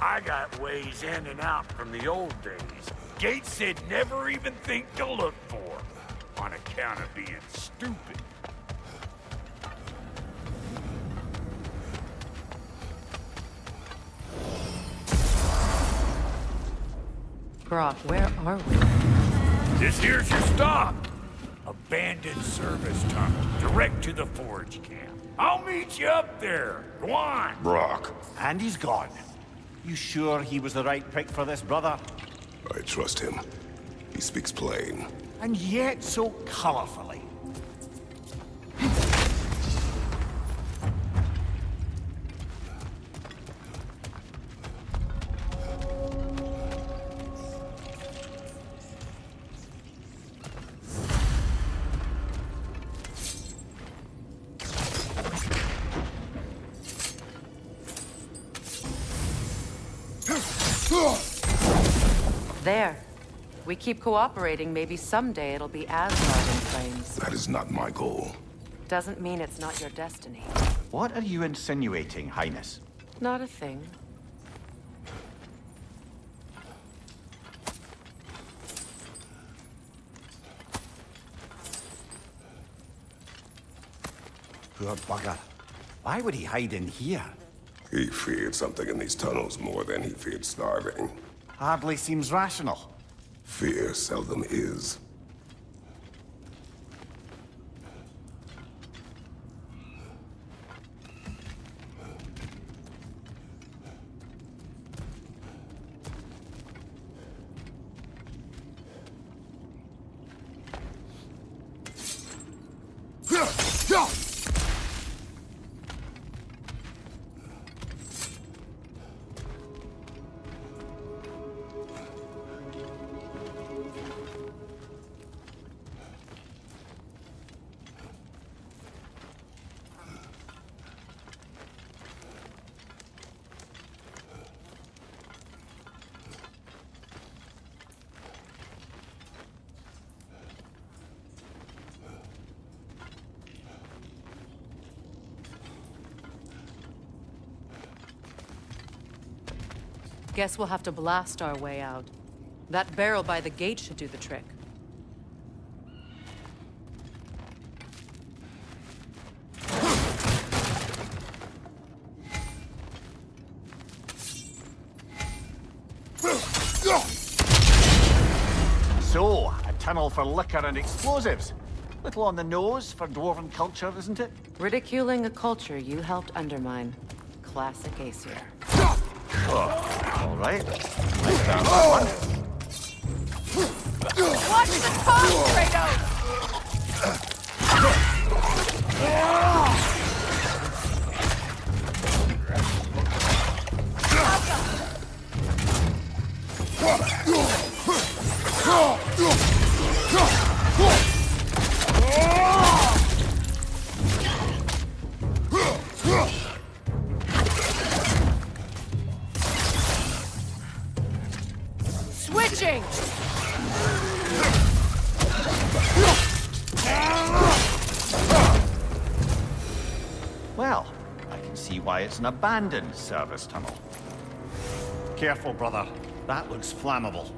I got ways in and out from the old days. Gates they'd never even think to look for, on account of being stupid. Brock, where are we? This here's your stop. Abandoned service tunnel, direct to the forge camp. I'll meet you up there. Go on. Brock. And he's gone. You sure he was the right pick for this, brother? I trust him. He speaks plain. And yet so colorfully. There. We keep cooperating, maybe someday it'll be Asgard in flames. That is not my goal. Doesn't mean it's not your destiny. What are you insinuating, Highness? Not a thing. Poor bugger. Why would he hide in here? He feared something in these tunnels more than he feared starving. Hardly seems rational. Fear seldom is. Guess we'll have to blast our way out. That barrel by the gate should do the trick. So, a tunnel for liquor and explosives. Little on the nose for dwarven culture, isn't it? Ridiculing a culture you helped undermine. Classic Aesir. All right. Let's down that one. Watch the tongue, Kratos! Engaging! Well, I can see why it's an abandoned service tunnel. Careful, brother. That looks flammable.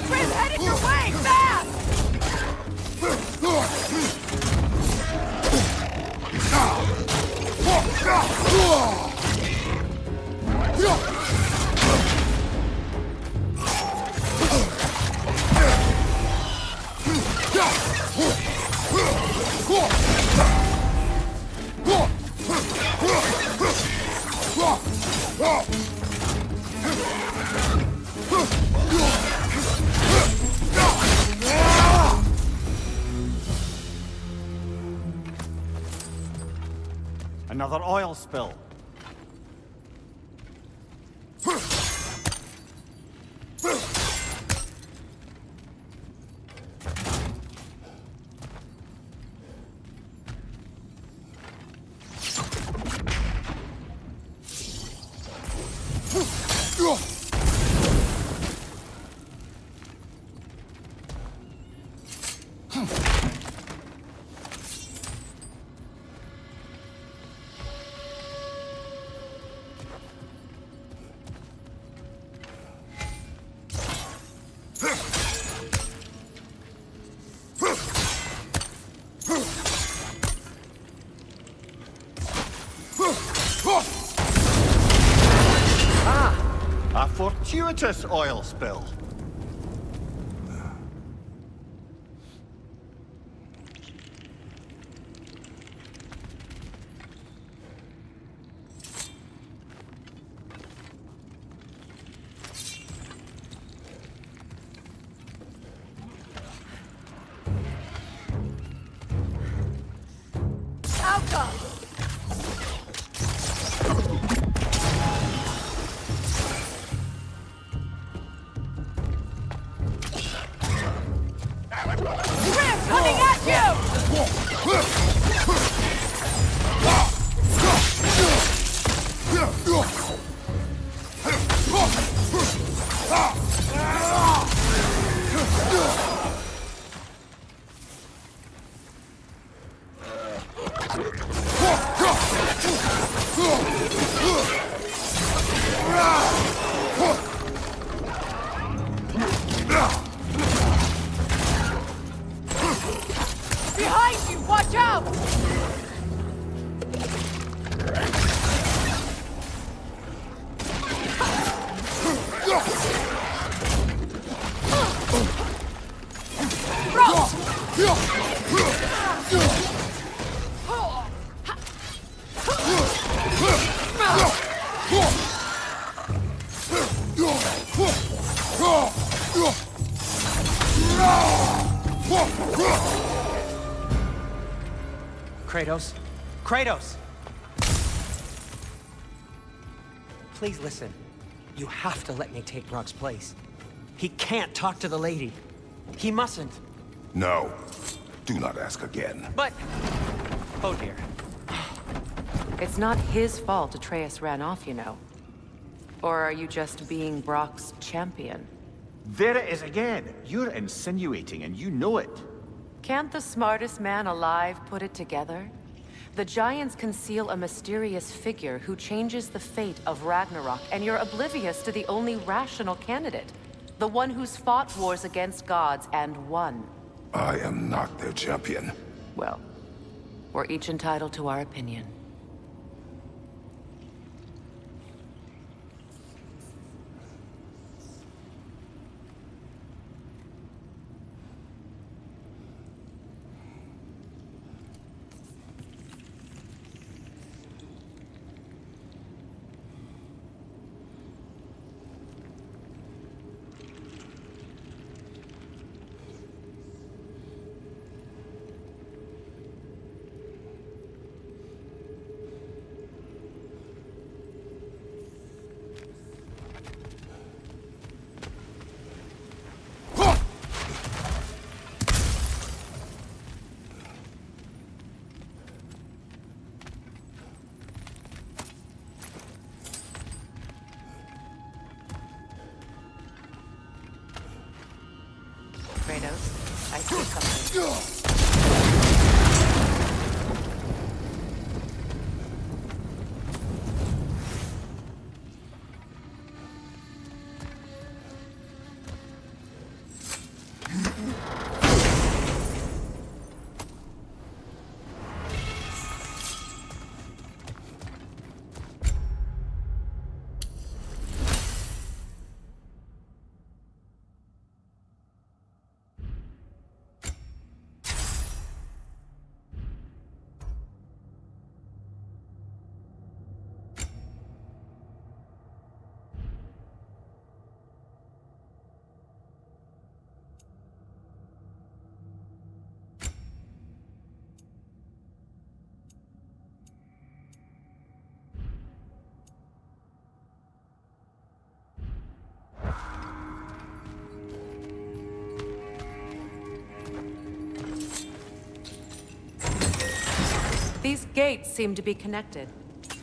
Chris, headed your way! Fast! Another oil spill. A fortuitous oil spill. Outcome! Chris, coming at Behind you! Watch out! Kratos? Kratos! Please listen. You have to let me take Rock's place. He can't talk to the lady. He mustn't. No. Do not ask again. But... Oh dear. It's not his fault Atreus ran off, you know. Or are you just being Brock's champion? There it is again. You're insinuating and you know it. Can't the smartest man alive put it together? The Giants conceal a mysterious figure who changes the fate of Ragnarok, and you're oblivious to the only rational candidate. The one who's fought wars against gods and won. I am not their champion. Well, we're each entitled to our opinion. Kratos. I see something. These gates seem to be connected.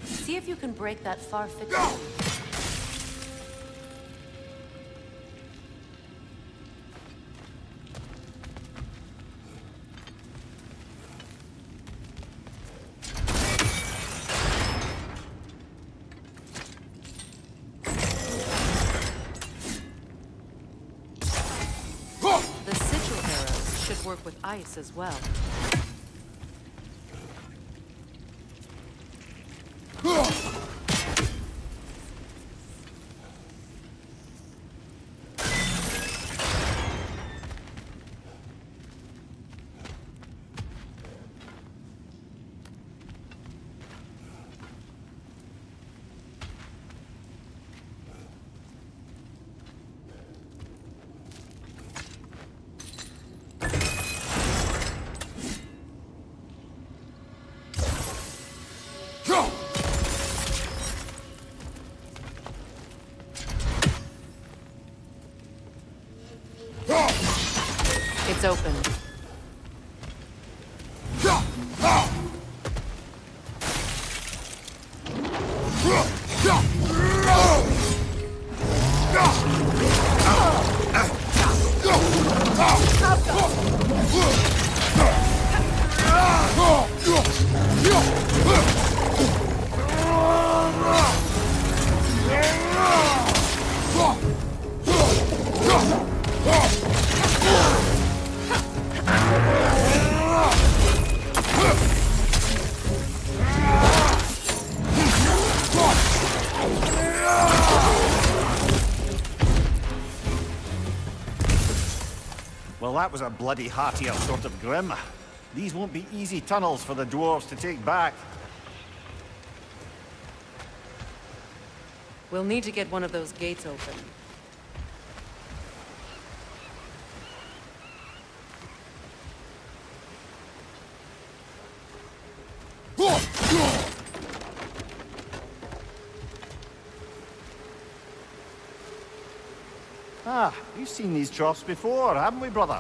See if you can break that far-fetched... The sigil arrows should work with ice as well. It's open. Well, that was a bloody heartier sort of grim. These won't be easy tunnels for the dwarves to take back. We'll need to get one of those gates open. Ah, we've seen these troughs before, haven't we, brother?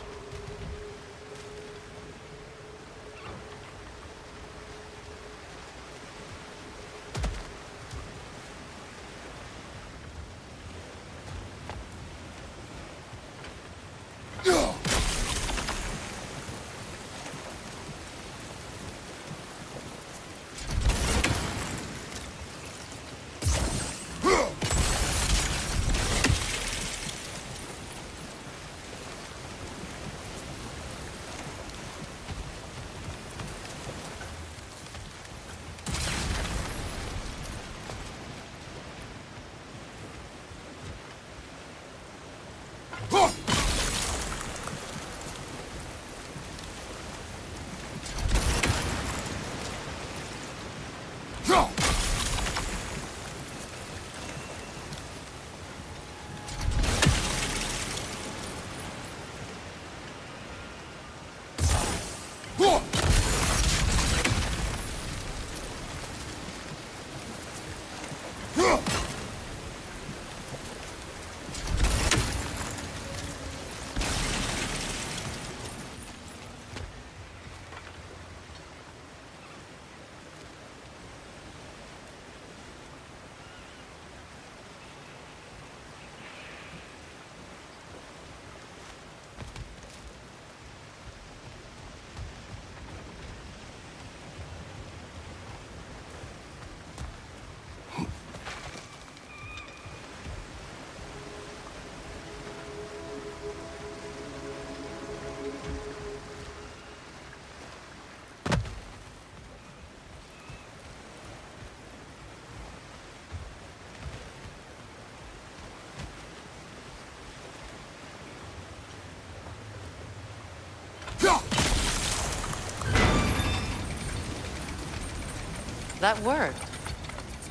That worked.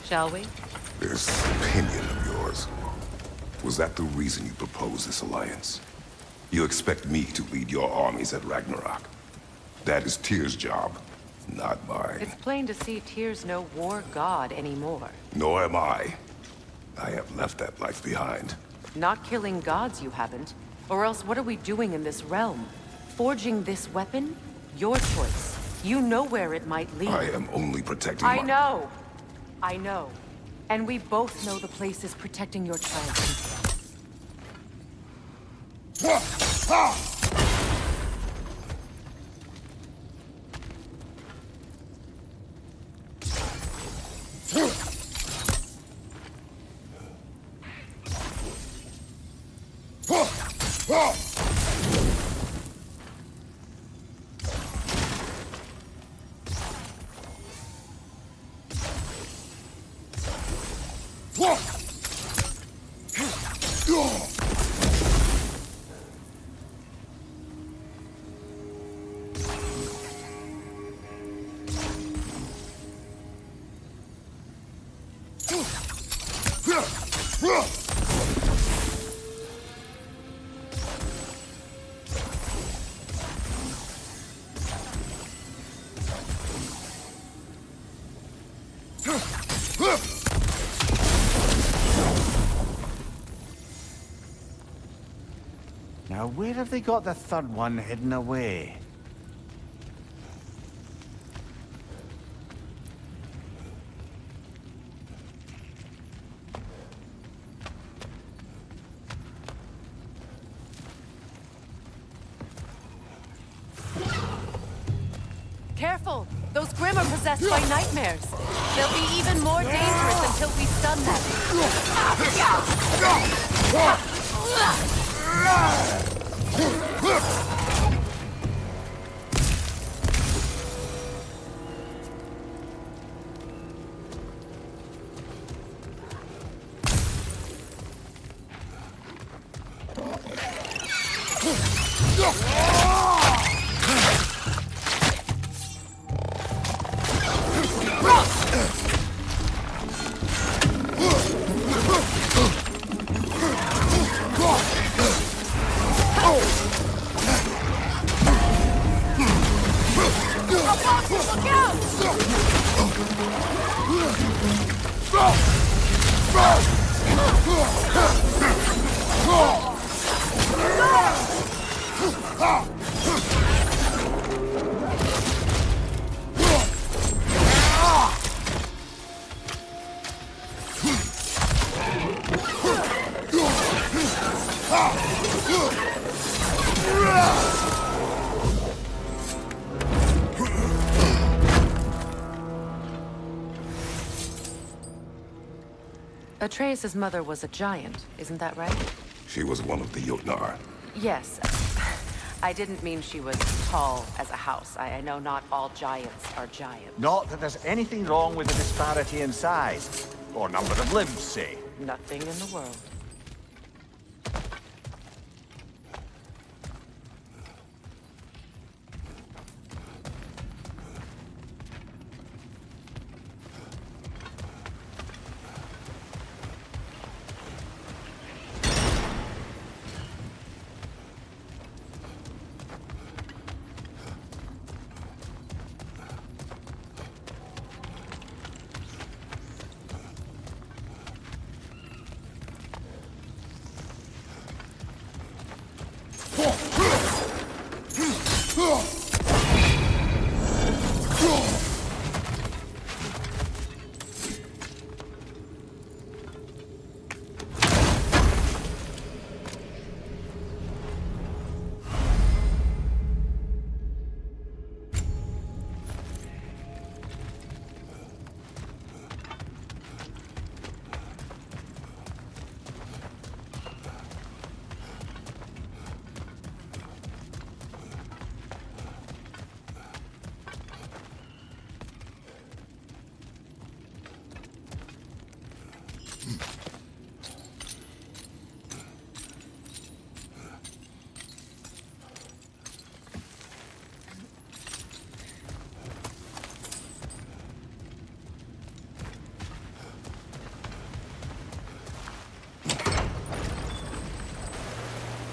Shall we? This opinion of yours, was that the reason you proposed this alliance? You expect me to lead your armies at Ragnarok? That is Tyr's job, not mine. It's plain to see Tyr's no war god anymore. Nor am I. I have left that life behind. Not killing gods, you haven't. Or else what are we doing in this realm? Forging this weapon? Your choice. You know where it might lead. I am only protecting I know. I know. And we both know the place is protecting your child. Now, where have they got the third one hidden away? Careful! Those Grimm are possessed by nightmares. They'll be even more dangerous until we stun them. Atreus' mother was a giant, isn't that right? She was one of the Jotnar. Yes. I didn't mean she was tall as a house. I know not all giants are giants. Not that there's anything wrong with the disparity in size. Or number of limbs, say. Nothing in the world.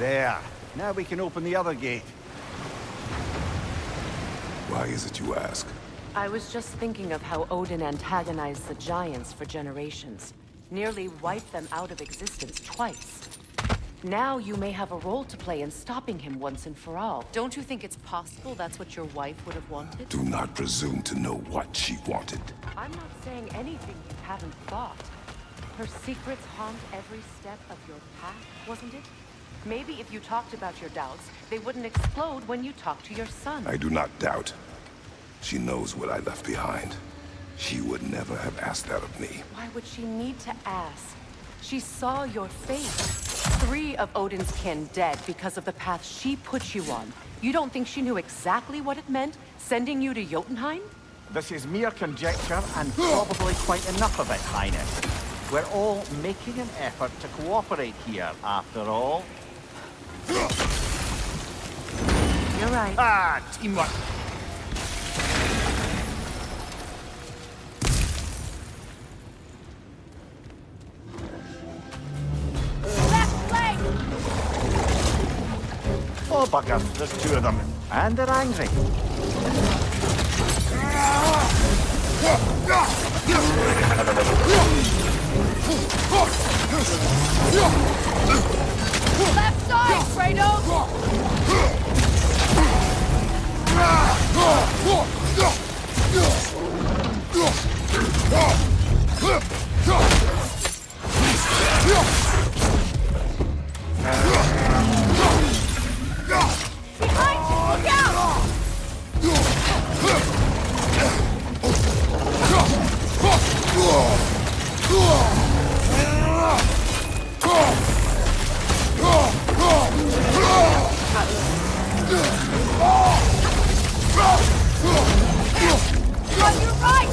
There. Now we can open the other gate. Why is it you ask? I was just thinking of how Odin antagonized the Giants for generations. Nearly wiped them out of existence twice. Now you may have a role to play in stopping him once and for all. Don't you think it's possible that's what your wife would have wanted? Do not presume to know what she wanted. I'm not saying anything you haven't thought. Her secrets haunt every step of your path, wasn't it? Maybe if you talked about your doubts, they wouldn't explode when you talked to your son. I do not doubt. She knows what I left behind. She would never have asked that of me. Why would she need to ask? She saw your fate. 3 of Odin's kin dead because of the path she put you on. You don't think she knew exactly what it meant, sending you to Jotunheim? This is mere conjecture, and probably quite enough of it, Highness. We're all making an effort to cooperate here, after all. You're right. Ah, teamwork. Oh, bugger, there's 2 of them. And they're angry. Left side, Kratos! Behind you! Look out! On your right!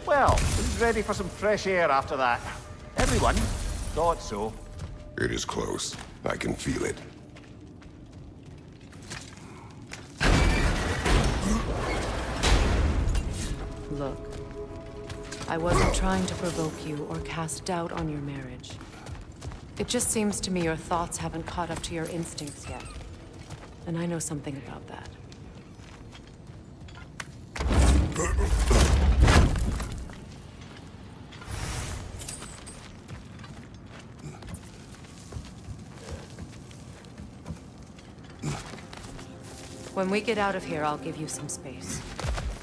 Well, who's ready for some fresh air after that? Everyone? Thought so. It is close. I can feel it. Look, I wasn't trying to provoke you or cast doubt on your marriage. It just seems to me your thoughts haven't caught up to your instincts yet. And I know something about that. When we get out of here, I'll give you some space.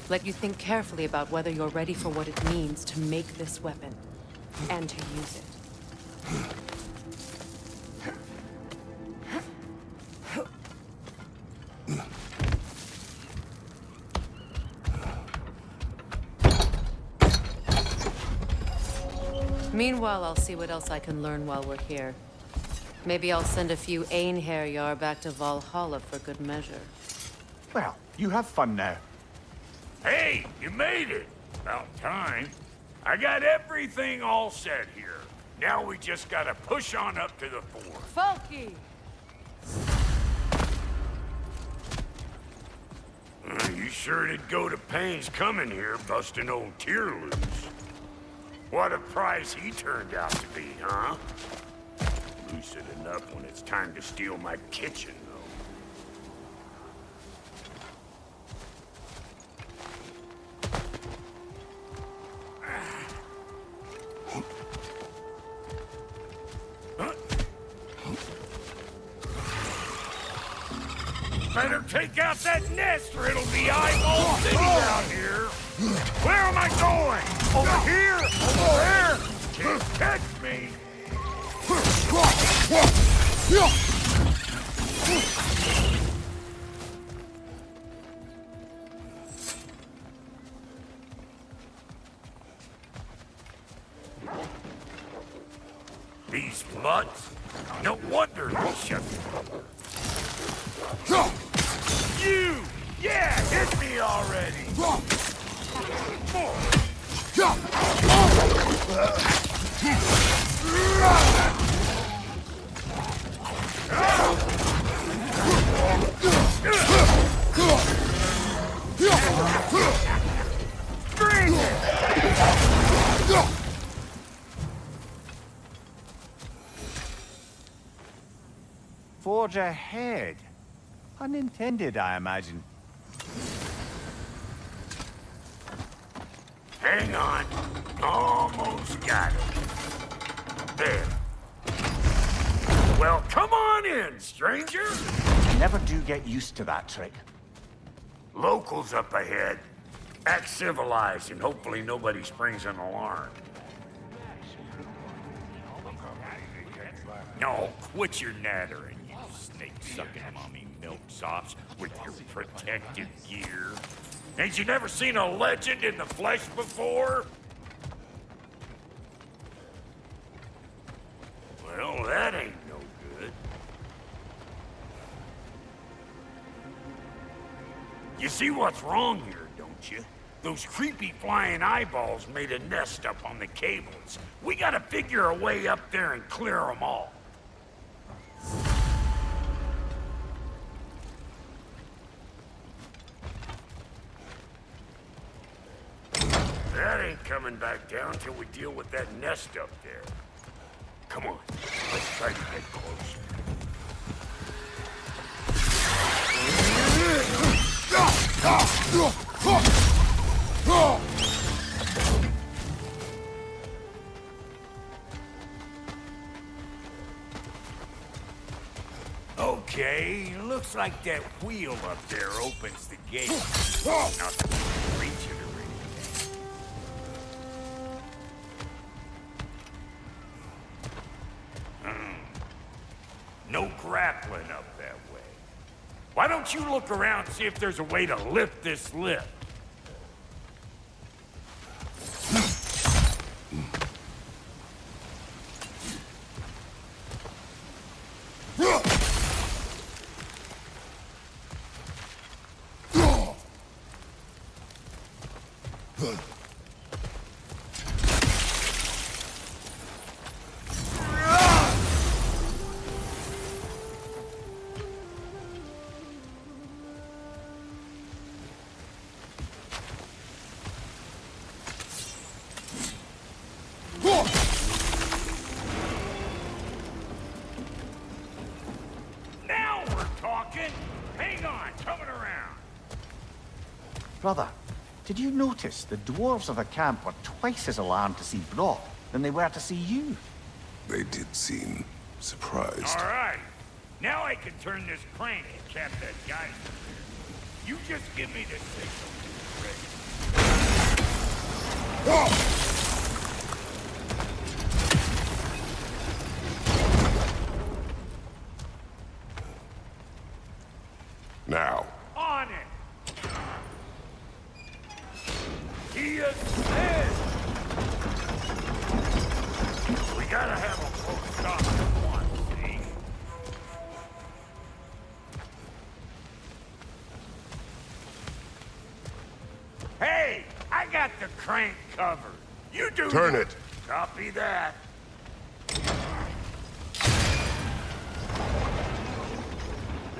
Let you think carefully about whether you're ready for what it means to make this weapon, and to use it. Meanwhile, I'll see what else I can learn while we're here. Maybe I'll send a few Einherjar back to Valhalla for good measure. Well, you have fun now. Hey, you made it! About time. I got everything all set here. Now we just gotta push on up to the fort. Falky! You sure did go to pains coming here, busting old Tyr loose. What a prize he turned out to be, huh? Lucid enough when it's time to steal my kitchen, though. Better take out that nest or it'll be eyeball city out here. Where am I going? Over here? Over there? Can't catch me. These mutts? shut the door. You! Yeah, hit me already! Forge ahead. Unintended, I imagine. Hang on. Almost got it. There. Well, come on in, stranger. Never do get used to that trick. Locals up ahead. Act civilized and hopefully nobody springs an alarm. No, quit your nattering, you snake-sucking mommy milksops with your protective gear. Ain't you never seen a legend in the flesh before? Well, that ain't no good. You see what's wrong here, don't you? Those creepy flying eyeballs made a nest up on the cables. We gotta figure a way up there and clear them all. That ain't coming back down till we deal with that nest up there. Come on, let's try to get closer. Okay, looks like that wheel up there opens the gate. Now, reach it or anything. No grappling up that way. Why don't you look around and see if there's a way to lift this lift? Now we're talking. Hang on, coming around. Brother, did you notice the dwarves of the camp were twice as alarmed to see Brock than they were to see you? They did seem surprised. All right. Now I can turn this crank and cap that geyser there. You just give me the signal. Now. On it! He assists! We gotta have a full stop at once, see? Hey! I got the crank covered. You do Turn it. Copy that.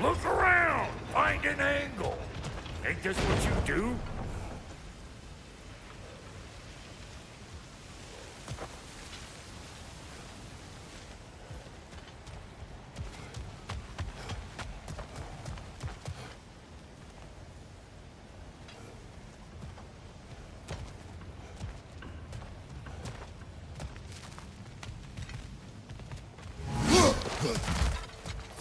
Look around! Find an angle! Ain't this what you do?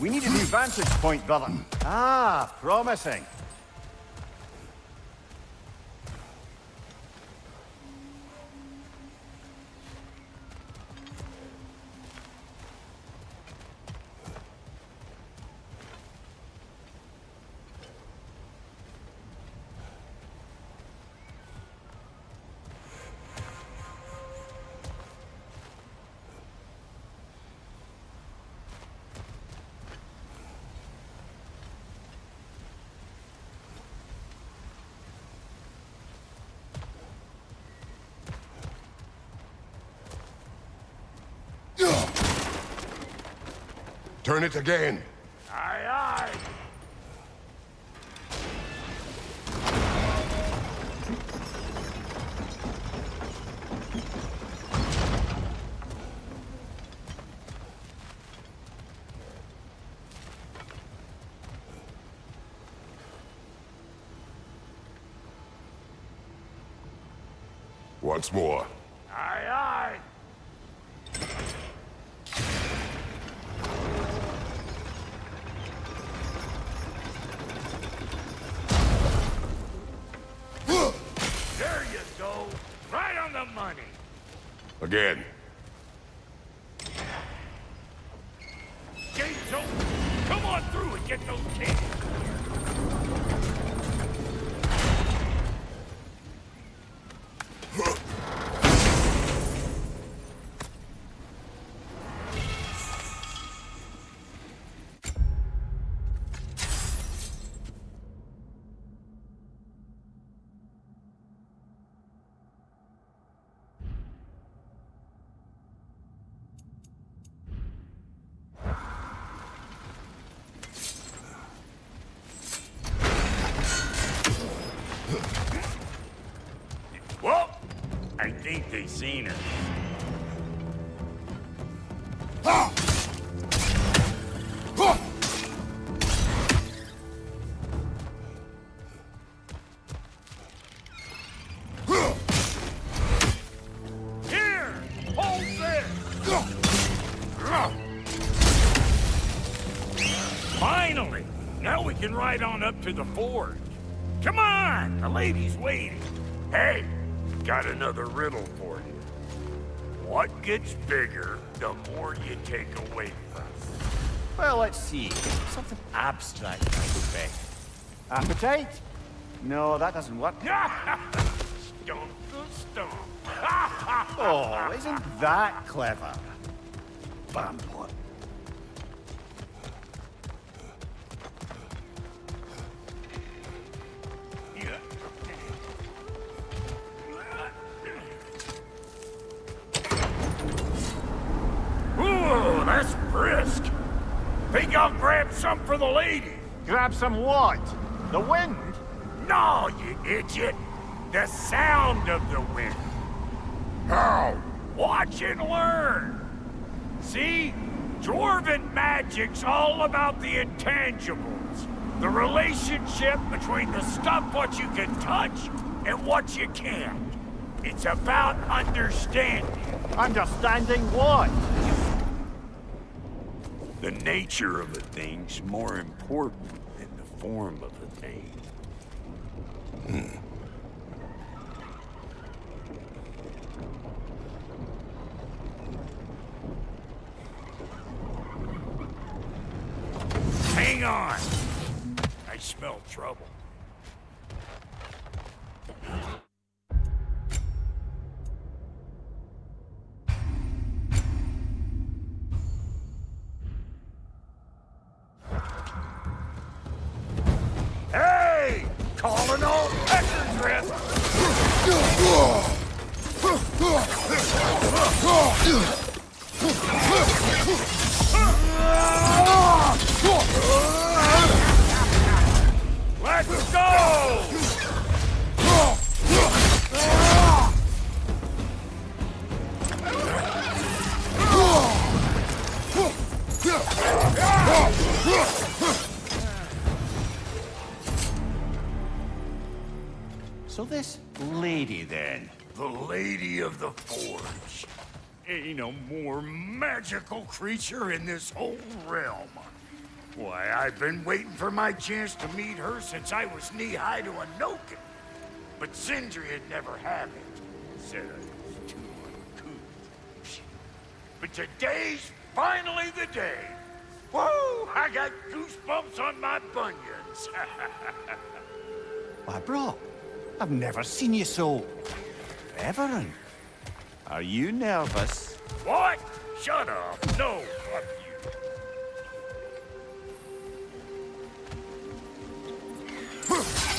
We need a new vantage point, brother. Ah, promising. Turn it again. Aye, aye. Once more. Aye, aye. There you go. Right on the money. Again. Gates open. Come on through and get those kids. Well, I think they seen her. Here! Hold this! Finally! Now we can ride on up to the forge. Come on! The lady's waiting. Hey, got another riddle for you. What gets bigger the more you take away from it? Well, let's see. Something abstract, I suspect. Appetite? No, that doesn't work. Stomp the stomp. Oh, isn't that clever? Vampire. Ooh, that's brisk. Think I'll grab some for the lady? Grab some what? The wind? No, you idiot. The sound of the wind. How? Watch and learn. See? Dwarven magic's all about the intangibles. The relationship between the stuff what you can touch and what you can't. It's about understanding. Understanding what? The nature of a thing's more important than the form of a thing. Hang on! I smell trouble. Hey! Calling all pecker drift! Let's go! So this lady, then? The Lady of the Forge. Ain't no more magical creature in this whole realm. Why, I've been waiting for my chance to meet her since I was knee-high to a Noken. But Sindri had never had it. Said I was too uncouth. But today's finally the day. Whoa! I got goosebumps on my bunions. Why, bro, I've never seen you so reverent. Are you nervous? What? Shut up. No, fuck you.